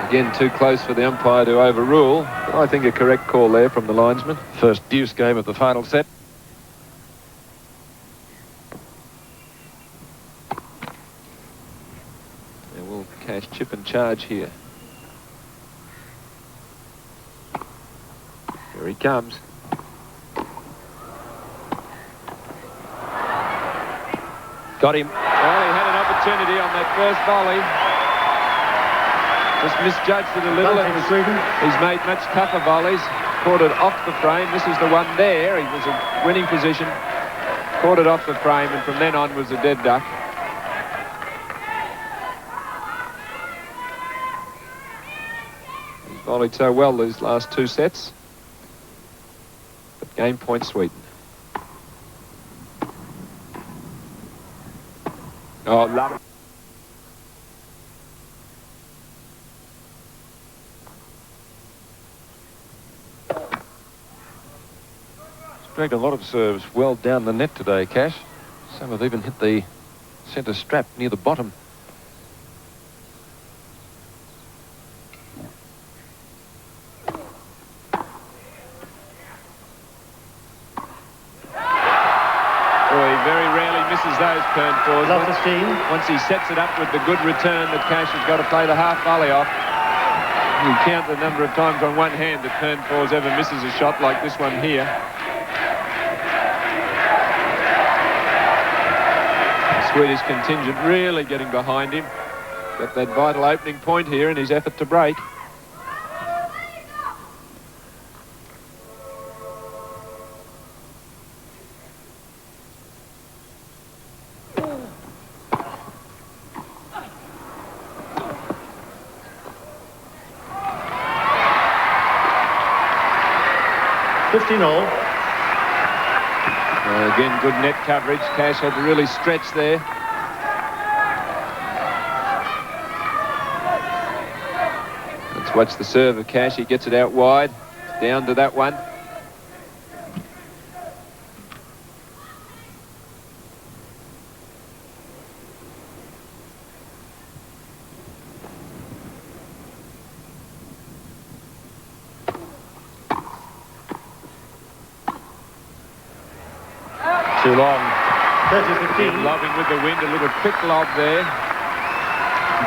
Again, too close for the umpire to overrule, but I think a correct call there from the linesman. First deuce game of the final set. Cash chip and charge here. he comes. Got him. Well, he had an opportunity on that first volley. Just misjudged it a little. He's made much tougher volleys. Caught it off the frame. This is the one there. He was in winning position. Caught it off the frame, and from then on was a dead duck. He's volleyed so well these last two sets. But game point Sweden. Oh, love it. Dragged a lot of serves well down the net today, Cash. Some have even hit the centre strap near the bottom. Boy, he very rarely misses those Pernfors. Love 15. Once he sets it up with the good return that Cash has got to play the half volley off. You count the number of times on one hand that Pernfors ever misses a shot like this one here. Swedish contingent really getting behind him. Got that vital opening point here in his effort to break. Again, good net coverage. Cash had to really stretch there. Let's watch the serve of Cash. He gets it out wide. Down to that one. Too long. 30-15. Lobbing with the wind, a little quick lob there.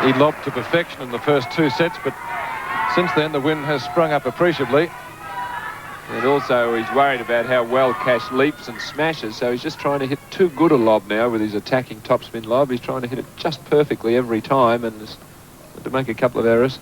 He lobbed to perfection in the first two sets, but since then the wind has sprung up appreciably. And also he's worried about how well Cash leaps and smashes, so he's just trying to hit too good a lob now with his attacking topspin lob. He's trying to hit it just perfectly every time and has had to make a couple of errors.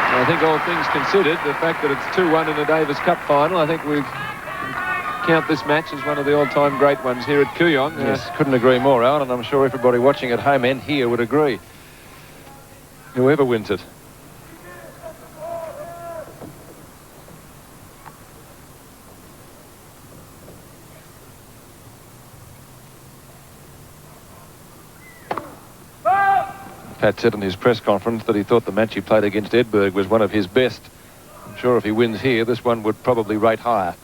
I think all things considered, the fact that it's 2-1 in a Davis Cup final, I think we count this match as one of the all-time great ones here at Kooyong. Yes, couldn't agree more, Alan, and I'm sure everybody watching at home and here would agree. Whoever wins it. Pat said in his press conference that he thought the match he played against Edberg was one of his best. I'm sure if he wins here, this one would probably rate higher.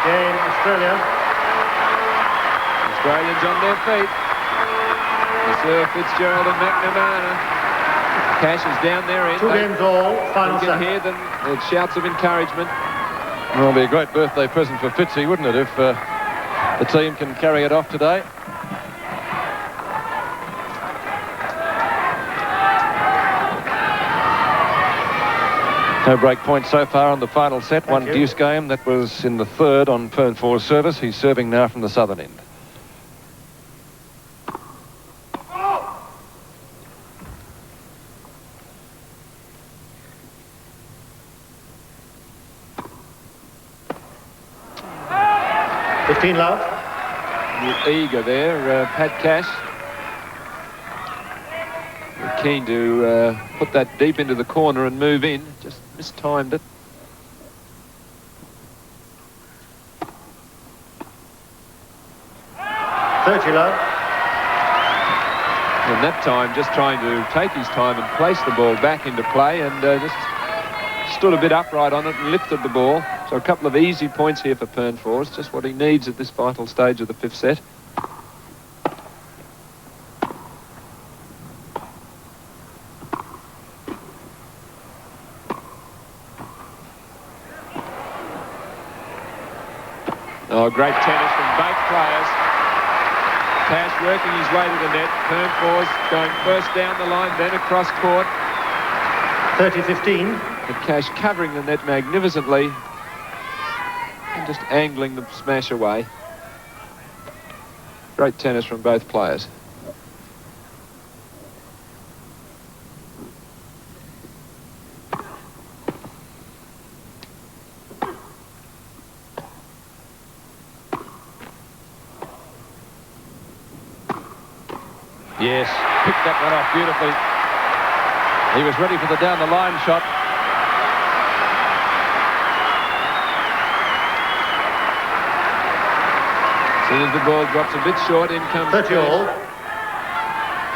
Game, Australia. Australians on their feet. The serve, Fitzgerald and McNamara. Cash is down their end. 2 games all, final set. You can hear them, the shouts of encouragement. Well, it'll be a great birthday present for Fitzy, wouldn't it, if the team can carry it off today. No break point so far on the final set. One deuce game. That was in the third on Pernfors' service. He's serving now from the southern end. Love. Eager there, Pat Cash. We're keen to put that deep into the corner and move in. Just mistimed it. Love. And that time just trying to take his time and place the ball back into play and just stood a bit upright on it and lifted the ball. So a couple of easy points here for Pernfors, just what he needs at this vital stage of the fifth set. Oh, great tennis from both players. Cash working his way to the net. Pernfors going first down the line, then across court. 30-15. And Cash covering the net magnificently and just angling the smash away. Great tennis from both players. Yes, picked that one off beautifully. He was ready for the down-the-line shot. As soon as the ball drops a bit short, in comes 30 all.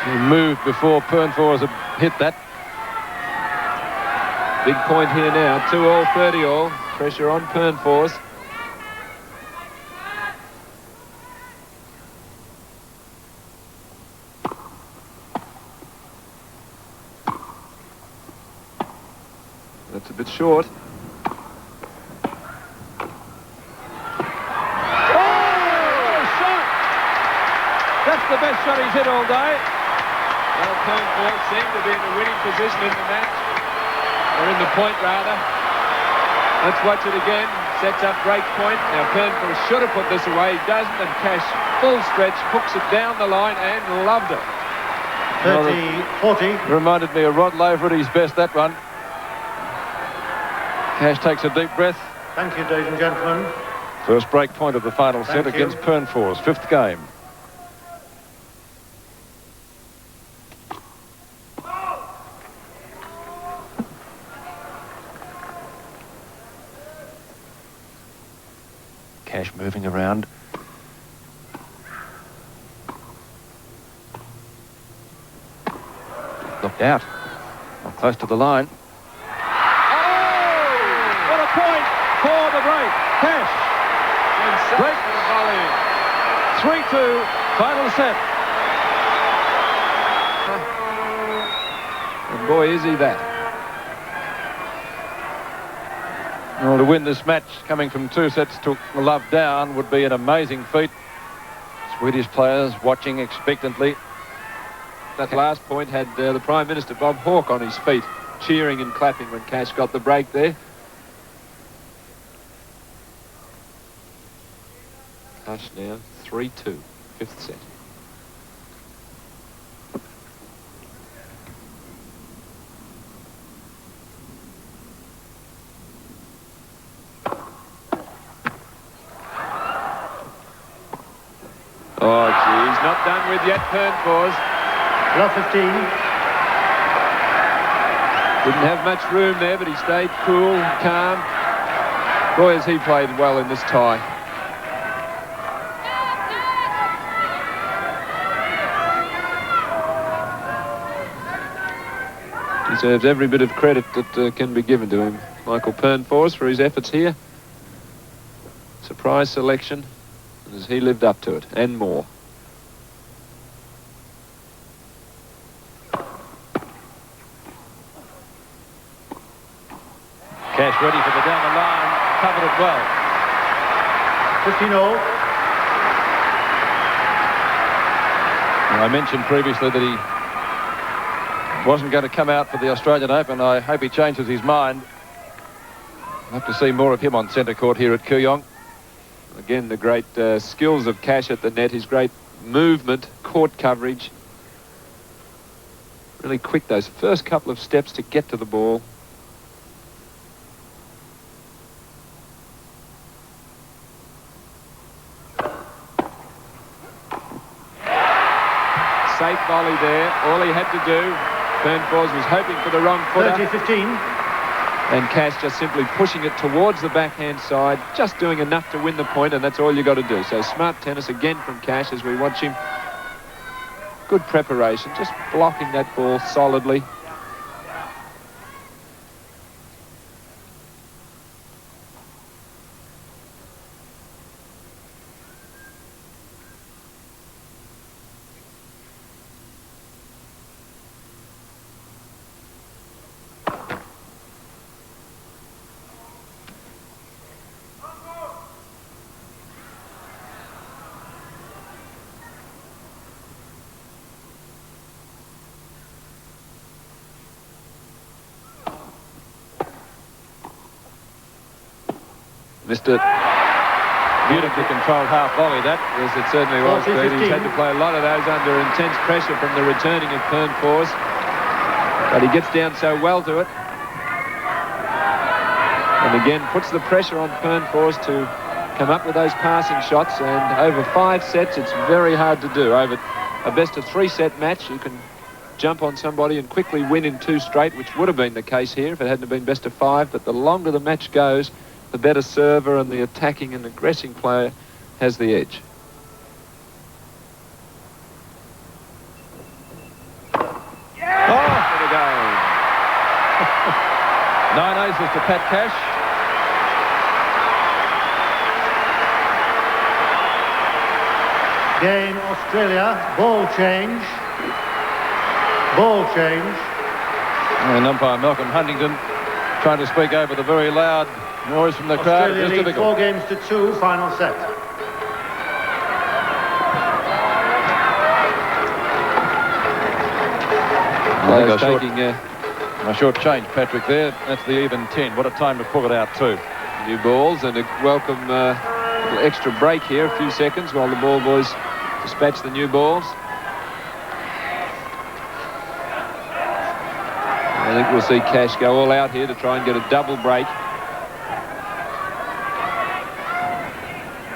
He moved before Pernfors had hit that. Big point here now. 2 all, 30 all. Pressure on Pernfors. That's a bit short. That's the best shot he's hit all day. Well, Pernfors seem to be in a winning position in the match. Or in the point, rather. Let's watch it again. Sets up break point. Now, Pernfors should have put this away. He doesn't, and Cash, full stretch, hooks it down the line and loved it. 30-40. Reminded me of Rod Laver at his best, that one. Cash takes a deep breath. Thank you, ladies and gentlemen. First break point of the final set Thank you. against Pernfors, 5th game. Cash moving around. Looked out. Not close to the line. What a point for the break. Cash. Break. Volley. 3-2, final set. And boy, is he that. Well, to win this match, coming from 2 sets to love down, would be an amazing feat. Swedish players watching expectantly. That last point had the Prime Minister, Bob Hawke, on his feet, cheering and clapping when Cash got the break there. Cash now, 3-2, 5th set. Oh, geez, not done with yet, Pernfors. Love 15. Didn't have much room there, but he stayed cool, calm. Boy, has he played well in this tie. Deserves every bit of credit that can be given to him. Michael Pernfors for his efforts here. Surprise selection. And has he lived up to it, and more. Cash ready for the down the line, covered it well. 15 all. I mentioned previously that he wasn't going to come out for the Australian Open. I hope he changes his mind. We'll have to see more of him on centre court here at Kooyong. Again, the great skills of Cash at the net, his great movement, court coverage. Really quick, those first couple of steps to get to the ball. Safe volley there. All he had to do, Pernfors was hoping for the wrong footer. 30-15. And Cash just simply pushing it towards the backhand side, just doing enough to win the point, and that's all you got to do. So smart tennis again from Cash as we watch him. Good preparation, just blocking that ball solidly. Missed it. Beautifully controlled half volley, that. Yes, it certainly was, Pete. He's had to play a lot of those under intense pressure from the returning of Pernfors. But he gets down so well to it. And again, puts the pressure on Pernfors to come up with those passing shots. And over 5 sets, it's very hard to do. Over a best-of-3 set match, you can jump on somebody and quickly win in 2 straight, which would have been the case here if it hadn't been best-of-5. But the longer the match goes, the better server and the attacking and aggressing player has the edge. Oh, for the game. 9 aces to Pat Cash. Game Australia, ball change. Ball change. And umpire Malcolm Huntington trying to speak over the very loud noise from the crowd. Australia It is lead difficult. 4 games to 2, final set. Players I taking short change, Patrick, there. That's the even 10. What a time to pull it out, too. new balls and a welcome little extra break here, a few seconds, while the ball boys dispatch the new balls. I think we'll see Cash go all out here to try and get a double break.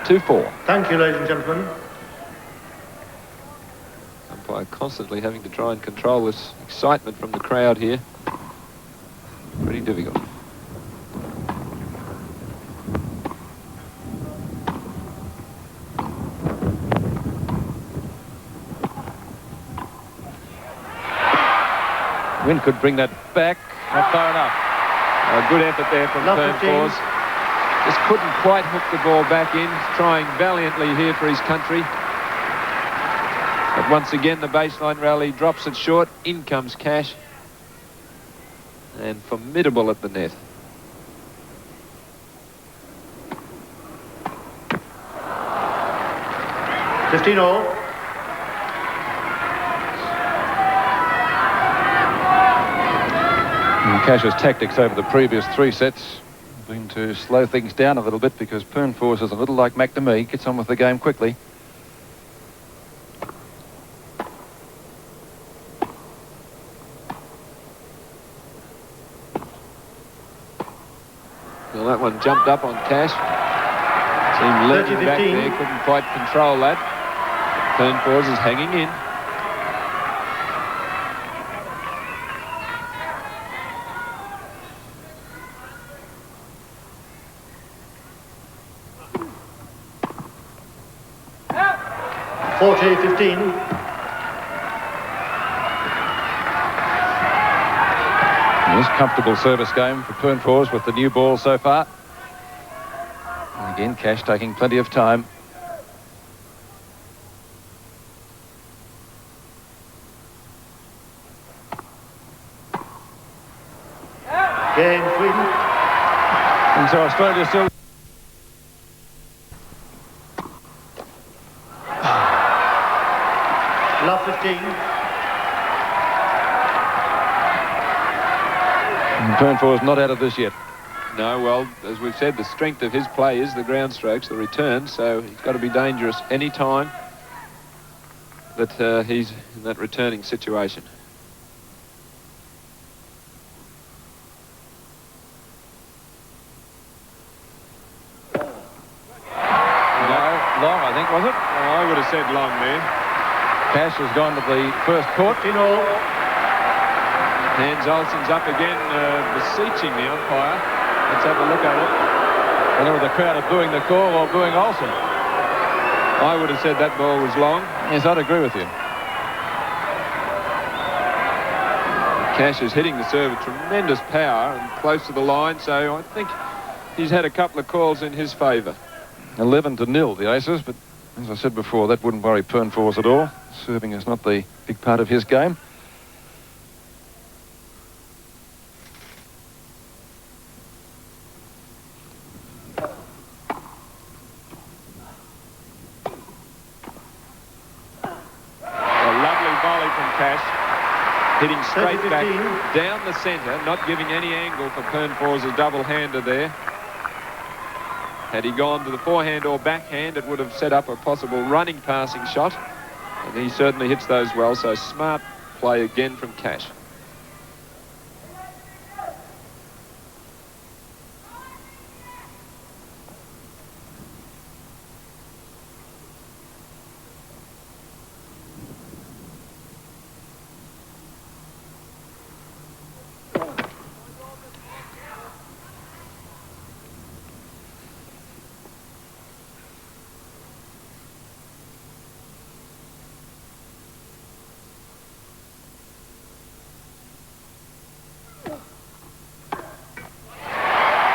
2-4. Thank you, ladies and gentlemen. Umpire constantly having to try and control this excitement from the crowd here. Pretty difficult. Wind could bring that back. Not far enough. A good effort there from Pernfors. Just couldn't quite hook the ball back in. Trying valiantly here for his country. But once again, the baseline rally drops it short. In comes Cash. And formidable at the net. $15-all. Cash's tactics over the previous 3 sets have been to slow things down a little bit because Pernfors is a little like McNamee, gets on with the game quickly. Well, that one jumped up on Cash. Seemed leaning back there, couldn't quite control that. Pernfors is hanging in. $40-15. Yes, comfortable service game for Pernfors with the new ball so far. And again, Cash taking plenty of time. Game Sweden. And so Australia still... Love 15. And Pernfors not out of this yet. No, well, as we've said, the strength of his play is the ground strokes, the return, so he's got to be dangerous any time that he's in that returning situation. Long, I think, was it? Oh, I would have said long there. Cash has gone to the first court. Hans Olsen's up again, beseeching the umpire. Let's have a look at it. Whether the crowd are booing the call or booing Olsen. I would have said that ball was long. Yes, I'd agree with you. Cash is hitting the serve with tremendous power and close to the line, so I think he's had a couple of calls in his favour. 11-0 the aces, but as I said before, that wouldn't worry Pernfors at all. Serving is not the big part of his game. A lovely volley from Cash, hitting straight back down the centre, not giving any angle for Pernfors' double-hander there. Had he gone to the forehand or backhand, it would have set up a possible running passing shot. And he certainly hits those well, so smart play again from Cash.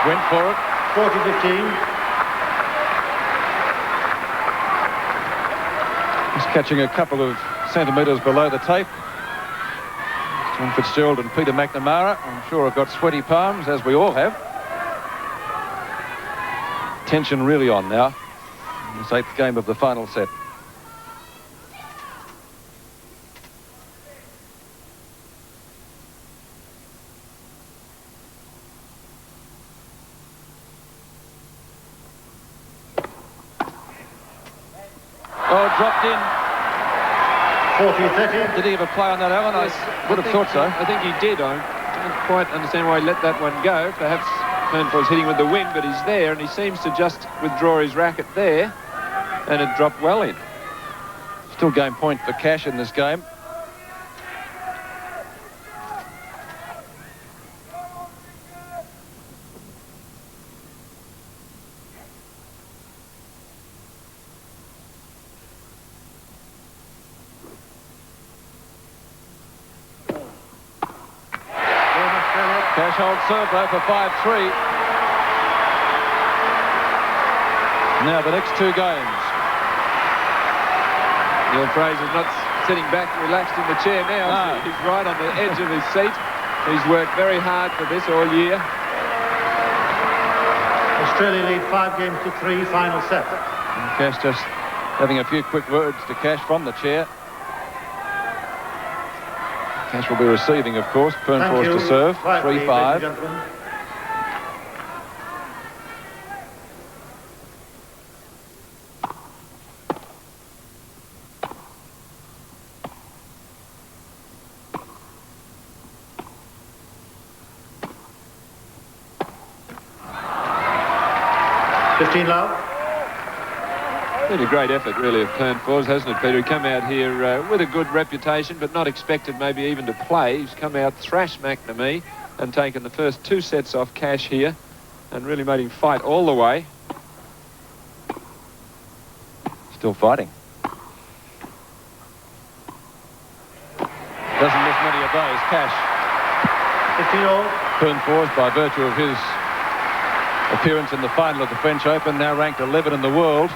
Went for it. 40-15. He's catching a couple of centimetres below the tape. John Fitzgerald and Peter McNamara, I'm sure, have got sweaty palms, as we all have. Tension really on now in this 8th game of the final set. Oh, dropped in. 40-30. Did he have a play on that, Alan? I would have thought so. I think he did. I don't quite understand why he let that one go. Perhaps Pernfors hitting with the wind, but he's there, and he seems to just withdraw his racket there, and it dropped well in. Still game point for Cash in this game. Cash holds serve though for 5-3. Now the next 2 games. Neil Fraser's not sitting back relaxed in the chair now. No. He's right on the edge of his seat. He's worked very hard for this all year. Australia lead 5-3, final set. And Cash just having a few quick words to Cash from the chair. Cash will be receiving, of course. Pernfors to serve. 3-5. Love. Been a great effort, really, of Pernfors, hasn't it, Peter? He come out here with a good reputation, but not expected maybe even to play. He's come out, thrashed McNamee, and taken the first 2 sets off Cash here, and really made him fight all the way. Still fighting. Doesn't miss many of those, Cash. 15-all. Pernfors, by virtue of his appearance in the final of the French Open, now ranked 11 in the world.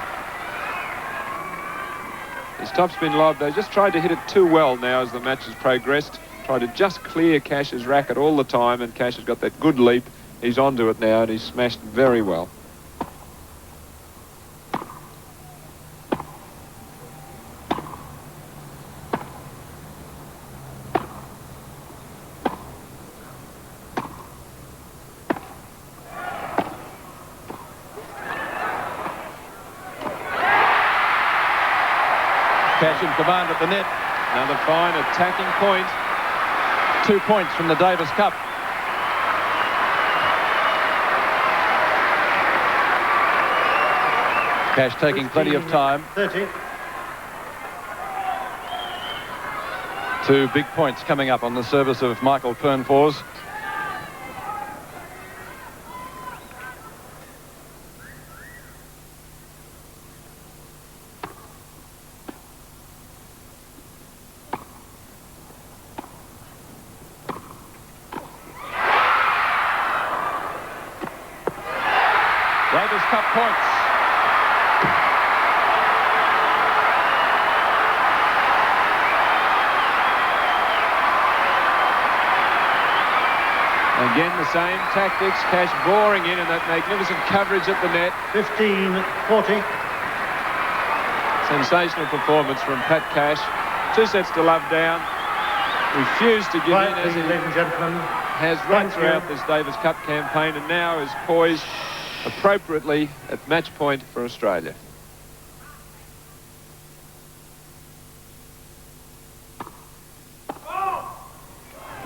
His topspin lob, they just tried to hit it too well now as the match has progressed. Tried to just clear Cash's racket all the time, and Cash has got that good leap. He's onto it now, and he's smashed very well. Cash in command at the net. Another fine attacking point. 2 points from the Davis Cup. Cash taking plenty of time. 30. 2 big points coming up on the service of Michael Pernfors. Davis Cup points. Again, the same tactics. Cash boring in, and that magnificent coverage at the net. 15-40. Sensational performance from Pat Cash. 2 sets to love down. Refused to give in, as he ladies and gentlemen. has right Thank throughout you. this Davis Cup campaign, and now is poised appropriately at match point for Australia.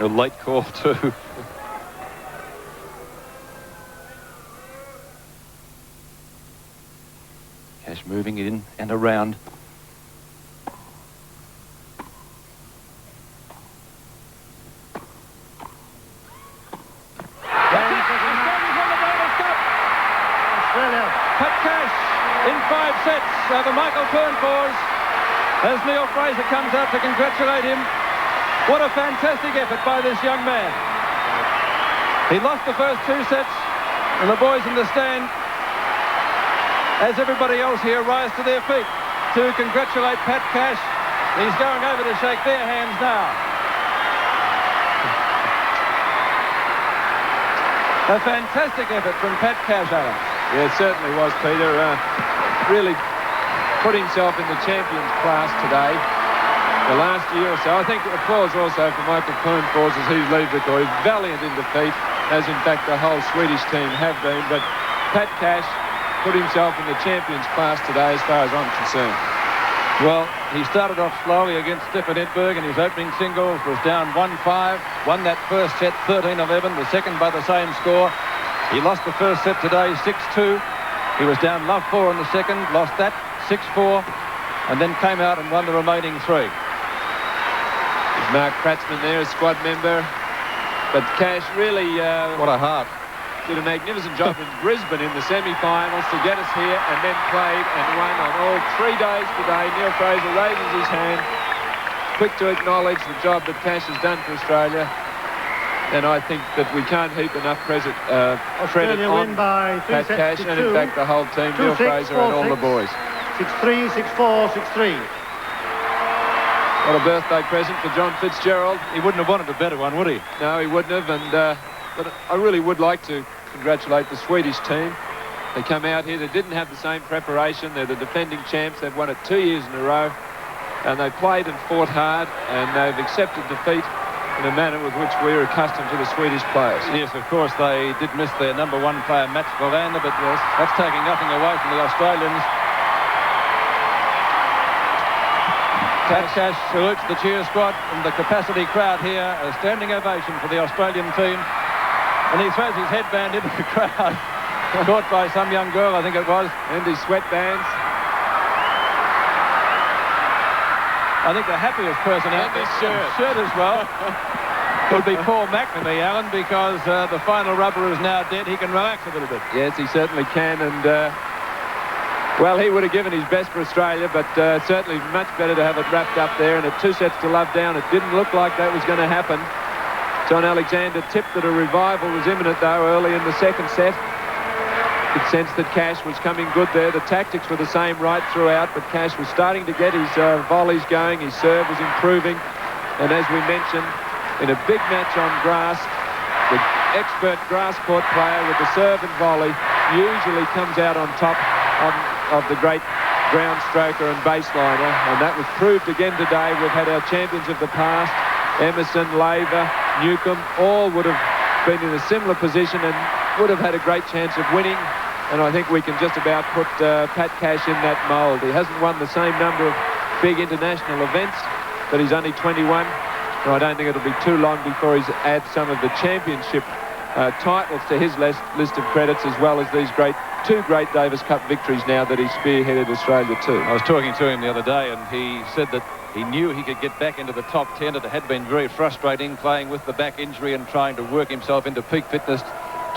A late call too. Cash moving in and around. Pat Cash in 5 sets over Michael Pernfors as Neil Fraser comes out to congratulate him. What a fantastic effort by this young man. He lost the first 2 sets, and the boys in the stand, as everybody else here, rise to their feet to congratulate Pat Cash. He's going over to shake their hands now. A fantastic effort from Pat Cash, Alan. Yeah, it certainly was, Peter. Really put himself in the champions class today. The last year or so, I think applause also for Michael Pernfors as he's lead the court. He's valiant in defeat, as in fact the whole Swedish team have been. But Pat Cash put himself in the champions class today as far as I'm concerned. Well, he started off slowly against Stefan Edberg in his opening singles, was down 1-5, won that first set 13-11, the second by the same score. He lost the first set today 6-2. He was down love 4 in the second, lost that 6-4, and then came out and won the remaining 3. Mark Kratzman there, a squad member. But Cash really What a heart. did a magnificent job in Brisbane in the semi-finals to get us here, and then played and won on all 3 days today. Neil Fraser raises his hand, quick to acknowledge the job that Cash has done for Australia. And I think that we can't heap enough credit on by 3 Pat sets Cash to and 2. in fact the whole team, Neil 2-6, Fraser and all the 4-6. boys. 6-3, 6-4, 6-3. What a birthday present for John Fitzgerald. He wouldn't have wanted a better one, would he? No, he wouldn't have, and but I really would like to congratulate the Swedish team. They come out here, they didn't have the same preparation. They're the defending champs. They've won it 2 years in a row, and they played and fought hard, and they've accepted defeat in a manner with which we're accustomed to the Swedish players. Yes, of course, they did miss their number 1 player, Mats Wilander, but yes, that's taking nothing away from the Australians. Pat Cash salutes the cheer squad and the capacity crowd here. A standing ovation for the Australian team. And he throws his headband into the crowd. Caught by some young girl, I think it was. And his sweatbands. I think the happiest person out there, shirt as well, would be Paul McNamee, Alan, because the final rubber is now dead. He can relax a little bit. Yes, he certainly can, and well, he would have given his best for Australia, but certainly much better to have it wrapped up there. And at 2 sets to love down, it didn't look like that was going to happen. John Alexander tipped that a revival was imminent, though, early in the second set. It sensed that Cash was coming good there. The tactics were the same right throughout, but Cash was starting to get his volleys going. His serve was improving. And as we mentioned, in a big match on grass, the expert grass court player with the serve and volley usually comes out on top of the great ground stroker and baseliner, and that was proved again today. We've had our champions of the past, Emerson, Laver, Newcomb, all would have been in a similar position and would have had a great chance of winning, and I think we can just about put Pat Cash in that mould. He hasn't won the same number of big international events, but he's only 21, and I don't think it'll be too long before he's add some of the championship titles to his list of credits, as well as these two great Davis Cup victories now that he's spearheaded Australia too. I was talking to him the other day, and he said that he knew he could get back into the top 10. It had been very frustrating playing with the back injury and trying to work himself into peak fitness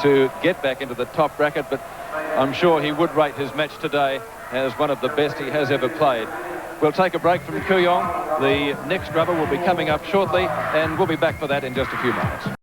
to get back into the top bracket, but I'm sure he would rate his match today as one of the best he has ever played. We'll take a break from Kooyong. The next rubber will be coming up shortly, and we'll be back for that in just a few moments.